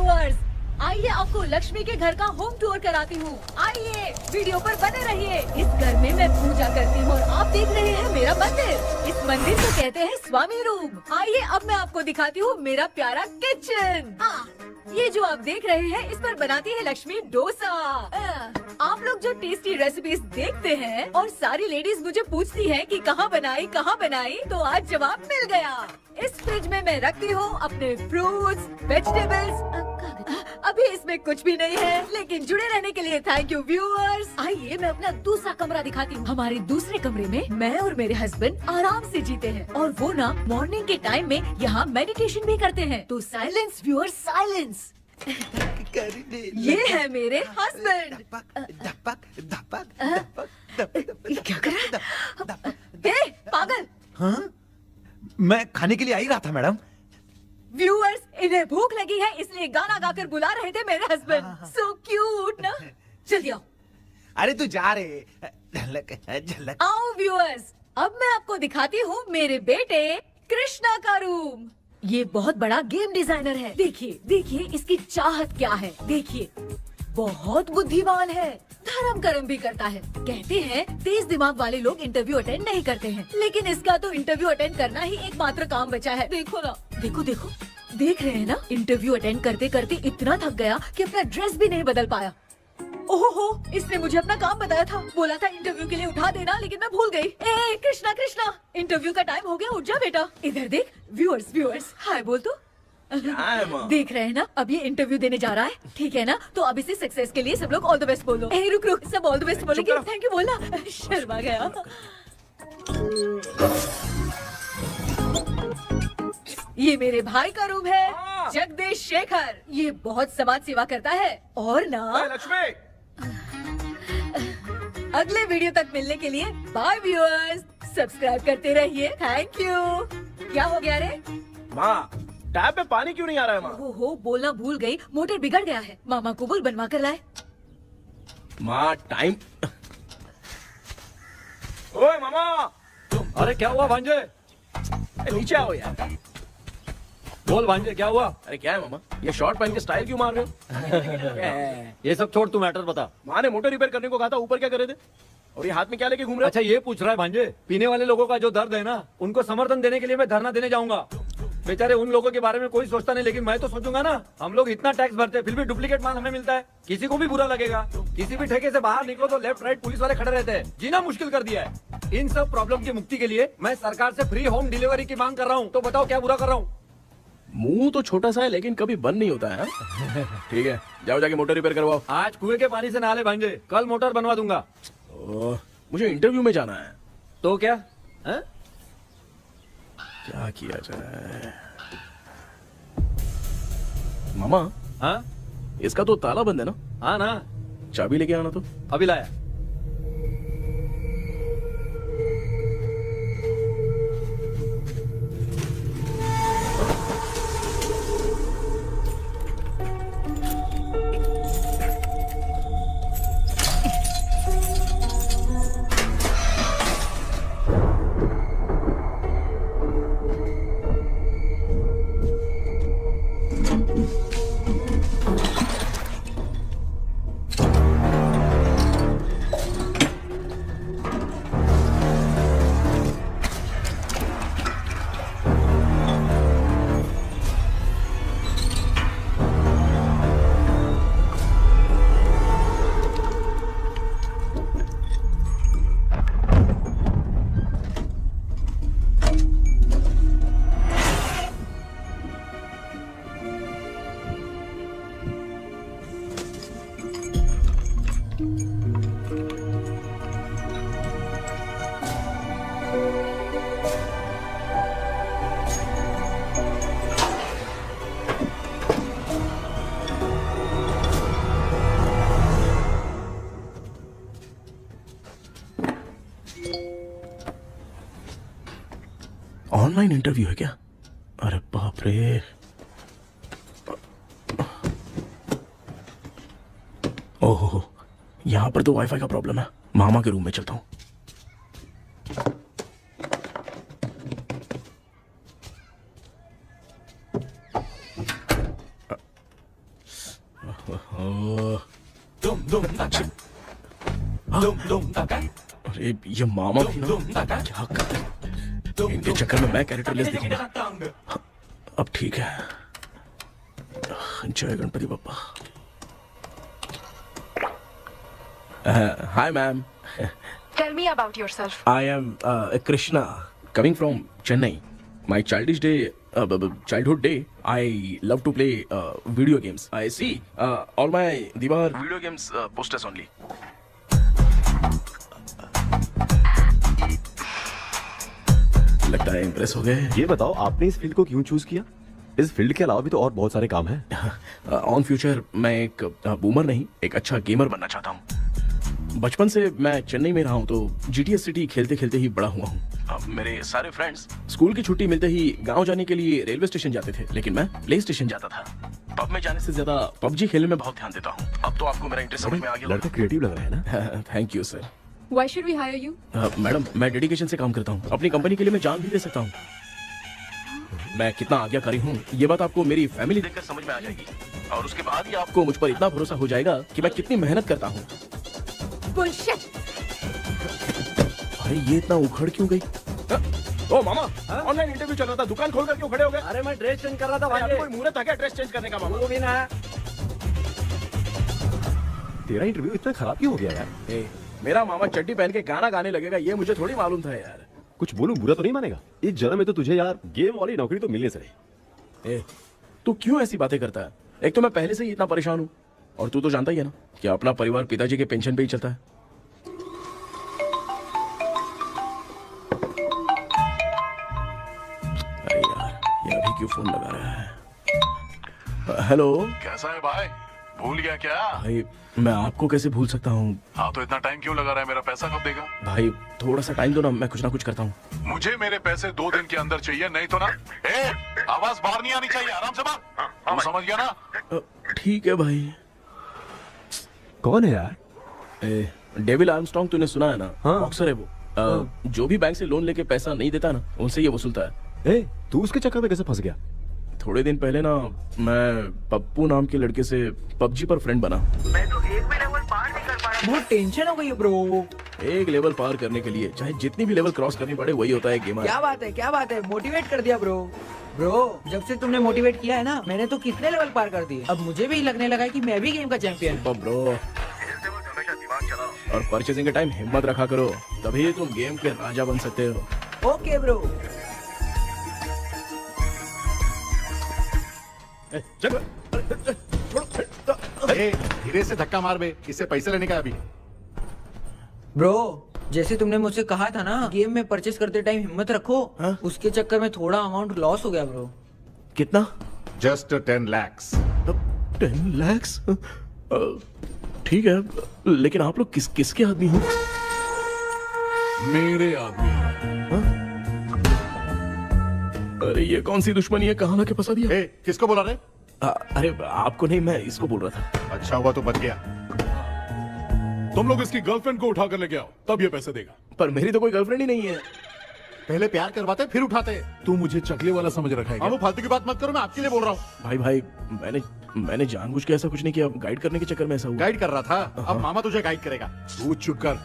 Viewers, आइए आपको लक्ष्मी के घर का होम टूर कराती हूँ। आइए वीडियो पर बने रहिए। इस घर में मैं पूजा करती हूँ और आप देख रहे हैं मेरा मंदिर। इस मंदिर को कहते हैं स्वामी रूम। आइए अब मैं आपको दिखाती हूँ मेरा प्यारा किचन। ये जो आप देख रहे हैं इस पर बनाती है लक्ष्मी डोसा। आप लोग जो टेस्टी रेसिपीज देखते हैं और सारी लेडीज मुझे पूछती हैं कि कहाँ बनाई, तो आज जवाब मिल गया। इस फ्रिज में मैं रखती हूँ अपने फ्रूट्स, वेजिटेबल्स। अभी इसमें कुछ भी नहीं है, लेकिन जुड़े रहने के लिए थैंक यू व्यूअर्स। आइए मैं अपना दूसरा कमरा दिखाती हूँ। हमारे दूसरे कमरे में मैं और मेरे हस्बैंड आराम से जीते हैं और वो ना मॉर्निंग के टाइम में यहाँ मेडिटेशन भी करते हैं। तो साइलेंस व्यूअर्स, साइलेंस। ये है मेरे हस्बैंड। क्या कर रहा है? पागल। हाँ? मैं खाने के लिए आ ही रहा था मैडम। व्यूअर्स, इन्हें भूख लगी है इसलिए गाना गाकर बुला रहे थे मेरे हस्बैंड। सो क्यूट ना। जल्दी आओ। अरे तू जा रे। झलक। आओ व्यूअर्स, अब मैं आपको दिखाती हूँ मेरे बेटे कृष्णा का रूम। ये बहुत बड़ा गेम डिजाइनर है। देखिए देखिए इसकी चाहत क्या है। देखिए बहुत बुद्धिमान है, धर्म कर्म भी करता है। कहते हैं तेज दिमाग वाले लोग इंटरव्यू अटेंड नहीं करते हैं, लेकिन इसका तो इंटरव्यू अटेंड करना ही एकमात्र काम बचा है। देखो ना, देखो देखो, देख रहे हैं ना। इंटरव्यू अटेंड करते करते इतना थक गया कि अपना ड्रेस भी नहीं बदल पाया। ओहो, इसने मुझे अपना काम बताया था। बोला था इंटरव्यू के लिए उठा देना, लेकिन मैं भूल गई। ए कृष्णा कृष्णा, इंटरव्यू का टाइम हो गया, उठ जा बेटा। इधर देख। व्यूअर्स हाय बोल तो। देख रहे हैं ना, अब ये इंटरव्यू देने जा रहा है, ठीक है ना। तो अब इसे सक्सेस के लिए सब लोग ऑल द बेस्ट बोलो। ए रुक रुक, सब ऑल द बेस्ट बोलेंगे। थैंक यू बोलना। शर्मा गया। ये मेरे भाई का रूम है, जगदीश शेखर। ये बहुत समाज सेवा करता है और ना लक्ष्मी। अगले वीडियो तक मिलने के लिए बाय व्यूअर्स। सब्सक्राइब करते रहिए। Thank you. क्या हो गया रे? माँ, टैप में पानी क्यों नहीं आ रहा है माँ? हो बोलना भूल गई, मोटर बिगड़ गया है। मामा को बोल बनवा कर लाए। माँ टाइम। ओए मामा। अरे क्या हुआ भांजे? नीचे आओ यार। बोल भांजे क्या हुआ? अरे क्या है मामा, ये शॉर्ट पहन के स्टाइल क्यों मार रहे हो? ये सब छोड़, तू मैटर बता। माँ ने मोटर रिपेयर करने को कहा था, ऊपर क्या कर रहे थे? और ये हाथ में क्या लेके घूम रहे हो? अच्छा ये पूछ रहा है भांजे, पीने वाले लोगों का जो दर्द है ना, उनको समर्थन देने के लिए मैं धरना देने जाऊंगा। बेचारे उन लोगों के बारे में कोई सोचता नहीं, लेकिन मैं तो सोचूंगा ना। हम लोग इतना टैक्स भरते हैं, फिर भी डुप्लीकेट माल हमें मिलता है। किसी को भी बुरा लगेगा। किसी भी ठेके से बाहर निकलो तो लेफ्ट राइट पुलिस वाले खड़े रहते हैं। जीना मुश्किल कर दिया है। इन सब प्रॉब्लम की मुक्ति के लिए मैं सरकार से फ्री होम डिलीवरी की मांग कर रहा हूँ। तो बताओ क्या बुरा कर रहा हूँ? मुंह तो छोटा सा है लेकिन कभी बंद नहीं होता है। ठीक है, जाओ जाके मोटर रिपेयर करवाओ। आज कुएं के पानी से नहा ले भांजे, कल मोटर बनवा दूंगा। मुझे इंटरव्यू में जाना है। तो क्या है? क्या किया जाए? मामा, हाँ इसका तो ताला बंद है ना? हाँ ना। चाबी लेके आना तो। अभी लाया। ऑनलाइन इंटरव्यू है क्या? अरे बाप रे। ओहो, यहाँ पर तो वाईफाई का प्रॉब्लम है। मामा के रूम में चलता हूँ। अरे ये मामा भी ना क्या कर, इनके चक्कर में मैं कैरेक्टरलेस दिखूंगा। अब ठीक है। जय Ganpati Bappa. Hi ma'am. Tell me about yourself. I am Krishna, coming from Chennai. My childhood day, I love to play video games. I see all my Diwar video games posters only. लगता है impress हो गए। ये बताओ आपने इस field को क्यों चूज किया? इस फील्ड के अलावा भी तो और बहुत सारे काम हैं। ऑन फ्यूचर मैं एक बूमर नहीं, एक अच्छा गेमर बनना चाहता हूँ। बचपन से मैं चेन्नई में रहा हूँ तो जीटीएस सिटी खेलते खेलते ही बड़ा हुआ हूँ। मेरे सारे फ्रेंड्स स्कूल की छुट्टी मिलते ही गांव जाने के लिए रेलवे स्टेशन जाते थे, लेकिन मैं प्ले स्टेशन जाता था। पब में जाने से ज्यादा पबजी खेलने में बहुत ध्यान देता हूँ। अब तो आपको मेरा इंटरेस्ट समझ में आ गया। लड़का क्रिएटिव लग रहा है ना। Thank you sir. Why should we hire you? Madam मैं डेडिकेशन से काम करता हूँ, अपनी कंपनी के लिए मैं जान भी दे सकता हूँ। मैं कितना आज्ञाकारी हूँ ये बात आपको मेरी फैमिली देखकर समझ में आ जाएगी, और उसके बाद ही आपको मुझ पर इतना भरोसा हो जाएगा कि मैं कितनी मेहनत करता हूँ। Bullshit! भाई ये इतना उखड़ क्यों गई? ओ मामा, ऑनलाइन इंटरव्यू चल रहा था, दुकान खोलकर क्यों खड़े हो गए? अरे मैं ड्रेस चेंज कर रहा था भाई भाई। कोई मुहूर्त था क्या ड्रेस चेंज करने का मामा? वो भी ना। तेरा इंटरव्यू इतना खराब क्यों हो गया यार? ए, मेरा मामा चड्डी पहन के गाना गाने लगेगा ये मुझे थोड़ी मालूम था यार। कुछ बोलूं बुरा तो नहीं मानेगा? इस जन्म में तो तुझे यार गेम वाली नौकरी तो मिलने से रही। ए, तू क्यों ऐसी बातें करता है? एक तो मैं पहले से ही इतना परेशान हूँ, और तू तो जानता ही है ना कि अपना परिवार पिताजी के पेंशन पे ही चलता है। अरे यार ये अभी क्यों फोन लगा रहा है? हेलो कैसा है भाई? भूल गया क्या? भाई, मैं आपको कैसे भूल सकता हूँ? हाँ तो इतना टाइम क्यों लगा रहा है? मेरा पैसा कब देगा? भाई थोड़ा सा टाइम दो ना, मैं कुछ ना कुछ करता हूँ। मुझे मेरे पैसे 2 दिन के अंदर चाहिए, नहीं तो ना आवाज बाहर नहीं आनी चाहिए। आराम से बात, तू समझ गया ना? ठीक है भाई। कौन है यार? डेविल आर्मस्ट्रॉन्ग तूने सुना है ना? हाँ। बॉक्सर है वो। जो भी बैंक से लोन लेके पैसा नहीं देता ना, उनसे ये वसूलता है। तू उसके चक्कर में कैसे फंस गया? थोड़े दिन पहले ना मैं पप्पू नाम के लड़के से पबजी पर फ्रेंड बना। बहुत टेंशन हो गई है ब्रो। एक लेवल पार करने के लिए चाहे जितनी भी लेवल क्रॉस करनी पड़े, वही होता है गेमर। क्या बात है, मोटिवेट कर दिया ब्रो। ब्रो जब से तुमने मोटिवेट किया है ना, मैंने तो कितने लेवल पार कर दिए। अब मुझे भी लगने लगा है कि मैं भी गेम का चैंपियन हूँ। ब्रो, और परचेजिंग के टाइम हिम्मत रखा करो, तभी तुम गेम के राजा बन सकते हो। Okay bro. धीरे से धक्का मार बे, इससे पैसे लेने का अभी। ब्रो जैसे तुमने मुझसे कहा था ना, गेम में परचेस करते टाइम हिम्मत रखो। हाँ? उसके चक्कर में थोड़ा अमाउंट लॉस हो गया ब्रो। कितना? Just 10 lakhs। 10 lakhs? ठीक है, लेकिन आप लोग किसके आदमी हो? मेरे आदमी। अरे ये कौन सी दुश्मनी है, कहाँ लाके फंसा दिया? किसको बोला रे? अरे आपको नहीं, मैं इसको बोल रहा था। अच्छा हुआ तो बच गया। तुम लोग इसकी गर्लफ्रेंड को उठा कर लेके आओ, तब ये पैसे देगा। पर मेरी तो कोई गर्लफ्रेंड ही नहीं है। पहले प्यार करवाते फिर उठाते। तू मुझे चकले वाला समझ रखा है क्या? वो फालतू की बात मत करो, मैं आपके लिए बोल रहा हूँ। भाई मैंने जानबूझ के ऐसा कुछ नहीं किया, गाइड करने के चक्कर में ऐसा हुआ। गाइड कर रहा था, अब मामा तुझे गाइड करेगा। तू चुप कर।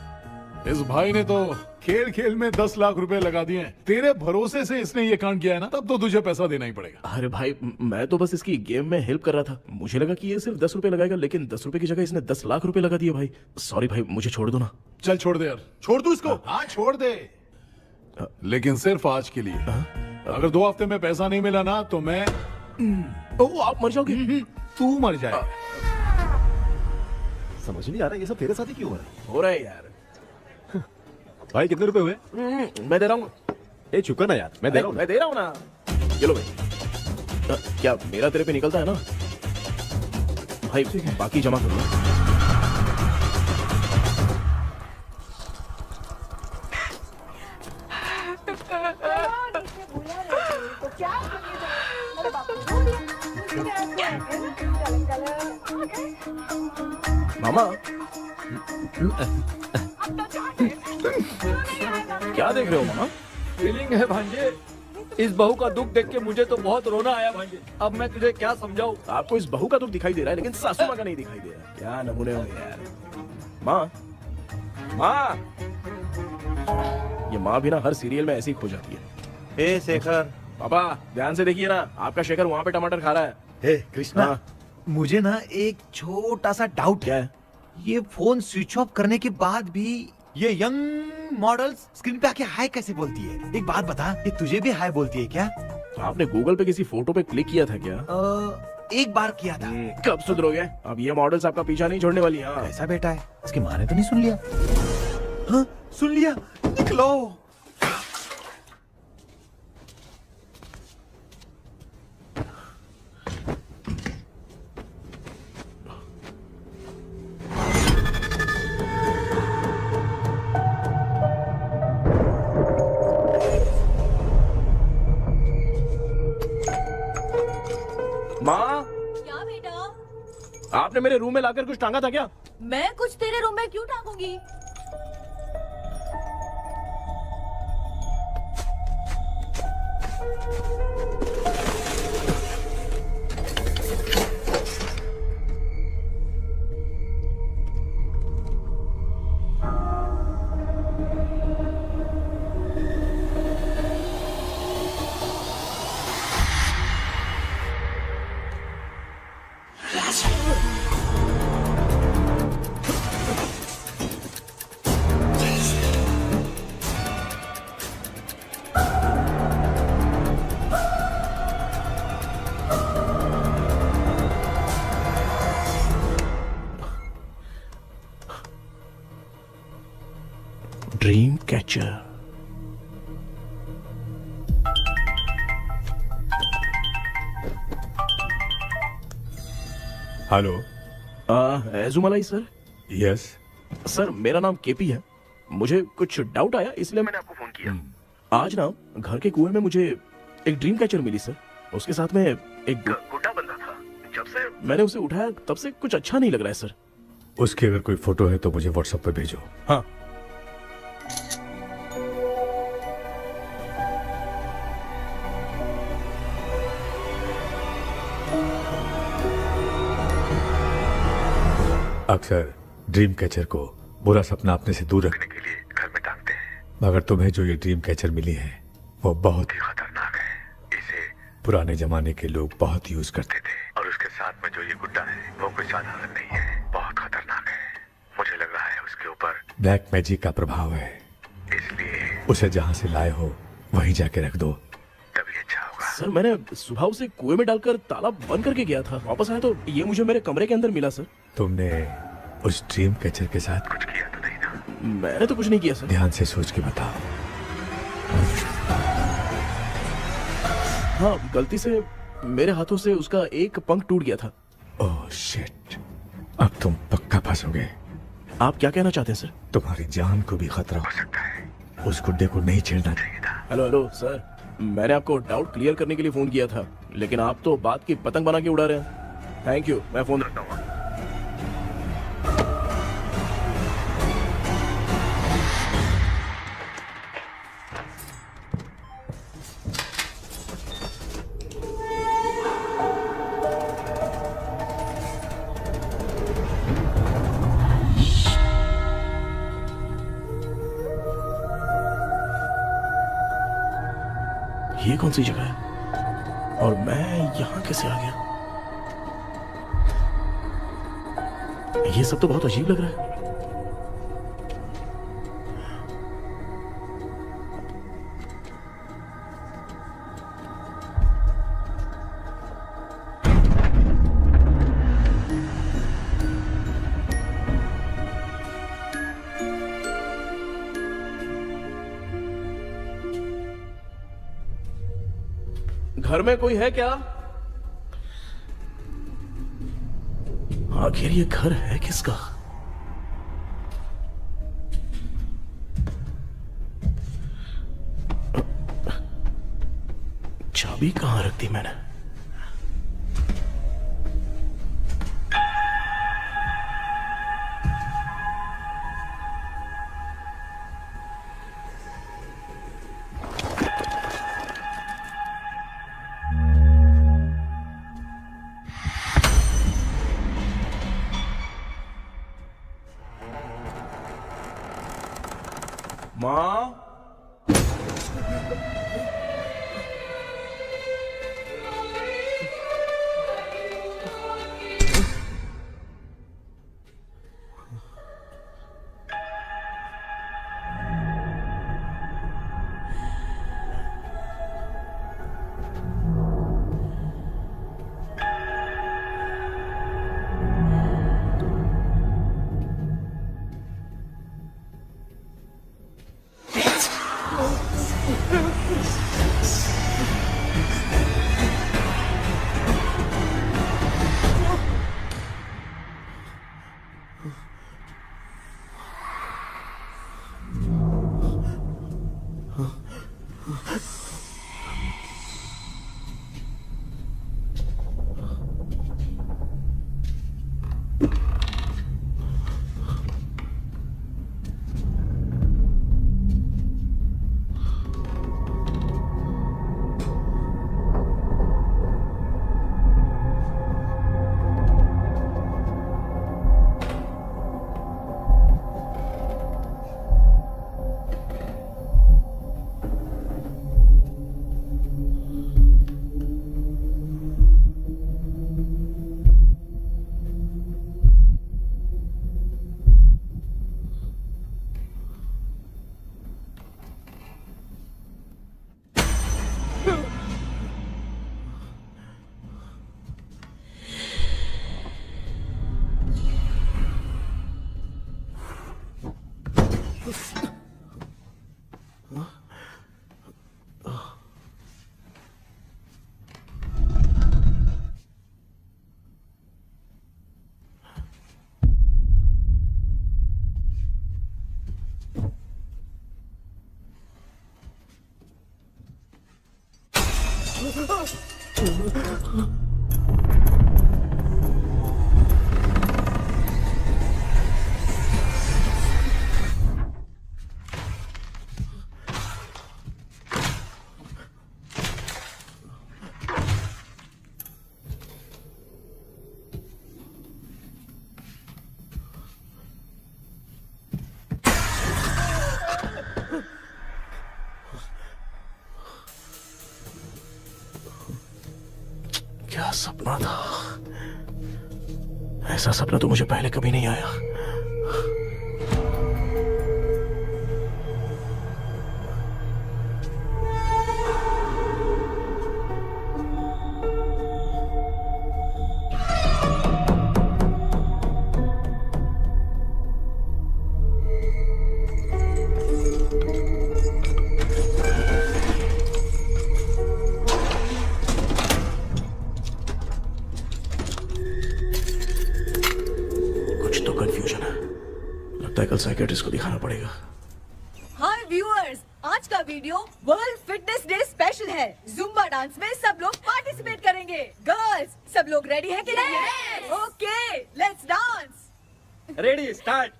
इस भाई ने तो खेल खेल में 10 लाख रुपए लगा दिए हैं। तेरे भरोसे से इसने ये कांड किया है ना, तब तो तुझे पैसा देना ही पड़ेगा। अरे भाई मैं तो बस इसकी गेम में हेल्प कर रहा था, मुझे लगा कि ये सिर्फ 10 रुपए लगाएगा, लेकिन 10 रुपए की जगह इसने 10 लाख रुपए लगा दिए। भाई सॉरी भाई, मुझे छोड़ दो ना। चल छोड़ दे यार। छोड़ दू इसको? हाँ छोड़ दे, लेकिन सिर्फ आज के लिए। अगर 2 हफ्ते में पैसा नहीं मिला ना तो मैं ओ आप मर जाओगे। तू मर जाए। समझ नहीं आ रहा ये सब तेरे साथ ही क्यों हो रहा है? हो रहा है यार। भाई कितने रुपए हुए? मैं दे रहा हूँ। चुका ना यार, मैं दे रहा हूँ। मैं दे रहा हूँ ना। चलो भाई, क्या मेरा तेरे पे निकलता है ना भाई? बाकी जमा कर लो। मामा क्या देख रहे हो मामा? फीलिंग है भांजे। इस बहू का दुख देख के मुझे तो बहुत रोना आया भाई। अब मैं तुझे क्या समझाऊं। आपको इस बहू का दुख दिखाई दे रहा है लेकिन सासू माँ का नहीं दिखाई दे रहा है। क्या नमूने हो यार। माँ, माँ, ये माँ भी ना हर सीरियल में ऐसी खो जाती है। ए शेखर। पापा ध्यान से देखिए ना, आपका शेखर वहाँ पे टमाटर खा रहा है। हे कृष्णा, हाँ। मुझे ना एक छोटा सा डाउट क्या है। है? ये फोन स्विच ऑफ करने के बाद भी ये यंग मॉडल्स स्क्रीन पे आके हाय कैसे बोलती है? एक बात बता, ये तुझे भी हाय बोलती है क्या? आपने गूगल पे किसी फोटो पे क्लिक किया था क्या? एक बार किया था। कब सुधरोगे? अब ये मॉडल्स आपका पीछा नहीं छोड़ने वाली। हाँ। ऐसा बेटा है, इसकी माँ ने तो नहीं सुन लिया? हाँ, सुन लिया। निकलो। माँ, क्या बेटा? आपने मेरे रूम में लाकर कुछ टांगा था क्या? मैं कुछ तेरे रूम में क्यों टांगूंगी? Dream catcher. Hello. Ezhumalai sir. Yes. Sir मेरा नाम केपी है। मुझे कुछ डाउट आया इसलिए मैंने आपको फोन किया। आज ना घर के कुएं में मुझे एक ड्रीम कैचर मिली सर। उसके साथ में एक गुड्डा बंधा था। जब से मैंने उसे उठाया तब से कुछ अच्छा नहीं लग रहा है सर। उसकी अगर कोई फोटो है तो मुझे व्हाट्सएप पे भेजो। हाँ। अक्सर ड्रीम कैचर को बुरा सपना अपने से दूर रखने के लिए घर में टांगते हैं, मगर तुम्हें जो ये ड्रीम कैचर मिली है वो बहुत ही खतरनाक है। इसे पुराने जमाने के लोग बहुत यूज करते थे और उसके साथ में जो ये गुड्डा है वो कोई साधारण नहीं है, बहुत खतरनाक है। मुझे लग रहा है उसके ऊपर ब्लैक मैजिक का प्रभाव है, इसलिए उसे जहाँ से लाए हो वहीं जाके रख दो, तभी अच्छा होगा। सर मैंने सुबह उसे कुएं में डालकर ताला बंद करके गया था। वापस आया तो ये मुझे मेरे कमरे के अंदर मिला सर। तुमने उस ड्रीम कैचर के साथ कुछ किया तो नहीं ना? मैंने तो कुछ नहीं किया सर। ध्यान से सोच के बताओ। हाँ, गलती से मेरे हाथों से उसका एक पंख टूट गया था। ओह शिट, अब तुम पक्का फंसोगे। आप क्या कहना चाहते हैं सर? तुम्हारी जान को भी खतरा हो सकता है। उस गुड्डे को नहीं छेड़ना चाहिए था। हेलो हेलो सर, मैंने आपको डाउट क्लियर करने के लिए फोन किया था, लेकिन आप तो बात की पतंग बना के उड़ा रहे हैं। थैंक यू, मैं फोन रखता हूँ। ये कौन सी जगह है और मैं यहाँ कैसे आ गया? ये सब तो बहुत अजीब लग रहा है। घर में कोई है क्या? आखिर ये घर है किसका? चाबी कहां रख दी मैंने? माँ क्या सपना था। ऐसा सपना तो मुझे पहले कभी नहीं आया। कंफ्यूजन है, लगता है कल साइकियाट्रिस्ट को दिखाना पड़ेगा। हाय व्यूअर्स, आज का video world fitness day special है। जुम्बा डांस में सब लोग पार्टिसिपेट करेंगे। गर्ल्स, सब लोग रेडी हैं कि नहीं? Okay, let's dance. Ready, start.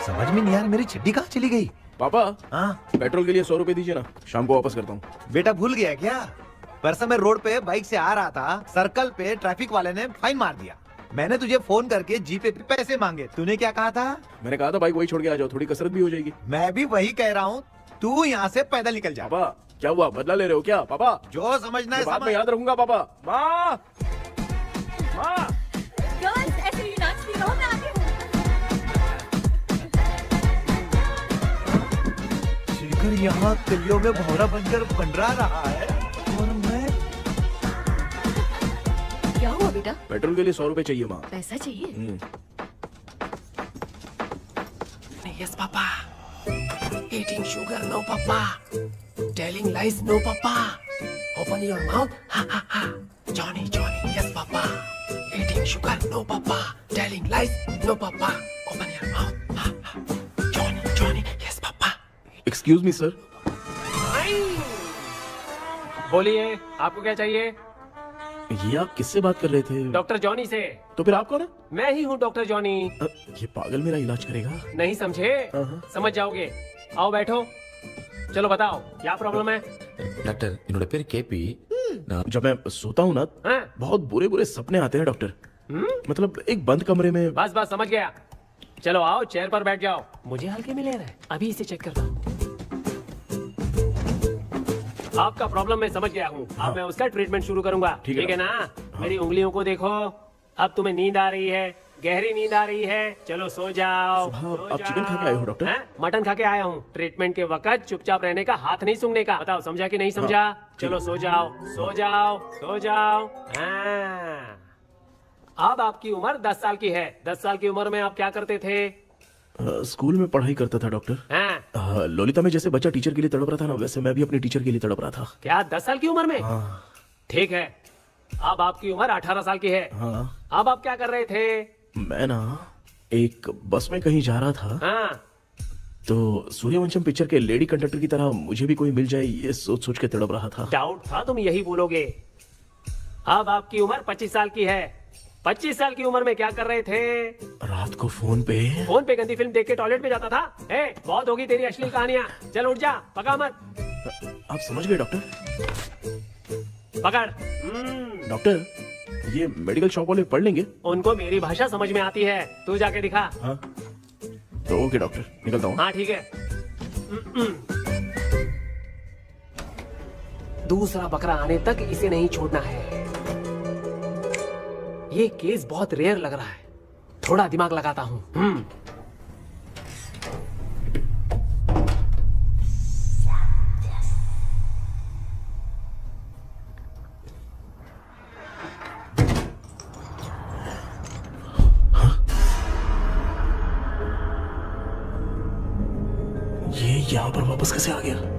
समझ में नहीं यार, मेरी चड्डी कहाँ चली गई? पापा, हाँ पेट्रोल के लिए 100 रुपए दीजिए ना, शाम को वापस करता हूँ। बेटा भूल गया क्या? परसों मैं रोड पे बाइक से आ रहा था, सर्कल पे ट्रैफिक वाले ने फाइन मार दिया। मैंने तुझे फोन करके जीपे पे पैसे मांगे, तूने क्या कहा था? मैंने कहा था बाइक वही छोड़ के आ जाओ, थोड़ी कसरत भी हो जाएगी। मैं भी वही कह रहा हूँ, तू यहाँ से पैदल निकल जा। पापा क्या हुआ, बदला ले रहे हो क्या? पापा जो समझना है बाद में समझ। याद रखूंगा। पापा, माँ माँ गर्ल्स, ऐसे ही नाचती रहो, मैं आती हूँ। शेखर यहाँ कलियों में भौरा बनकर बंडरा रहा है और मैं। क्या हुआ बेटा? पेट्रोल के लिए 100 रुपए चाहिए माँ। पैसा चाहिए? Yes, Papa. Eating sugar, no, Papa. Telling lies, no, Papa. Open your mouth, ha ha ha. Johnny, Johnny, yes, Papa. Eating sugar, no, Papa. Telling lies, no, Papa. Open your mouth, ha ha. Johnny, Johnny, yes, Papa. Excuse me sir. बोलिए, आपको क्या चाहिए? ये आप किससे बात कर रहे थे? डॉक्टर जॉनी से। तो फिर आप कौन है? मैं ही हूँ डॉक्टर जॉनी। ये पागल मेरा इलाज करेगा? नहीं समझे? समझ जाओगे। आओ बैठो। चलो बताओ क्या प्रॉब्लम है? डॉक्टर इन्होंने पेर केपी जब मैं सोता हूँ ना, हाँ? बहुत बुरे बुरे सपने आते हैं डॉक्टर। मतलब एक बंद कमरे में। बस बस समझ गया। चलो आओ, चेयर पर बैठ जाओ। मुझे हल्के में ले रहा है, अभी इसे चेक करता हूँ। आपका प्रॉब्लम मैं समझ गया हूँ। अब मैं उसका ट्रीटमेंट शुरू करूंगा, ठीक है ना? मेरी उंगलियों को देखो, अब तुम्हें नींद आ रही है, गहरी नींद आ रही है। चलो सो जाओ। आप चिकन खा के आए हो डॉक्टर? मटन खा के आया हूँ। ट्रीटमेंट के वक्त चुपचाप रहने का, हाथ नहीं सूंघने का। बताओ समझा कि नहीं समझा? चलो सो जाओ, सो जाओ, सो जाओ। हाँ। अब आपकी उम्र 10 साल की है। 10 साल की उम्र में आप क्या करते थे? स्कूल में पढ़ाई करता था डॉक्टर। ललिता में जैसे बच्चा टीचर के लिए तड़प रहा था ना, वैसे मैं भी अपने टीचर के लिए तड़प रहा था। क्या 10 साल की उम्र में? ठीक है, अब आपकी उम्र 18 साल की है। अब आप क्या कर रहे थे? मैं ना एक बस में कहीं जा रहा था, तो सूर्यवंशम पिक्चर के लेडी कंडक्टर की तरह मुझे भी कोई मिल जाए, ये सोच सोच के तड़प रहा था। डाउट था तुम यही बोलोगे। अब आपकी उम्र 25 साल की है। 25 साल की उम्र में क्या कर रहे थे? रात को फोन पे गंदी फिल्म देख के टॉयलेट में जाता था। बहुत होगी तेरी अश्लील कहानियां। चल उठ जा, पका मत। आप समझ गए डॉक्टर? पकड़। डॉक्टर, ये मेडिकल शॉप वाले पढ़ लेंगे? उनको मेरी भाषा समझ में आती है, तू जाके दिखा। तो ओके डॉक्टर, निकलता हूँ। हाँ ठीक है। दूसरा बकरा आने तक इसे नहीं छोड़ना है। ये केस बहुत रेयर लग रहा है, थोड़ा दिमाग लगाता हूँ। ये यहाँ पर वापस कैसे आ गया?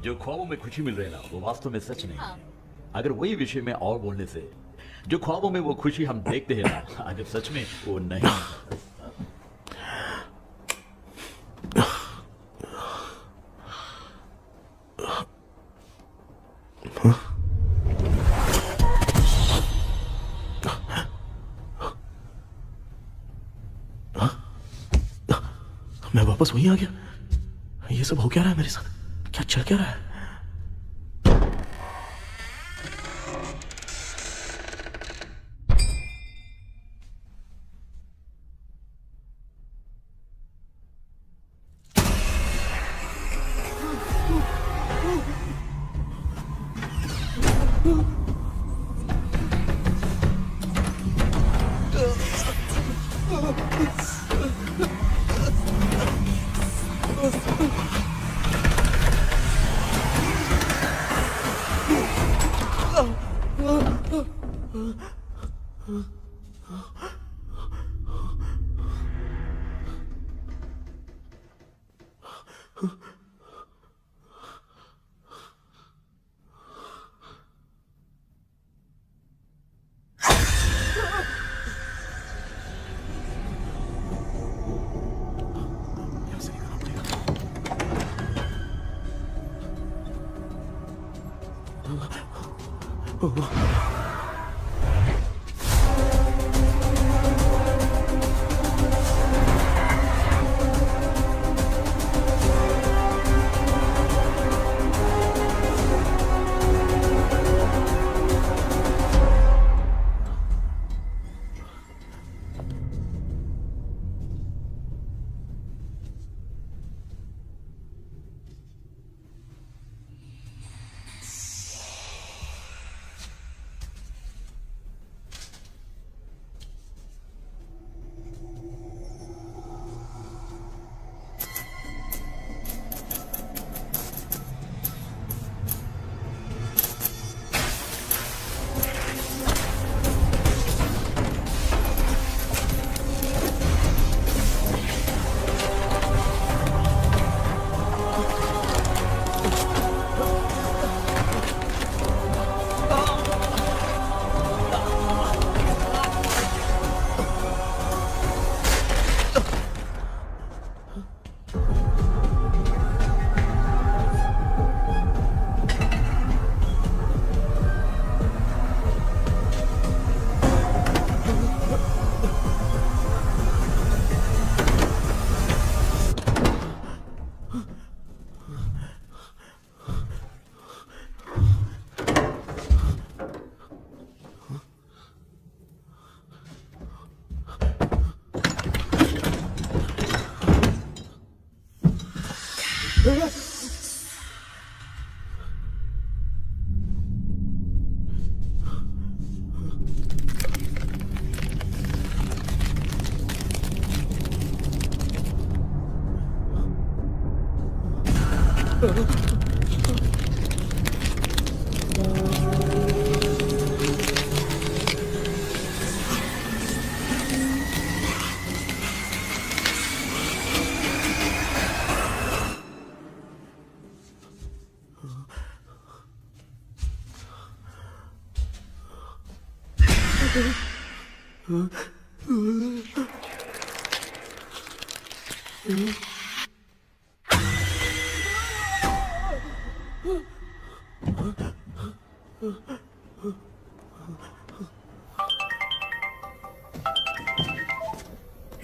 जो ख्वाबों में खुशी मिल रही है ना, वो वास्तव में सच नहीं है। अगर वही विषय में और बोलने से, जो ख्वाबों में वो खुशी हम देखते हैं ना, अगर सच में वो नहीं। मैं वापस वहीं आ गया। ये सब हो क्या रहा है मेरे साथ? क्या चल क्या रहा है?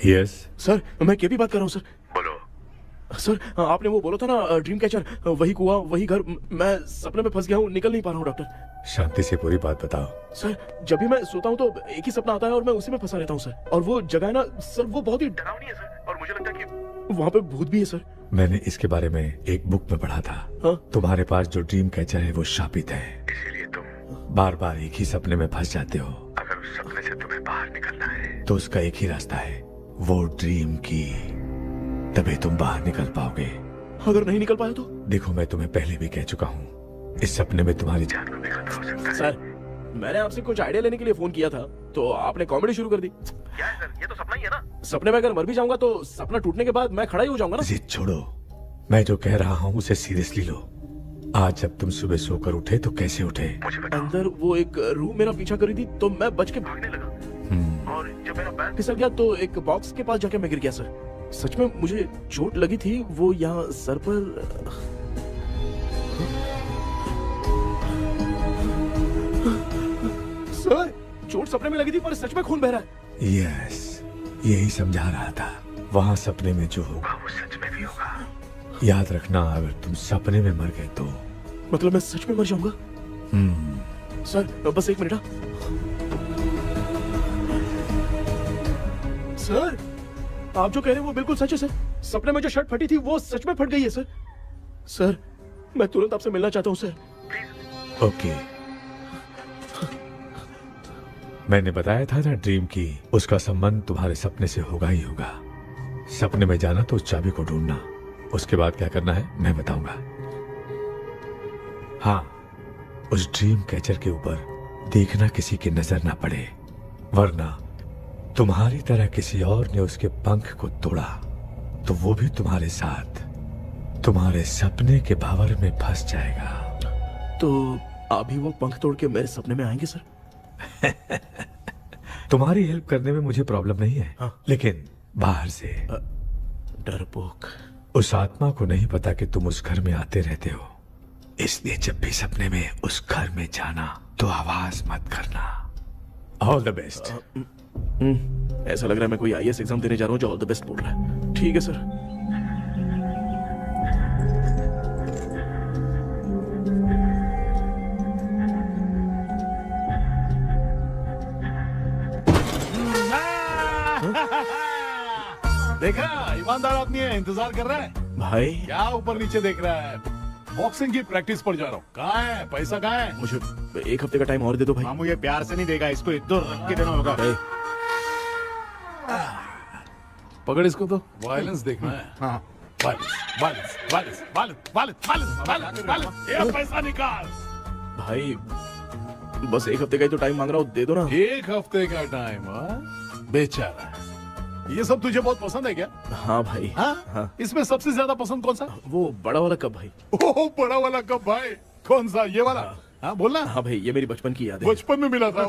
यस सर मैं केपी बात कर रहा हूँ सर। बोलो सर, आपने वो बोला था ना ड्रीम कैचर, वही कुआं वही घर, मैं सपने में फंस गया हूँ, निकल नहीं पा रहा हूँ डॉक्टर। शांति से पूरी बात बताओ। सर जब भी मैं सोता हूँ तो एक ही सपना आता है और मैं उसी में फंसा रहता हूँ सर। और वो जगह है ना सर, वो बहुत ही डरावनी है सर, और मुझे लगता है कि वहाँ पे भूत भी है सर। मैंने इसके बारे में एक बुक में पढ़ा था। हाँ? तुम्हारे पास जो ड्रीम कैचर है वो शापित है, इसीलिए तुम बार बार एक ही सपने में फंस जाते हो। अगर उस सपने से तुम्हें बाहर निकलना है तो उसका एक ही रास्ता है, वो ड्रीम की, तभी तुम बाहर निकल पाओगे। अगर नहीं निकल पाया तो? देखो मैं तुम्हें पहले भी कह चुका हूँ, इस सपने में तुम्हारी जान को भी खतरा हो सकता है। सर मैंने आपसे कुछ आइडिया लेने के लिए फोन किया था तो आपने कॉमेडी शुरू कर दी। क्या है सर, ये तो सपना ही है ना। सपने में अगर मर भी जाऊंगा तो सपना टूटने के बाद मैं खड़ा ही हो जाऊंगा ना। जिद छोड़ो, मैं जो कह रहा हूँ उसे सीरियसली लो। आज जब तुम सुबह सोकर उठे तो कैसे उठे? अंदर वो एक रूह मेरा पीछा करी थी तो मैं बच के भागने लगा, और जब मेरा पैर फिसल गया तो एक बॉक्स के पास जाके मैं गिर गया सर। सच में मुझे चोट लगी थी, वो यहाँ सर पर। सर चोट सपने में लगी थी पर सच में खून बह रहा है। यस, यही समझा रहा था, वहाँ सपने में जो होगा वो सच में भी होगा। याद रखना, अगर तुम सपने में मर गए तो मतलब मैं सच में मर जाऊंगा। सर बस एक मिनट। सर आप जो कह रहे हैं वो बिल्कुल सच है सर। सपने में जो शर्ट फटी थी वो सच में फट गई है सर। सर मैं तुरंत आपसे मिलना चाहता हूँ सर। ओके, मैंने बताया था ना ड्रीम की, उसका संबंध तुम्हारे सपने से होगा ही होगा। सपने में जाना तो उस चाबी को ढूंढना, उसके बाद क्या करना है मैं बताऊंगा। हाँ, उस ड्रीम कैचर के ऊपर देखना किसी की नजर ना पड़े, वरना तुम्हारी तरह किसी और ने उसके पंख को तोड़ा तो वो भी तुम्हारे साथ तुम्हारे सपने के भावर में फंस जाएगा। तो अभी वो पंख तोड़ के मेरे सपने में आएंगे सर? तुम्हारी हेल्प करने में मुझे प्रॉब्लम नहीं है। हाँ। लेकिन बाहर से डरपोक, उस आत्मा को नहीं पता कि तुम उस घर में आते रहते हो, इसलिए जब भी सपने में उस घर में जाना तो आवाज मत करना। All the best. ऐसा लग रहा है मैं कोई आईएएस एग्जाम देने जा रहा हूँ जो ऑल द बेस्ट बोल रहा है। ठीक है सर। देखा, ईमानदार आदमी है, इंतजार कर रहा है। भाई क्या ऊपर नीचे देख रहा है? बॉक्सिंग की प्रैक्टिस पर जा रहा हूँ। कहाँ है पैसा, कहाँ है? मुझे एक हफ्ते का टाइम और दे दो भाई। मामू ये प्यार से नहीं देगा, इसको एक दो रख के देना होगा। पकड़ इसको तो। वायलेंस देखना है। हाँ, violence violence violence violence violence violence violence violence. ये पैसा निकाल। भाई बस एक हफ्ते का ही तो टाइम मांग रहा हूँ, दे दो ना। एक हफ्ते का टाइम? बेचारा, ये सब तुझे बहुत पसंद है क्या? हाँ भाई। हाँ? इसमें सबसे ज्यादा पसंद कौन सा? वो बड़ा वाला कप भाई। ओह बड़ा वाला कप भाई, कौन सा? ये वाला? हाँ बोलना। हाँ भाई, ये मेरी बचपन की याद है। बचपन में मिला था।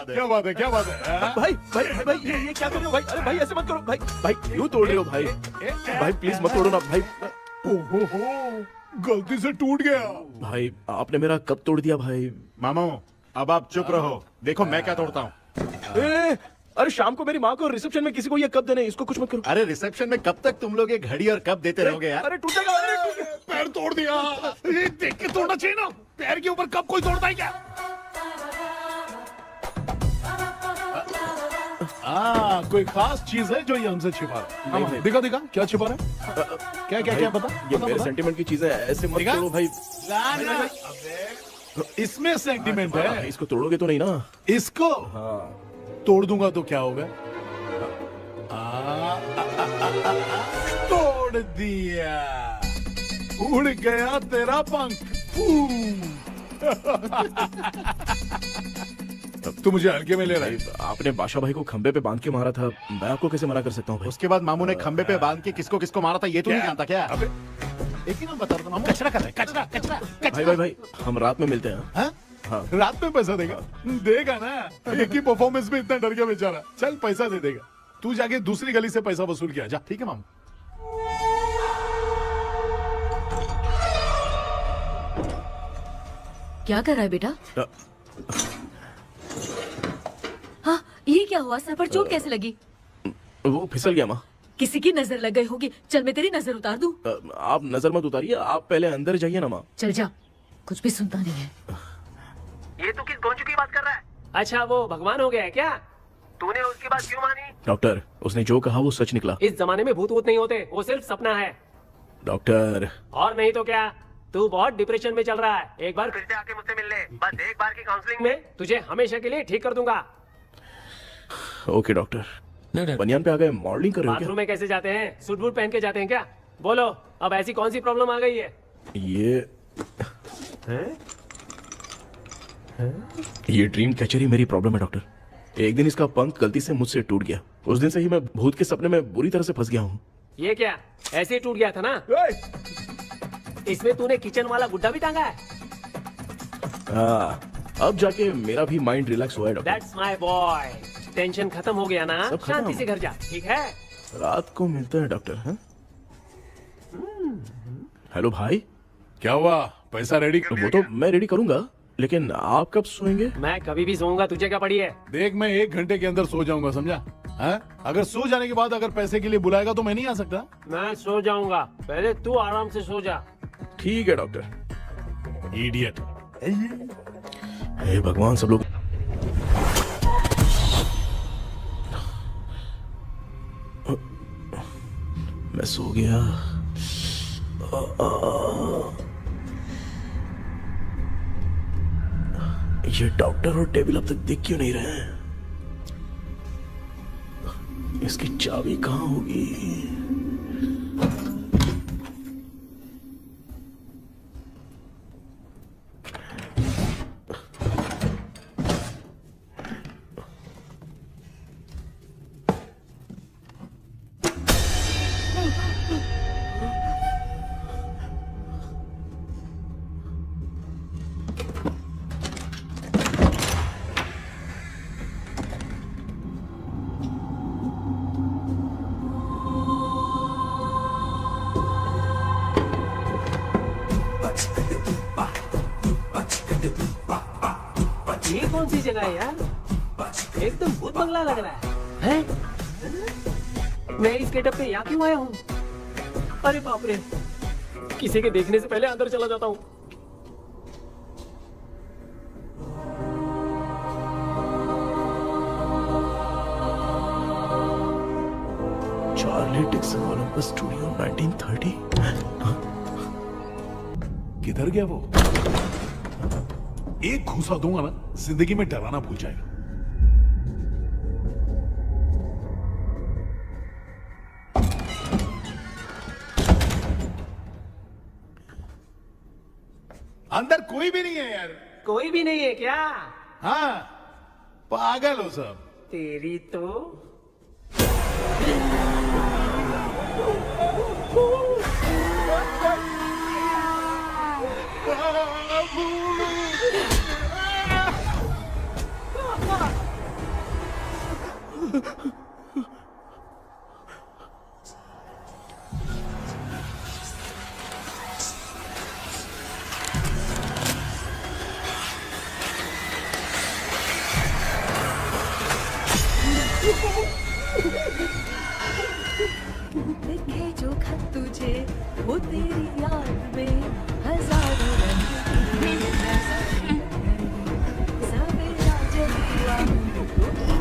क्या बात है, क्या बात है। भाई भाई भाई ये क्या कर रहे हो भाई? अरे भाई ऐसे मत करो भाई। भाई क्यों तोड़ रहे हो भाई? भाई प्लीज मत तोड़ो ना भाई। ओहो, गलती से टूट गया। भाई आपने मेरा कप तोड़ दिया भाई। मामू अब आप चुप रहो, देखो मैं क्या तोड़ता हूँ। अरे शाम को मेरी माँ को रिसेप्शन में किसी को ये कप देने, इसको कुछ मत करो। अरे रिसेप्शन में कब तक तुम लोग ये घड़ी और कप देते रहोगे यार? अरे टूटेगा, अरे टूट गया। पैर तोड़ दिया। ये देख के तोड़ना चाहिए ना, पैर के ऊपर कब कोई तोड़ता है क्या? कोई खास चीज है जो ये हमसे छिपा रहा है? दिखा दिखा, क्या छिपा रहा है? क्या क्या क्या बता? ये मेरे सेंटिमेंट की चीजें ऐसे मत करो भाई। इसमें सेंटिमेंट है। इसको तोड़ोगे तो नहीं ना? इसको तोड़ दूंगा तो क्या होगा? तोड़ दिया। उड़ गया तेरा पंख। तू मुझे हल्के में ले रहा है। आपने बादशाह भाई को खंबे पे बांध के मारा था, मैं आपको कैसे मना कर सकता हूँ भाई? उसके बाद मामू ने खंबे पे बांध के किसको किसको मारा था ये तो नहीं जानता क्या? अबे एक ही नाम बता रहा था मामू। कचरा कर रहा है, कचरा कचरा भाई भाई भाई, हम रात में मिलते हैं। हाँ? हाँ। रात में पैसा देगा? देगा ना, एक ही परफॉर्मेंस में इतना डर गया बेचारा। चल पैसा दे देगा, तू जाके दूसरी गली से पैसा वसूल किया जा। ठीक है मामू। क्या कर रहा है बेटा? हाँ, ये क्या हुआ? सर पर चोट कैसे लगी? वो फिसल गया माँ। किसी की नजर लग गई होगी। चल मैं तेरी नजर उतार दूं। आप नजर मत उतारिए, आप पहले अंदर जाइए ना माँ। चल जा, कुछ भी सुनता नहीं है। ये तू किस गोंचू की बात कर रहा है? अच्छा वो भगवान हो गया है क्या? तूने उसकी बात क्यों मानी? डॉक्टर, उसने जो कहा वो सच निकला। इस जमाने में भूत वूत नहीं होते, वो सिर्फ सपना है। डॉक्टर, और नहीं तो क्या, तू बहुत डिप्रेशन में चल रहा है। एक बार फिर से आके मुझसे मिल ले, बस एक बार की काउंसलिंग में तुझे हमेशा के लिए ठीक कर दूंगा। Okay doctor. बनियान पे आ गए, मॉडलिंग कर रहे हो बाथरूम में कैसे जाते हैं? सूट बूट पहन के जाते हैं क्या? बोलो, अब ऐसी कौन सी प्रॉब्लम आ गई है? ये ड्रीम कैचर ही मेरी प्रॉब्लम है डॉक्टर। एक दिन इसका पंख गलती से मुझसे टूट गया। उस दिन से ही मैं भूत के सपने में बुरी तरह से फंस गया हूँ। ये क्या ऐसे ही टूट गया था ना? इसमें तूने किचन वाला गुड्डा भी टांगा है? अब जाके मेरा भी माइंड रिलैक्स हुआ है doctor. That's my boy. Tension खत्म हो गया ना? सब खत्म। शांति से घर जा, ठीक है? रात को मिलते हैं डॉक्टर। हाँ? हेलो भाई, क्या हुआ? पैसा रेडी कर वो तो मैं रेडी करूंगा, लेकिन आप कब सोएंगे? मैं कभी भी सोऊंगा, तुझे क्या पड़ी है? देख, मैं 1 घंटे के अंदर सो जाऊंगा, समझा? हाँ? अगर सो जाने के बाद अगर पैसे के लिए बुलाएगा तो मैं नहीं आ सकता। मैं सो जाऊंगा, पहले तू आराम से सो जा। ठीक है डॉक्टर। इडियट। हे भगवान, सब लोग मैं सो गया। ये डॉक्टर और टेबल अब तक दिख क्यों नहीं रहे हैं? इसकी चाबी कहाँ होगी? ये कौन सी जगह है यार? एकदम भूत बंगला लग रहा है। हैं? मैं इस गेटअप पे यहाँ क्यों आया हूँ? अरे बाप रे, किसी के देखने से पहले अंदर चला जाता हूँ। Charlie Dixon Olympus studio 1930। किधर गया वो? एक घूसा दूंगा ना, जिंदगी में डराना भूल जाएगा। अंदर कोई भी नहीं है यार। कोई भी नहीं है क्या? हाँ, पागल हो सब। तेरी तो लिखे जो खत तुझे वो तेरी याद में हजारों रंग की सवेरा जब हुआ तो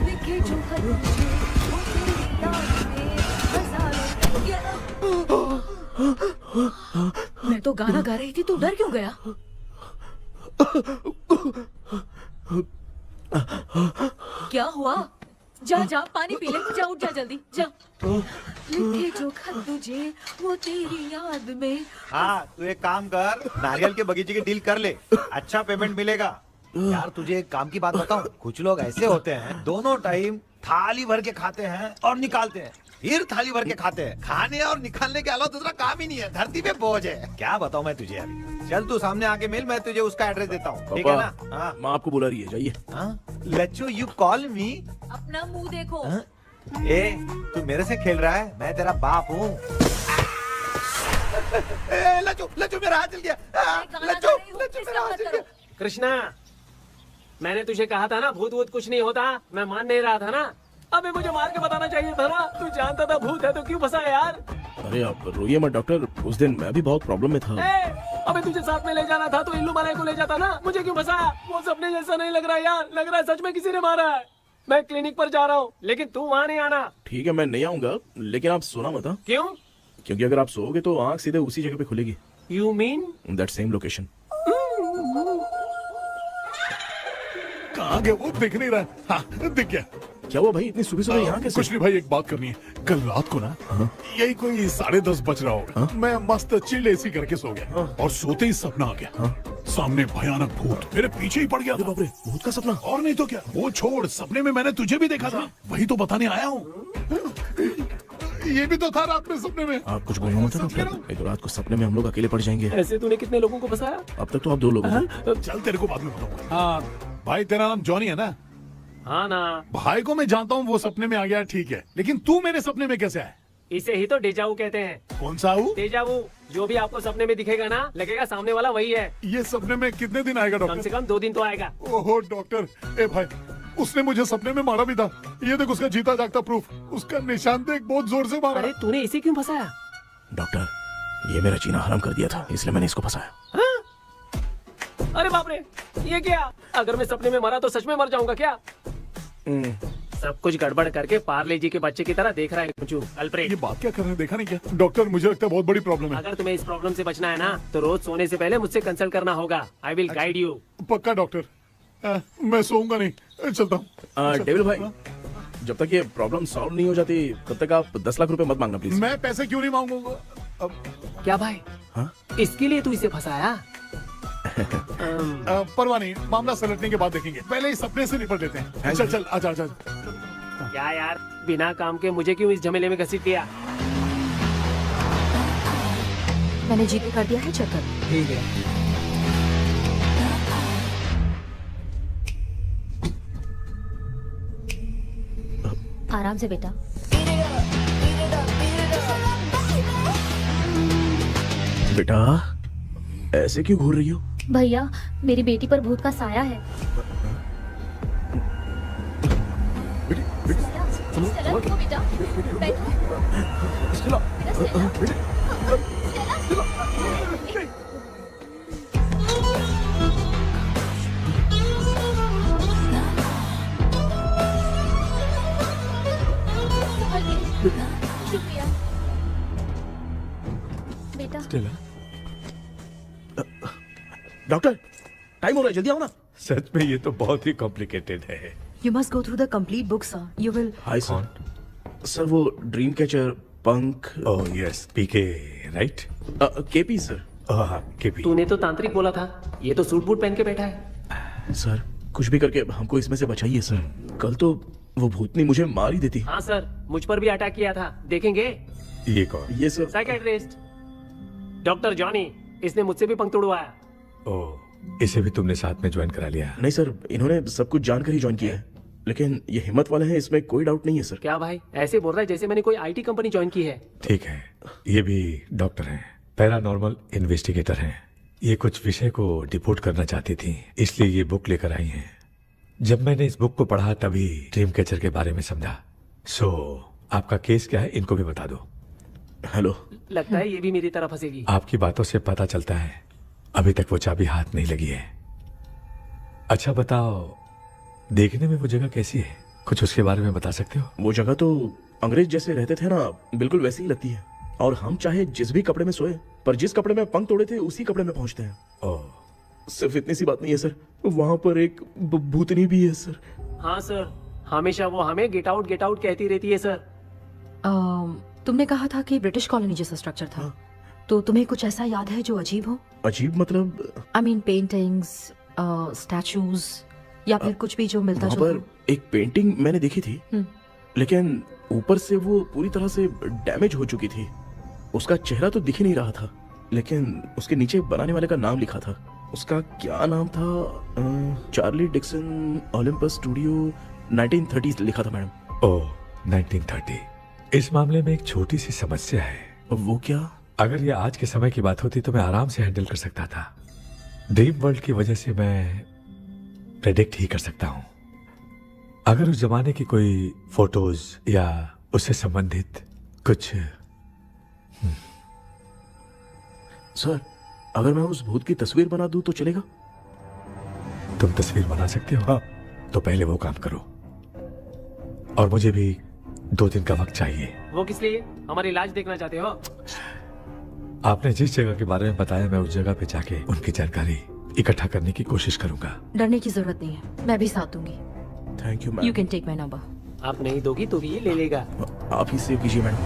लिखे जो खत तुझे वो तेरी याद में हजारों रंग। मैं तो गाना गा रही थी, तू डर क्यों गया? क्या हुआ? जा जा पानी पी ले, जा उठ जा जल्दी जा। लिखे जो खत तुझे वो तेरी याद में। हाँ तू एक काम कर, नारियल के बगीचे की डील कर ले, अच्छा पेमेंट मिलेगा। यार तुझे एक काम की बात बताऊं, कुछ लोग ऐसे होते हैं दोनों टाइम थाली भर के खाते हैं और निकालते हैं, फिर थाली भर के खाते हैं। खाने और निकालने के अलावा दूसरा काम ही नहीं है, धरती पे बोझ है। क्या बताऊं मैं तुझे अभी। चल तू सामने आके मिल, मैं तुझे उसका एड्रेस देता हूँ, ठीक है ना? हाँ माँ आपको बुला रही है, जाइए। लच्चू यू कॉल मी। अपना मुंह देखो। ए तू मेरे से खेल रहा है, मैं तेरा बाप हूँ। लच्चू लच्चू मेरा हाथ जल गया। लच्चू लच्चू मेरा हाथ जल गया। कृष्णा, मैंने तुझे कहा था ना भूत वूत कुछ नहीं होता, मैं मान नहीं रहा था ना। अबे मुझे मार के बताना चाहिए था ना, तू जानता था भूत है तो क्यों फंसा यार। अरे आप रोइए मत डॉक्टर, उस दिन मैं भी बहुत प्रॉब्लम में था। अबे तुझे साथ में ले जाना था तो इल्लू मलाई को ले जाता ना, मुझे क्यों फंसाया? वो सपने जैसा नहीं लग रहा यार, लग रहा है सच में किसी ने मारा है। मैं क्लिनिक पर जा रहा हूँ, लेकिन तू वहाँ नहीं आना। ठीक है मैं नहीं आऊंगा, लेकिन आप सोना मत। क्यों? क्योंकि अगर आप सोओगे तो आंख सीधे उसी जगह पे खुलेगी। You mean that same location. कहाँ गया वो, दिख नहीं रहा। हाँ दिख गया। क्या हुआ भाई, इतनी सुबह सुबह यहाँ कैसे? कुछ नहीं भाई, एक बात करनी है। कल रात को ना यही कोई 10:30 बज रहा होगा, मैं मस्त चिल्ड एसी करके सो गया और सोते ही सपना आ गया। सामने भयानक भूत मेरे पीछे ही पड़ गया। बाप रे, भूत का सपना? और नहीं तो क्या, वो छोड़, सपने में मैंने तुझे भी देखा था, वही तो बताने आया हूँ। ये भी तो था रात में सपने में। आप कुछ बोलना मत डॉक्टर, एक रात को सपने में हम लोग अकेले पड़ जाएंगे। ऐसे तूने कितने लोगों को फंसाया? अब तक तो आप 2 लोग हो। चल तेरे को बाद में बताऊंगा। हाँ भाई, तेरा नाम जॉनी है ना? हाँ ना। भाई को मैं जानता हूँ, वो सपने में आ गया, ठीक है, लेकिन तू मेरे सपने में कैसे आया? इसे ही तो डेजावू कहते हैं। कौन सा हूँ? डेजावू, जो भी आपको सपने में दिखेगा ना, लगेगा सामने वाला वही है। ये सपने में कितने दिन आएगा डॉक्टर? कम से कम 2 दिन तो आएगा। ओहो डॉक्टर, ए भाई, उसने मुझे सपने में मारा भी था। ये देख उसका जीता जागता प्रूफ, उसका निशान देख, बहुत जोर से मारा। अरे तूने इसे क्यों फंसाया? डॉक्टर, ये मेरा जीना हराम कर दिया था, इसलिए मैंने इसको फंसाया। अरे बाप रे, ये क्या? अगर मैं सपने में मरा तो सच में मर जाऊंगा क्या? सब कुछ गड़बड़ करके पार्ले जी के बच्चे की तरह देख रहा है कुचू अल्फ्रेड। ये बात क्या कर रहे हैं, देखा नहीं क्या? डॉक्टर मुझे लगता है बहुत बड़ी प्रॉब्लम है। अगर तुम्हें इस प्रॉब्लम से बचना है ना, तो रोज सोने से पहले मुझसे कंसल्ट करना होगा। I will guide you. पक्का डॉक्टर, मैं सोऊंगा नहीं, चलता हूँ। डेविल भाई, जब तक ये प्रॉब्लम सॉल्व नहीं हो जाती तब तक आप 10 लाख रुपए मत मांगना प्लीज। मैं पैसे क्यों नहीं मांगूंगा? क्या भाई? हाँ? इसके लिए तू इसे फंसाया? परवाह नहीं, मामला सलटने के बाद देखेंगे, पहले इस सपने से निपट लेते हैं। चल चल, आजा आजा। क्या यार, बिना काम के मुझे क्यों इस झमेले में घसीट दिया? मैंने जीपे कर दिया है, चेक कर। ठीक है। आराम से बेटा। बेटा ऐसे क्यों घूर रही हो? भैया, मेरी बेटी पर भूत का साया है। स्टेला, रुको बेटा, बैठो। स्टेला, शुक्रिया बेटा। डॉक्टर, टाइम हो रहा है, जल्दी आओ ना। सच में ये तो बहुत ही कॉम्प्लिकेटेड है। You must go through the complete book, sir. You will. Hi sir. Sir वो ड्रीम कैचर, पंख। ओह यस, पीके राइट? KP sir. केपी। तूने तो तांत्रिक बोला था, ये तो सूट बूट पहन के बैठा है। सर कुछ भी करके हमको इसमें से बचाइए सर, कल तो वो भूतनी मुझे मार ही देती। हाँ सर, मुझ पर भी अटैक किया था, देखेंगे? ये कौन? ये सर साइकियाट्रिस्ट डॉक्टर जॉनी, इसने मुझसे भी पंख तोड़वाया। ओह, इसे भी तुमने साथ में ज्वाइन करा लिया? नहीं सर, इन्होंने सब कुछ जानकर ही ज्वाइन किया है, लेकिन ये हिम्मत वाले हैं, इसमें कोई डाउट नहीं है सर। क्या भाई, ऐसे बोल रहा है जैसे मैंने कोई आईटी कंपनी ज्वाइन की है। ठीक है, ये भी डॉक्टर हैं, पैरानॉर्मल इन्वेस्टिगेटर हैं। ये कुछ विषय को डिपोर्ट करना चाहती थी, इसलिए ये बुक लेकर आई हैं। जब मैंने इस बुक को पढ़ा तभी ड्रीम कैचर के बारे में समझा। सो आपका केस क्या है, इनको भी बता दो। हेलो। लगता है ये भी मेरी तरह फंसेगी। आपकी बातों से पता चलता है अभी तक वो चाबी हाथ नहीं लगी है। अच्छा बताओ, देखने में वो जगह कैसी है, कुछ उसके बारे में बता सकते हो? वो जगह तो अंग्रेज जैसे रहते थे ना, बिल्कुल वैसी ही लगती है। और हम चाहे जिस भी कपड़े में सोए, पर जिस कपड़े में पंख तोड़े थे उसी कपड़े में पहुंचते हैं। ओह, सिर्फ इतनी सी बात नहीं है सर, वहां पर एक भूतनी भी है सर। हाँ सर, हमेशा वो हमें गेट आउट कहती रहती है सर। तुमने कहा था कि ब्रिटिश कॉलोनी जैसा स्ट्रक्चर था, तो तुम्हें कुछ ऐसा याद है जो अजीब हो? अजीब मतलब? आई मीन पेंटिंग्स, स्टैचूज या फिर कुछ भी जो मिलता वहाँ जुलता पर एक पेंटिंग मैंने देखी थी, लेकिन ऊपर से वो पूरी तरह से डैमेज हो चुकी थी। उसका चेहरा तो दिख ही नहीं रहा था, लेकिन उसके नीचे बनाने वाले का नाम लिखा था। उसका क्या नाम था? चार्ली डिक्सन ओलंपस स्टूडियो 1930 लिखा था मैडम। ओह 1930। इस मामले में एक छोटी सी समस्या है। वो क्या? अगर ये आज के समय की बात होती तो मैं आराम से हैंडल कर सकता था। ड्रीम वर्ल्ड की वजह से मैं प्रेडिक्ट ही कर सकता हूँ। अगर उस जमाने की कोई फोटोज या उससे संबंधित कुछ। सर, अगर मैं उस भूत की तस्वीर बना दूं तो चलेगा? तुम तस्वीर बना सकते हो? हाँ। तो पहले वो काम करो, और मुझे भी 2 दिन का वक्त चाहिए। वो किस लिए? हमारी इलाज देखना चाहते हो? आपने जिस जगह के बारे में बताया, मैं उस जगह पे जाके उनकी जानकारी इकट्ठा करने की कोशिश करूंगा। डरने की जरूरत नहीं है, मैं भी साथ दूंगी। Thank you ma'am. You can take my number. आप नहीं दोगी तो भी ये ले लेगा। आप ही सेव कीजिए मैडम।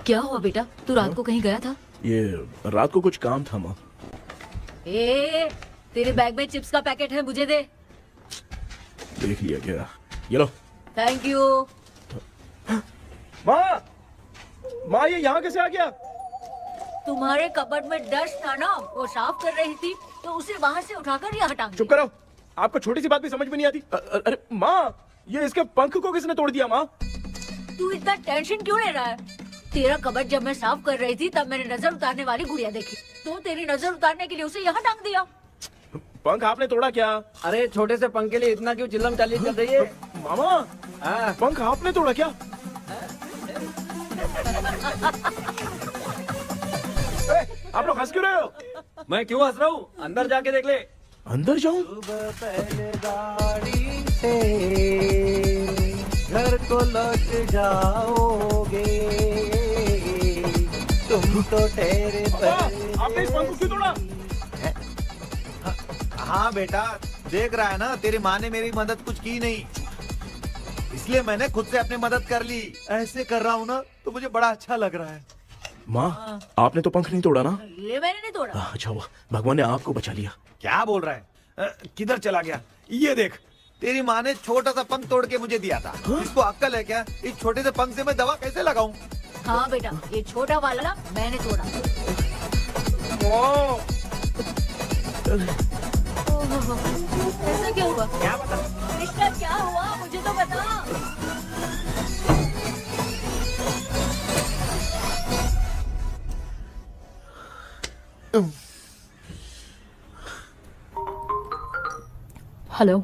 क्या हुआ बेटा, तू रात को कहीं गया था? ये रात को कुछ काम था माँ। ए, तेरे बैग में चिप्स का पैकेट है, मुझे दे। देख लिया क्या? ये लो। Thank you. माँ, माँ ये यहाँ कैसे आ गया? तुम्हारे कबर्ड में डस्ट था ना, वो साफ कर रही थी तो उसे वहाँ से उठाकर यहाँ टांग चुप करो, आपको छोटी सी बात भी समझ में नहीं आती। अरे माँ, ये इसके पंख को किसने तोड़ दिया? माँ तू इतना टेंशन क्यों ले रहा है? तेरा कबर्ड जब मैं साफ कर रही थी तब मैंने नजर उतारने वाली गुड़िया देखी, तो तेरी नजर उतारने के लिए उसे यहाँ टांग दिया। पंख आपने तोड़ा क्या? अरे छोटे से पंख के लिए इतना क्यों चिल्लम चाली चल रही है? मामा, पंख आपने तोड़ा क्या? आप लोग हंस क्यों रहे हो? मैं क्यों हंस रहा हूँ? अंदर जाके देख ले। अंदर जाऊं? घर को लौट जाओगे तुम तो ठहरे। आपने इस पंख को क्यों तोड़ा? हाँ बेटा, देख रहा है ना, तेरी माँ ने मेरी मदद कुछ की नहीं, इसलिए मैंने खुद से अपनी मदद कर ली। ऐसे कर रहा हूँ ना तो मुझे बड़ा अच्छा लग रहा है। माँ, आपने तो पंख नहीं तोड़ा ना? ये मैंने नहीं तोड़ा। अच्छा हुआ, भगवान ने आपको बचा लिया। क्या बोल रहा है? किधर चला गया? ये देख, तेरी माँ ने छोटा सा पंख तोड़ के मुझे दिया था। इसको अक्ल है क्या? इस छोटे से पंख से मैं दवा कैसे लगाऊं? हाँ बेटा, ये छोटा वाला मैंने तोड़ा। ऐसा क्या हुआ? क्या बता? कृष्णा क्या हुआ, मुझे तो बता। हेलो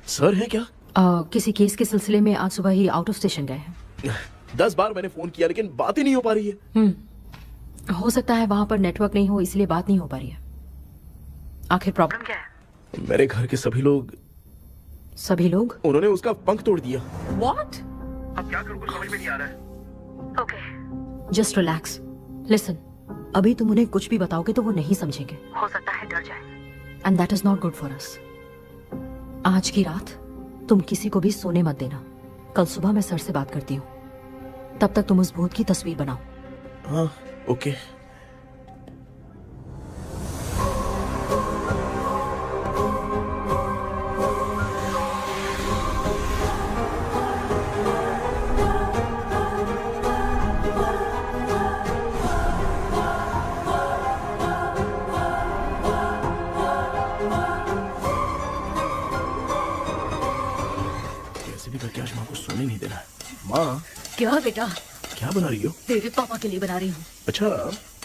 सर है क्या? किसी केस के सिलसिले में आज सुबह ही आउट ऑफ स्टेशन गए हैं। 10 बार मैंने फोन किया लेकिन बात ही नहीं हो पा रही है। हो सकता है वहाँ पर नेटवर्क नहीं हो, इसलिए बात नहीं हो पा रही है। आखिर प्रॉब्लम क्या है? मेरे घर के सभी लोग उन्होंने उसका पंख तोड़ दिया। What? अब क्या करूं, कुछ समझ में नहीं आ रहा है। Okay. Just relax. Listen. अभी तुम उन्हें कुछ भी बताओगे तो वो नहीं समझेंगे। हो सकता है डर जाए। And that is not good for us. आज की रात तुम किसी को भी सोने मत देना। कल सुबह मैं सर से बात करती हूँ। तब तक तुम उस भूत की तस्वीर बनाओ। हाँ, ओके। करके आज माँ को सोने नहीं देना है। माँ, क्या बेटा? क्या बना रही हो? तेरे पापा के लिए बना रही हूँ। अच्छा,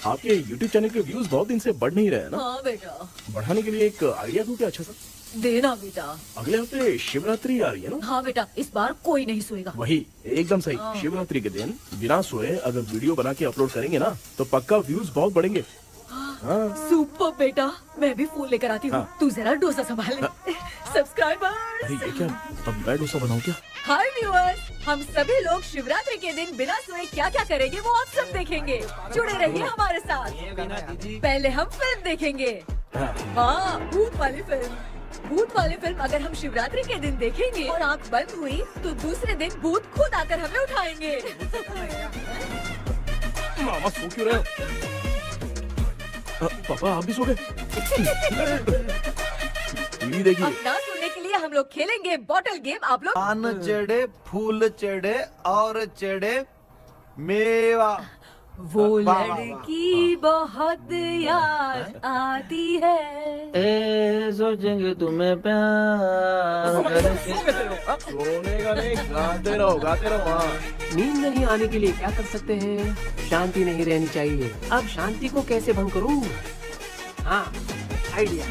आपके YouTube चैनल के व्यूज बहुत दिन से बढ़ नहीं रहे हैं ना? हाँ बेटा। बढ़ाने के लिए एक आइडिया दूं क्या अच्छा सा? देना बेटा। अगले हफ्ते शिवरात्रि आ रही है ना? हाँ बेटा, इस बार कोई नहीं सोएगा। वही, एकदम सही। शिवरात्रि के दिन बिना सोए अगर वीडियो बना के अपलोड करेंगे ना तो पक्का व्यूज बहुत बढ़ेंगे। हाँ। सुपर बेटा, मैं भी फोन लेकर आती हूँ। हाँ। तू जरा डोसा संभाल ले। सब्सक्राइबर्स। अरे ये क्या, अब मैं डोसा बनाऊं क्या? हाय व्यूअर्स, हम सभी लोग शिवरात्रि के दिन बिना सोए क्या क्या करेंगे वो आप सब देखेंगे। जुड़े रहिए हमारे साथ। पहले हम फिल्म देखेंगे। हाँ, भूत वाली फिल्म। भूत वाली फिल्म अगर हम शिवरात्रि के दिन देखेंगे और आँख बंद हुई तो दूसरे दिन भूत खुद आकर हमें उठाएंगे। मामा सो क्यों रहे हो? पापा आप भी सो गए? टीवी देखिए। अब ना सोने के लिए हम लोग खेलेंगे बॉटल गेम। आप लोग पान चढ़े, फूल चढ़े और चढ़े मेवा। वो वाह, वाह, वाह। लड़की बहुत याद आती है। ए सोचेंगे तुम्हें प्यार सोने का नहीं, गाते रहो हाँ। नींद नहीं आने के लिए क्या कर सकते हैं? शांति नहीं रहनी चाहिए। अब शांति को कैसे भंग करूं? हाँ, आइडिया।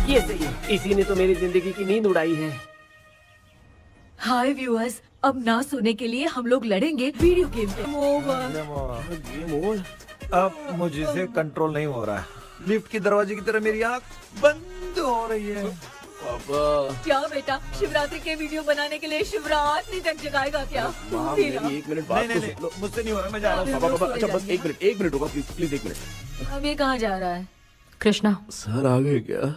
ये सही है। इसी ने तो मेरी जिंदगी की नींद उड़ाई है। हाय व्यूअर्स, अब ना सोने के लिए हम लोग लड़ेंगे वीडियो गेम पे। अब मुझसे कंट्रोल नहीं हो रहा है। लिफ्ट की दरवाजे की तरह मेरी आँख बंद हो रही है। पापा क्या बेटा, शिवरात्रि के वीडियो बनाने के लिए शिवरात्रि तक जगाएगा क्या? माँ, फिर मेरी एक मिनट बात नहीं तो नहीं सुन लो। मुझसे नहीं हो रहा, मैं जा रहा हूँ। पापा अच्छा बस एक मिनट होगा प्लीज एक मिनट। अब ये कहाँ जा रहा है? कृष्णा, सर आ गए क्या?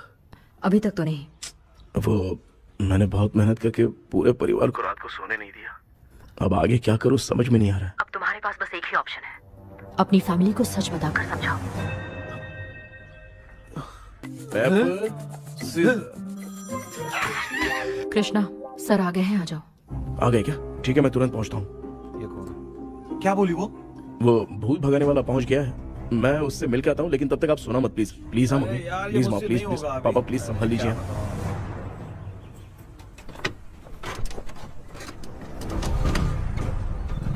अभी तक तो नहीं। वो मैंने बहुत मेहनत करके पूरे परिवार को रात को सोने नहीं दिया। अब आगे क्या करूँ समझ में नहीं आ रहा है। अब तुम्हारे पास बस एक ही ऑप्शन है, अपनी फैमिली को सच बताकर समझाओ। कृष्णा, सर आ गए हैं, आ जाओ। आ गए क्या? ठीक है मैं तुरंत पहुंचता हूँ। ये कौन? क्या बोली वो? वो भूत भगाने वाला पहुंच गया है, मैं उससे मिल के आता हूँ, लेकिन तब तक आप सोना मत प्लीज। प्लीज हाँ मम्मी, यार, ये प्लीज माँ, मुझसे प्लीज नहीं प्लीज होगा अभी। पापा प्लीज संभाल लीजिए।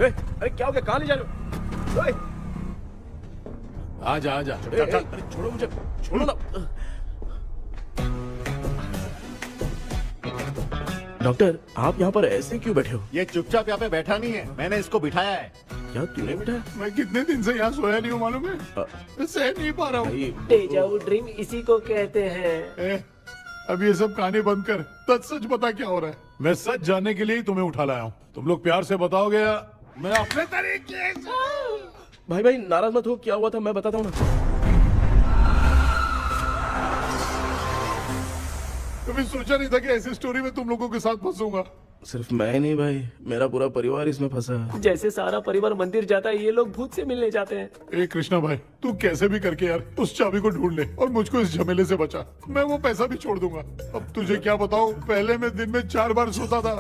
अरे क्या हो गया? कहाँ ले जा रहे हो? ओए, आजा आजा ए, ए, अरे छोड़ो मुझे, छोड़ो ना। डॉक्टर आप यहाँ पर ऐसे क्यों बैठे हो? ये चुपचाप यहाँ पे बैठा नहीं है, मैंने इसको बिठाया है। क्या तूने बैठा? मैं कितने दिन से यहाँ सोया नहीं हूँ मालूम है, मैं सह नहीं पा रहा हूँ। डेजाऊ ड्रीम इसी को कहते हैं। अब ये सब कहानी बंद कर, सच बता क्या हो रहा है। मैं सच जानने के लिए ही तुम्हें उठा लाया हूँ। तुम लोग प्यार से बताओगे या मैं अपने तरीके से। भाई नाराज मत हो, क्या हुआ था मैं बताता हूँ ना। कभी सोचा नहीं था कि ऐसी स्टोरी में तुम लोगों के साथ फंसूंगा। सिर्फ मैं नहीं भाई, मेरा पूरा परिवार इसमें फंसा है। जैसे सारा परिवार मंदिर जाता है, ये लोग भूत से मिलने जाते हैं। ए कृष्णा भाई, तू कैसे भी करके यार उस चाबी को ढूंढ ले और मुझको इस झमेले से बचा। मैं वो पैसा भी छोड़ दूंगा। अब तुझे क्या बताऊं, पहले मैं दिन में 4 बार सोता था।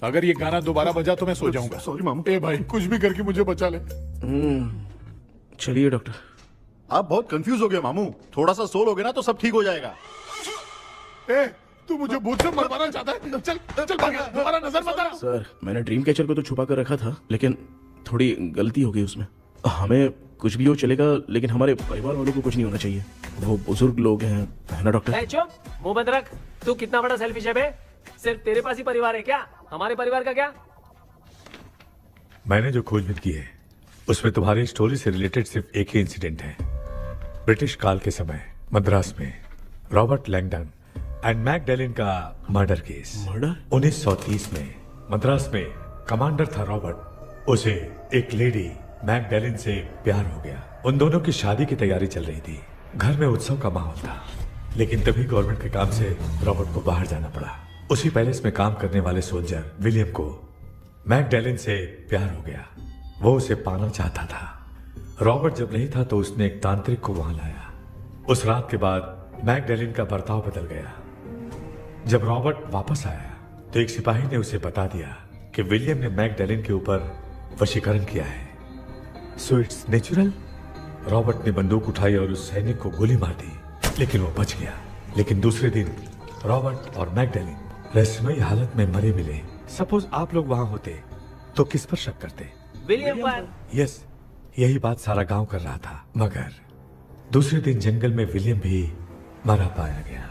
अगर ये गाना दोबारा बजा तो मैं सो जाऊंगा। सॉरी मामू। ए भाई कुछ भी करके मुझे बचा ले। चलिए डॉक्टर। आप बहुत कंफ्यूज हो गए मामू, थोड़ा सा सो लोगे ना तो सब ठीक हो जाएगा। ए तू मुझे भूत से मरवाना चाहता है? चल चल भाग, दोबारा नजर मत आना। सर मैंने ड्रीम कैचर को तो छुपा कर रखा था, लेकिन थोड़ी गलती हो गई उसमें। हमें कुछ भी हो चलेगा, लेकिन हमारे परिवार वालों को कुछ नहीं होना चाहिए। वो बुजुर्ग लोग हैं, है ना डॉक्टर? चुप, मुंह बंद रख। तू कितना बड़ा सेल्फिश है बे? सिर्फ तेरे पास ही परिवार है क्या? हमारे परिवार का क्या? मैंने जो खोजबीन की है उसमें तुम्हारी स्टोरी से रिलेटेड सिर्फ एक ही इंसिडेंट है। ब्रिटिश काल के समय मद्रास में रॉबर्ट लैंगडन एंड मैकडैलिन का मर्डर केस। मर्डर? 1930 में मद्रास में कमांडर था रॉबर्ट, उसे एक लेडी मैकडैलिन से प्यार हो गया। उन दोनों की शादी की तैयारी चल रही थी, घर में उत्सव का माहौल था, लेकिन तभी गवर्नमेंट के काम से रॉबर्ट को बाहर जाना पड़ा। उसी पैलेस में काम करने वाले सोल्जर विलियम को मैकडैलिन से प्यार हो गया, वो उसे पाना चाहता था। रॉबर्ट जब नहीं था तो उसने एक तांत्रिक को वहां लाया। उस रात के बाद मैकडैलिन का बर्ताव बदल गया। जब रॉबर्ट वापस आया तो एक सिपाही ने उसे बता दिया कि विलियम ने मैकडैलिन के ऊपर वशीकरण किया है। So it's natural. रॉबर्ट ने बंदूक उठाई और उस सैनिक को गोली मार दी, लेकिन वो बच गया। लेकिन दूसरे दिन रॉबर्ट और मैकडैलिन रहस्यमयी हालत में मरे मिले। सपोज आप लोग वहां होते तो किस पर शक करते? विलियम पर। यस, यही बात सारा गांव कर रहा था। मगर दूसरे दिन जंगल में विलियम भी मरा पाया गया।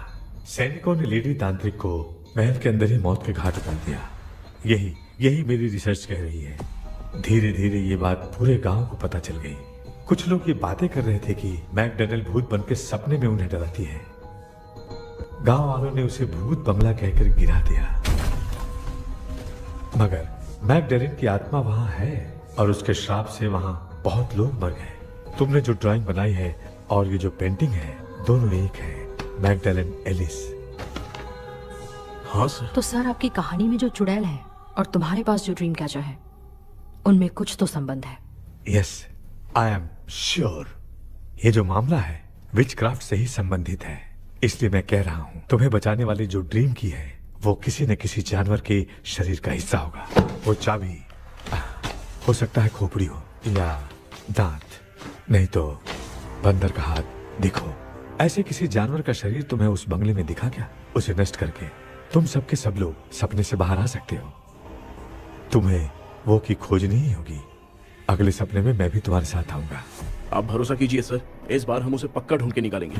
सैनिकों ने लेडी तांत्रिक को महल के अंदर ही मौत के घाट उतार दिया। यही मेरी रिसर्च कह रही है। धीरे धीरे ये बात पूरे गांव को पता चल गई। कुछ लोग ये बातें कर रहे थे कि मैकडैलिन भूत बनकर सपने में उन्हें डराती है। गांव वालों ने उसे भूत बंगला कहकर गिरा दिया। मगर मैकडैलिन की आत्मा वहां है और उसके श्राप से वहां बहुत लोग मर गए। तुमने जो ड्राइंग बनाई है और ये जो पेंटिंग है दोनों एक है, मैगडेलन एलिस। हाँ सर। तो सर आपकी कहानी में जो चुड़ैल है और तुम्हारे पास जो ड्रीम कैचर है उनमें कुछ तो संबंध है। यस, आई एम श्योर ये जो मामला है विचक्राफ्ट से ही संबंधित है। इसलिए मैं कह रहा हूँ तुम्हें बचाने वाली जो ड्रीम की है वो किसी न किसी जानवर के शरीर का हिस्सा होगा। वो चाबी हो सकता है खोपड़ी हो या दांत, नहीं तो बंदर का हाथ। देखो, ऐसे किसी जानवर का शरीर तुम्हें उस बंगले में दिखा क्या? उसे नष्ट करके तुम सबके सब लोग सपने से बाहर आ सकते हो। तुम्हें वो की खोजनी ही होगी। अगले सपने में मैं भी तुम्हारे साथ आऊंगा। आप भरोसा कीजिए सर, इस बार हम उसे पक्का ढूंढ के निकालेंगे।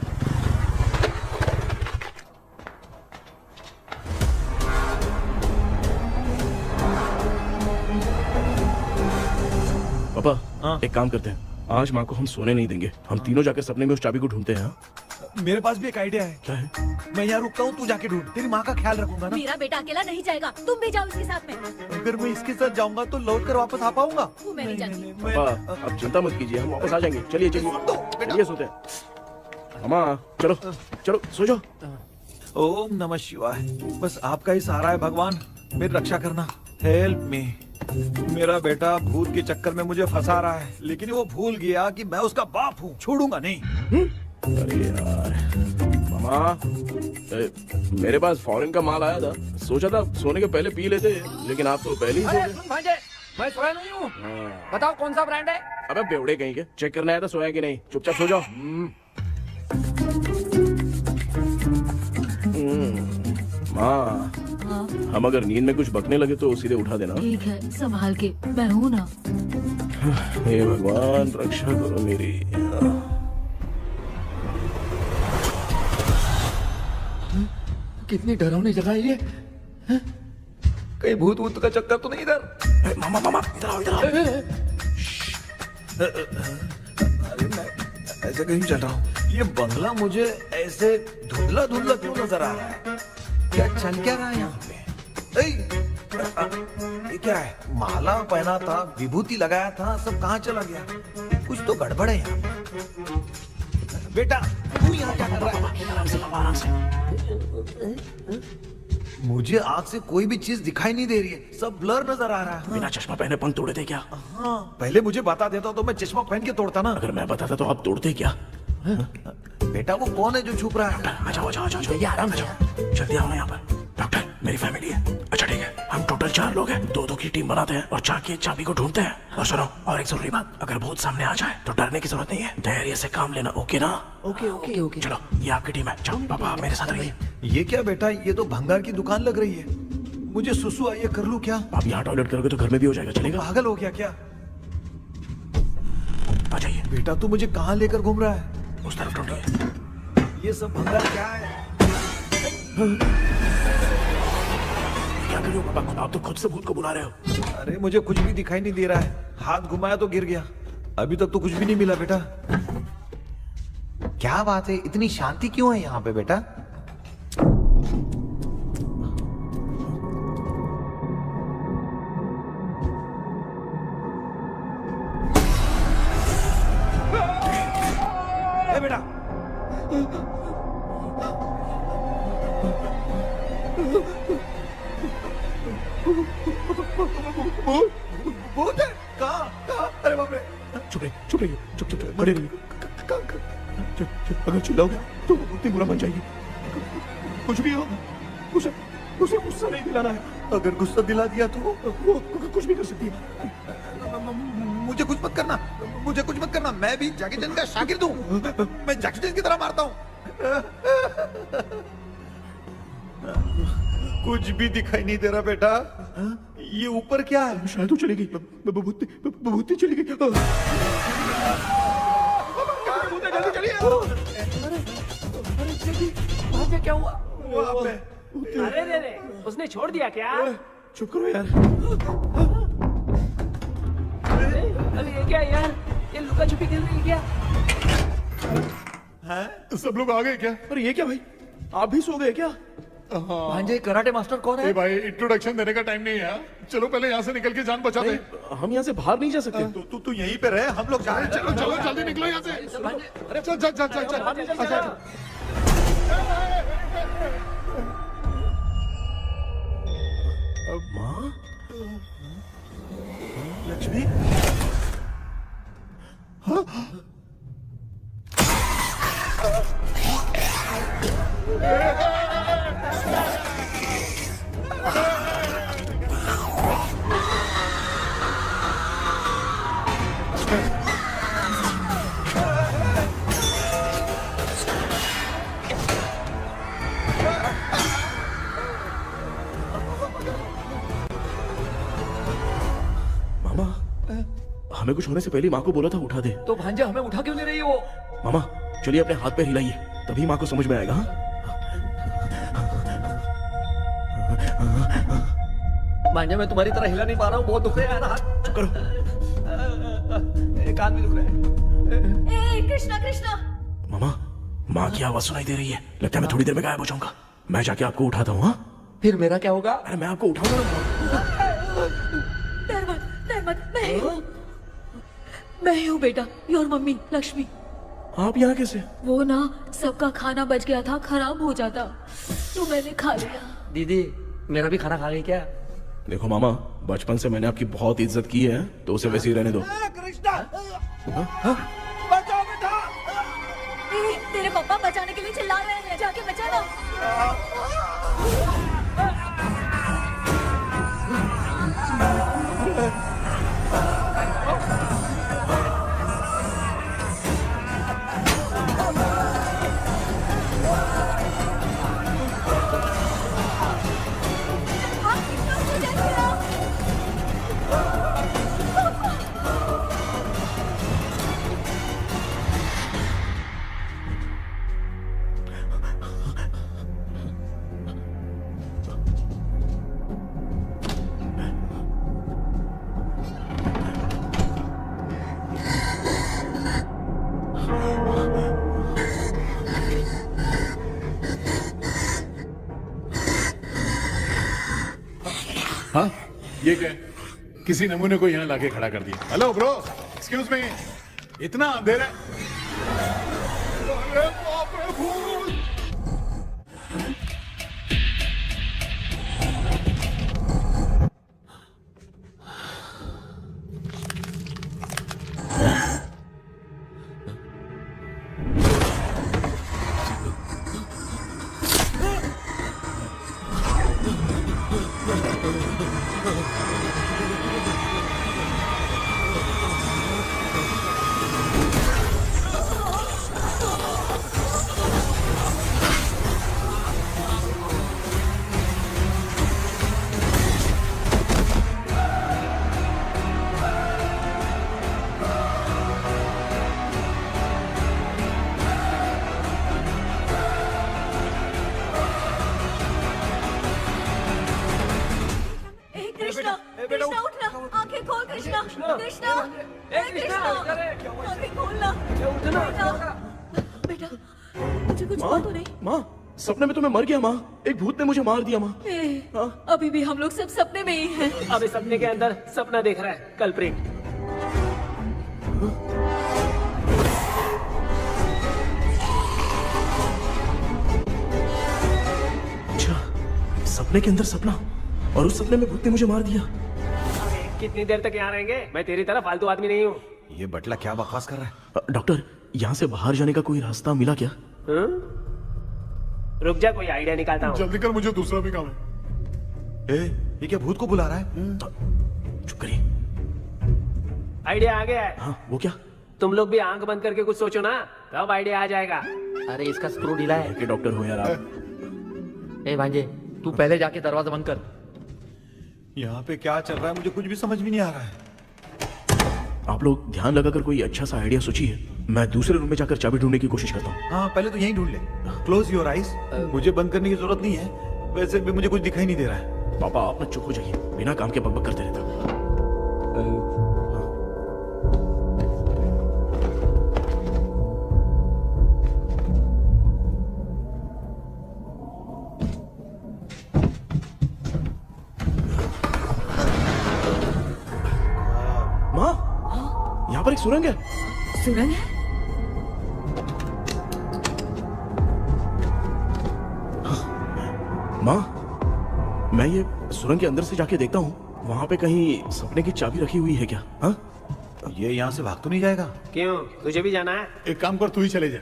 पापा, एक काम करते हैं, आज माँ को हम सोने नहीं देंगे। हम तीनों जाकर सपने में उस चाबी को ढूंढते हैं। मेरे पास भी एक आइडिया है। क्या है? मैं यहाँ रुकता हूँ, तू जाके ढूंढ। तेरी माँ का ख्याल रखूंगा ना। मेरा बेटा अकेला नहीं जाएगा, तुम भी जाओ इसके साथ में। अगर मैं इसके साथ जाऊंगा तो लौट कर वापस आ पाऊंगा? वो मैं नहीं जानती। पापा, आप चिंता मत कीजिए, हम वापस आ जाएंगे। चलिए चलिए चलिए, सोते हैं। मामा चलो चलो सो जाओ। ओम नमः शिवाय। बस आपका ही सहारा है भगवान, मेरी रक्षा करना। Help me. मेरा बेटा भूत के चक्कर में मुझे फंसा रहा है, लेकिन वो भूल गया कि मैं उसका बाप हूँ। छोड़ूंगा नहीं। अरे यार मामा, मेरे पास फॉरेन का माल आया था, सोचा था सोने के पहले पी लेते, लेकिन आप तो पहले ही सो अरे गए। सुन भांजे, मैं सोया नहीं हूँ। बताओ कौन सा ब्रांड है? अबे बेवड़े कहीं के, चेक करना है तो सोया कि नहीं। चुपचाप सो जाओ। माँ, हम अगर नींद में कुछ बकने लगे तो सीधे उठा देना। ठीक है, संभाल के, मैं हूँ ना। हे भगवान रक्षा करो मेरी। कितनी डरावनी जगह है ये। कहीं भूत भूत का चक्कर तो नहीं इधर? मामा मामा इधर आओ, इधर आओ। अरे मैं ऐसे कहीं चल रहा हूँ। ये बंगला मुझे ऐसे धुंधला धुंधला क्यों नजर आ रहा है? क्या चल क्या रहा है यहाँ पे? ये क्या है? माला पहना था, विभूति लगाया था, सब कहाँ चला गया? कुछ तो गड़बड़ है यहाँ पे। बेटा तू यहाँ क्या कर रहा है? आराम से। मुझे आँख से कोई भी चीज दिखाई नहीं दे रही है, सब ब्लर नजर आ रहा है। बिना चश्मा पहने पंख तोड़े थे क्या? हाँ, पहले मुझे बता देता तो मैं चश्मा पहन के तोड़ता ना। अगर मैं बताता तो आप तोड़ते क्या? बेटा वो कौन है जो छुप रहा है? आ जाओ आ जाओ आ जाओ, ये आराम से जाओ। जल्दी आओ ना यहाँ पर। डॉक्टर, मेरी फैमिली है। अच्छा ठीक है, हम टोटल 4 लोग हैं। 2-2 की टीम बनाते हैं और जाके चाबी को ढूंढते हैं। और सुनो, और एक जरूरी बात, अगर भूत सामने आ जाए तो डरने की जरूरत नहीं है, धैर्य से काम लेना। ओके ना? Okay okay okay. चलो, ये आपकी टीम है। जाओ पापा, मेरे साथ रहिए। ये क्या बेटा, ये तो भंगार की दुकान लग रही है। मुझे सुसु आई है, कर लूं क्या? आप यहाँ टॉयलेट करोगे तो घर में भी हो जाएगा, चलेगा? पागल हो गया क्या? आ जाइए। बेटा तू मुझे कहाँ लेकर घूम रहा है? उस तरफ ढूंढिए। ये सब भंगार क्या है? क्या कर रहे हो पापा? आप तो खुद से भूत को बुला रहे हो। अरे मुझे कुछ भी दिखाई नहीं दे रहा है, हाथ घुमाया तो गिर गया। अभी तक तो कुछ भी नहीं मिला बेटा। क्या बात है, इतनी शांति क्यों है यहाँ पे बेटा? बेटा भूत है? कहाँ? अरे बाप रे! चुप रहिए, चुप रहिए, चुप चुप चुप खड़े रहिए। अगर चिल्लाओगे तो वो इतनी बुरा बन जाएगी। कुछ भी हो, उसे उसे गुस्सा नहीं दिलाना है। अगर गुस्सा दिला दिया तो वो कुछ भी कर सकती है। मुझे कुछ मत करना, मुझे कुछ मत करना। मैं भी जैकी चैन का शागिर्द हूँ। मैं जैकी चैन की तरह मारता हूँ। कुछ भी दिखाई नहीं दे रहा बेटा। ये ऊपर क्या है? शायद वो चली गई। भूती चली गई। जल्दी चलिए। भांजे क्या हुआ? वहाँ पे अरे रे रे, उसने छोड़ दिया क्या? चुप करो यार। अरे ये क्या यार, ये लुका छुपी खेल रही है क्या? हैं? सब लोग आ गए क्या? अरे ये क्या भाई, आप भी सो गए क्या? भांजे कराटे मास्टर कौन ए है? भाई इंट्रोडक्शन देने का टाइम नहीं है। चलो पहले यहाँ से निकल के जान बचा दे। हम यहाँ से बाहर नहीं जा सकते। तू यहीं पे रहे, हम लोग जा रहे हैं। चलो चलो जल्दी निकलो यहाँ से। चल चल चल चल चल। अच्छा। माँ, लक्ष्मी, मामा, हमें कुछ होने से पहले माँ को बोला था उठा दे। तो भांजे हमें उठा क्यों ले रही हो? मामा चलिए अपने हाथ पैर हिलाइए, तभी माँ को समझ में आएगा। हाँ? भांजे मैं तुम्हारी तरह हिला नहीं पा रहा हूँ, बहुत दुख रहा है यार हाथ। चुप करो। कान भी दुख रहे हैं। ए कृष्णा कृष्णा, मामा, माँ की आवाज सुनाई दे रही है, लगता है मैं थोड़ी देर में गायब हो जाऊंगा। मैं जाके आपको उठाता हूँ। हाँ? फिर मेरा क्या होगा? अरे मैं आपको उठाऊंगा। डर मत, मैं ही हूँ बेटा, योर मम्मी लक्ष्मी। आप यहाँ कैसे? वो ना सबका खाना बच गया था, खराब हो जाता तो मैंने खा लिया। दीदी मेरा भी खाना खा गई क्या? देखो मामा, बचपन से मैंने आपकी बहुत इज्जत की है, तो उसे वैसे ही रहने दो। तेरे पापा बचाने के लिए चिल्ला रहे हैं, जाके बचा ना। हाँ ये क्या? किसी नमूने को यहाँ लाके खड़ा कर दिया। हेलो ब्रो, एक्सक्यूज मी, इतना अंधेरा है। अरे बाप रे, भूत! कृष्णा, कृष्णा उठना, आंखें खोल कृष्णा, कृष्णा, आंखें खोलना, बेटा, मुझे कुछ हुआ तो नहीं? माँ, सपने में तो मैं मर गया माँ, एक भूत ने मुझे मार दिया माँ। अभी भी हम लोग सब सपने में ही हैं। अबे सपने के अंदर सपना देख रहा है कल्प्रिट। अच्छा, सपने के अंदर सपना, और उस सपने में भूत ने मुझे मार दिया। कितनी देर तक यहाँ रहेंगे? मैं तेरी तरह फालतू आदमी नहीं हूँ। ये बटला क्या बकवास कर रहा है? डॉक्टर, यहाँ से बाहर जाने का कोई रास्ता मिला क्या? रुक जा, कोई आइडिया निकालता हूँ। जल्दी कर, मुझे दूसरा भी काम है। ये क्या भूत को बुला रहा है? चुप करिए। आइडिया आ गया है। हाँ, वो क्या? तुम लोग भी आंख बंद करके कुछ सोचो ना, तब आइडिया आ जाएगा। अरे इसका स्क्रू ढीला है। के डॉक्टर हो यार आप। ए भांजे, तू पहले जाके दरवाजा बंद कर। यहाँ पे क्या चल रहा है मुझे कुछ भी समझ में नहीं आ रहा है। आप लोग ध्यान लगाकर कोई अच्छा सा आइडिया सोचिए, मैं दूसरे रूम में जाकर चाबी ढूंढने की कोशिश करता हूँ। हाँ पहले तो यहीं ढूंढ ले। Close your eyes. मुझे बंद करने की जरूरत नहीं है, वैसे भी मुझे कुछ दिखाई नहीं दे रहा है। पापा आप ना चुप हो जाइए, बिना काम के बकबक करते रहते हो। पर एक सुरंग है। सुरंग है? माँ, मैं ये सुरंग के अंदर से जाके देखता हूँ, वहाँ पे कहीं सपने की चाबी रखी हुई है क्या? हाँ? ये यहाँ से भाग तो नहीं जाएगा? क्यों, तुझे भी जाना है? एक काम कर, तू ही चले जा।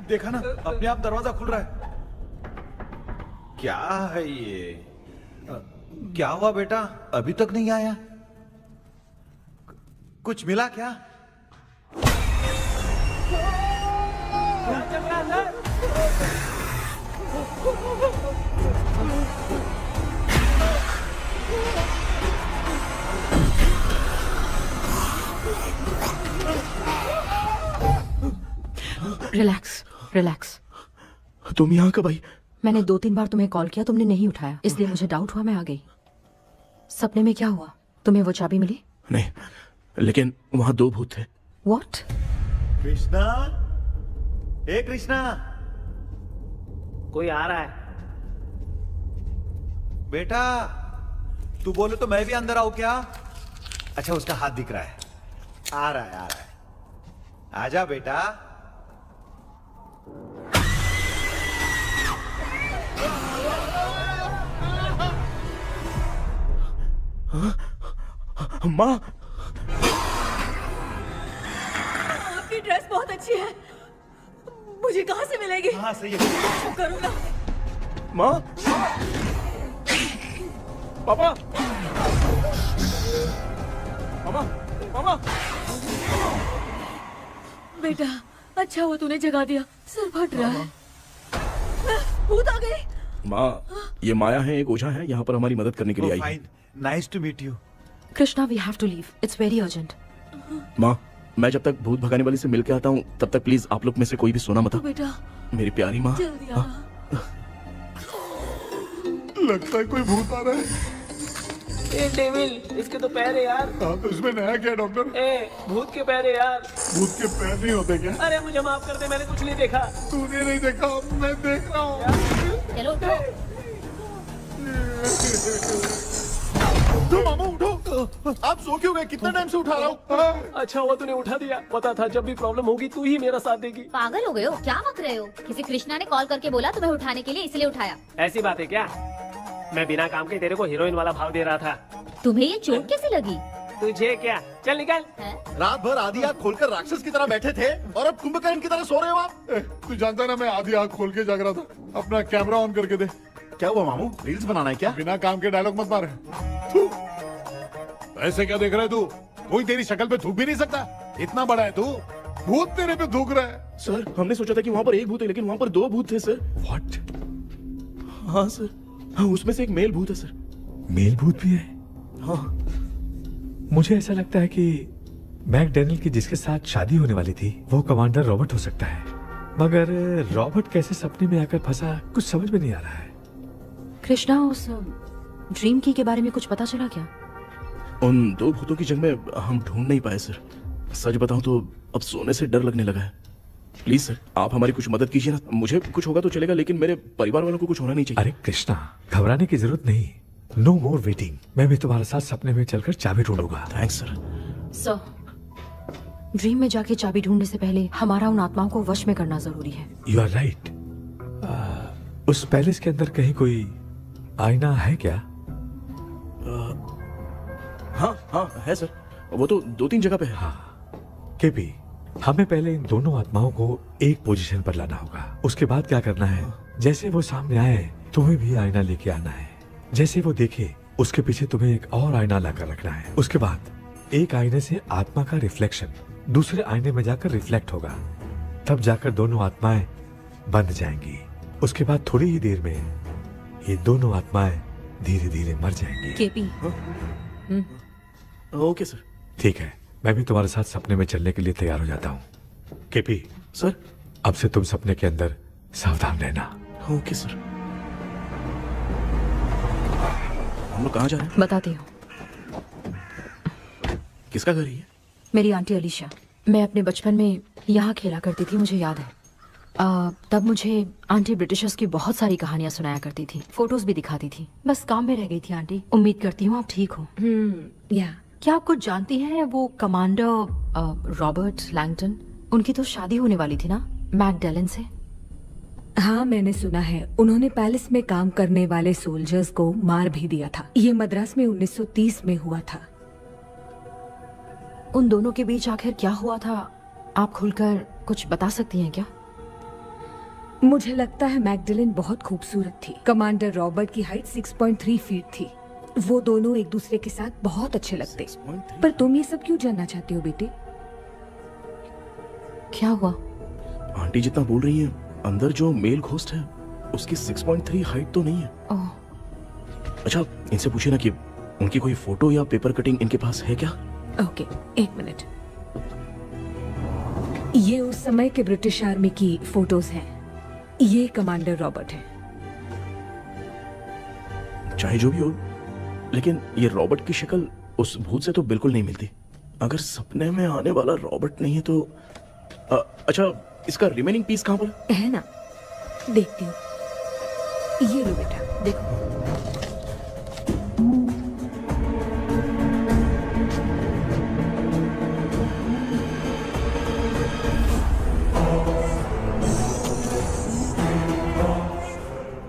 देखा ना, अपने आप दरवाजा खुल रहा है। क्या है ये? क्या हुआ बेटा, अभी तक नहीं आया? कुछ मिला क्या? Relax relax. तुम यहाँ कब आई? मैंने 2-3 बार तुम्हें कॉल किया, तुमने नहीं उठाया, इसलिए मुझे डाउट हुआ, मैं आ गई। सपने में क्या हुआ? तुम्हें वो चाबी मिली? नहीं, लेकिन वहाँ 2 भूत थे। व्हाट? कृष्णा, ए कृष्णा, कोई आ रहा है। बेटा तू बोले तो मैं भी अंदर आऊं क्या? अच्छा, उसका हाथ दिख रहा है, आ रहा है, आ रहा है। आजा बेटा। माँ, आपकी ड्रेस बहुत अच्छी है, मुझे कहाँ से मिलेगी? हाँ सही है। करूँगा। माँ, पापा, मामा, मामा। बेटा अच्छा हुआ तूने जगा दिया, सर फट रहा है। भूत आ गई। माँ, ये माया है, एक ओझा है, यहाँ पर हमारी मदद करने के लिए आई है। Fine, nice to meet you. Krishna, we have to leave, it's very urgent. माँ, मैं जब तक भूत भगाने वाली से मिल के आता हूँ, तब तक प्लीज आप लोग में से कोई भी सोना मत। तो बेटा मेरी प्यारी माँ। जल्दी आना। लगता है कोई भूत आ रहा है। ए डेविल, इसके तो पैर है यार। हाँ, तो इसमें नया क्या डॉक्टर? ए, भूत के पैर है यार। भूत के पैर नहीं होते क्या? अरे मुझे माफ कर दे, मैंने कुछ नहीं देखा। तूने नहीं देखा, मैं देख रहा हूँ। चलो उठो। उठो मामा, उठो। आप सो क्यों गए? कितना टाइम से उठा रहा हूँ। अच्छा हुआ तूने उठा दिया, पता था जब भी प्रॉब्लम होगी तू ही मेरा साथ देगी। पागल हो गए हो क्या? बक रहे हो? किसी कृष्णा ने कॉल करके बोला तुम्हें उठाने के लिए, इसलिए उठाया। ऐसी बात है क्या? मैं बिना काम के तेरे को हीरोइन वाला भाव दे रहा था। तुम्हें ये चोट कैसे लगी? तुझे क्या, चल निकल। रात भर आधी आंख खोलकर राक्षस की तरह बैठे थे और अब कुंभकर्ण की तरह सो रहे हो आप। तू जानता है ना, मैं आधी आंख खोल के जाग रहा था। अपना कैमरा ऑन करके दे। क्या हुआ मामू, रील्स बनाना है क्या? बिना काम के डायलॉग मत मार। थू। ऐसे क्या देख रहा है तू? कोई तेरी शक्ल पे थूक भी नहीं सकता, इतना बड़ा है तू। भूत तेरे पे थूक रहा है। सर, हमने सोचा था कि वहाँ पर एक भूत है, लेकिन वहाँ पर 2 भूत थे सर। व्हाट? हाँ सर, हाँ, उसमें से एक मेल भूत है सर। मेल भूत भी है? हाँ। मुझे ऐसा लगता है कि मैकडैनियल की जिसके साथ शादी होने वाली थी वो कमांडर रॉबर्ट हो सकता है, मगर रॉबर्ट कैसे सपने में आकर फंसा, कुछ समझ में नहीं आ रहा है। कृष्णा, उस ड्रीम की के बारे में कुछ पता चला क्या? उन 2 भूतों की जंग में हम ढूंढ नहीं पाए सर। सच बताऊं तो अब सोने से डर लगने लगा है। प्लीज सर, आप हमारी कुछ मदद कीजिए ना। मुझे कुछ होगा तो चलेगा, लेकिन मेरे परिवार वालों को कुछ होना नहीं चाहिए। अरे कृष्णा, घबराने की जरूरत नहीं, नो मोर वेटिंग। मैं भी तुम्हारे साथ सपने में चलकर चाबी ढूंढूंगा। Thanks sir. सर, ड्रीम में जाके चाबी ढूंढने से पहले हमारा उन आत्माओं को वश में करना जरूरी है। You are right. उस पैलेस के अंदर कहीं कोई आईना है क्या? हाँ हाँ है सर, वो तो 2-3 जगह पे है। हाँ केपी, हमें पहले इन दोनों आत्माओं को एक पोजीशन पर लाना होगा। उसके बाद क्या करना है, जैसे वो सामने आए तुम्हें भी आईना लेके आना है। जैसे वो देखे उसके पीछे तुम्हें एक और आईना लाकर रखना है। उसके बाद एक आईने से आत्मा का रिफ्लेक्शन दूसरे आईने में जाकर रिफ्लेक्ट होगा, तब जाकर दोनों आत्माएं बंध जाएंगी। उसके बाद थोड़ी ही देर में ये दोनों आत्माएं धीरे धीरे मर जाएंगी। KP, okay sir. ठीक है, मैं भी तुम्हारे साथ सपने में चलने के लिए तैयार हो जाता हूँ। केपी सर, अब से तुम सपने के अंदर सावधान रहना। Okay sir. हम लोग कहाँ जा रहे हैं? बताती हूँ। किसका घर है ये? मेरी आंटी अलीशा। मैं अपने बचपन में यहाँ खेला करती थी, मुझे याद है। तब मुझे आंटी ब्रिटिशर्स की बहुत सारी कहानियां सुनाया करती थी, फोटोज भी दिखाती थी। बस काम में रह गई थी आंटी। उम्मीद करती हूँ आप ठीक हो। या क्या आप कुछ जानती हैं वो कमांडर रॉबर्ट लैंगटन? उनकी तो शादी होने वाली थी ना मैकडेलन से। हाँ, मैंने सुना है उन्होंने पैलेस में काम करने वाले सोल्जर्स को मार भी दिया था। ये मद्रास में 1930 में हुआ था। उन दोनों के बीच आखिर क्या हुआ था, आप खुलकर कुछ बता सकती हैं क्या? मुझे लगता है मैकडेलन बहुत खूबसूरत थी। कमांडर रॉबर्ट की हाइट 6.3 फीट थी। वो दोनों एक दूसरे के साथ बहुत अच्छे लगते। पर तुम ये सब क्यों जानना चाहते हो बेटे? क्या हुआ? आंटी जितना बोल रही है, अंदर जो मेल घोस्ट है उसकी 6.3 हाइट तो नहीं है। ओह, अच्छा, इनसे पूछिए ना कि उनकी कोई फोटो या पेपर कटिंग इनके पास है क्या? ओके, एक मिनट। ये उस समय के ब्रिटिश आर्मी की फोटोज हैं। ये कमांडर रॉबर्ट है। चाहे जो भी हो, लेकिन ये रॉबर्ट की शक्ल उस भूत से तो बिल्कुल नहीं मिलती। अगर सपने में आने वाला रॉबर्ट नहीं है तो अच्छा, इसका रिमेनिंग पीस कहाँ पर है ना? देखती हूँ। ये लो बेटा, देखो।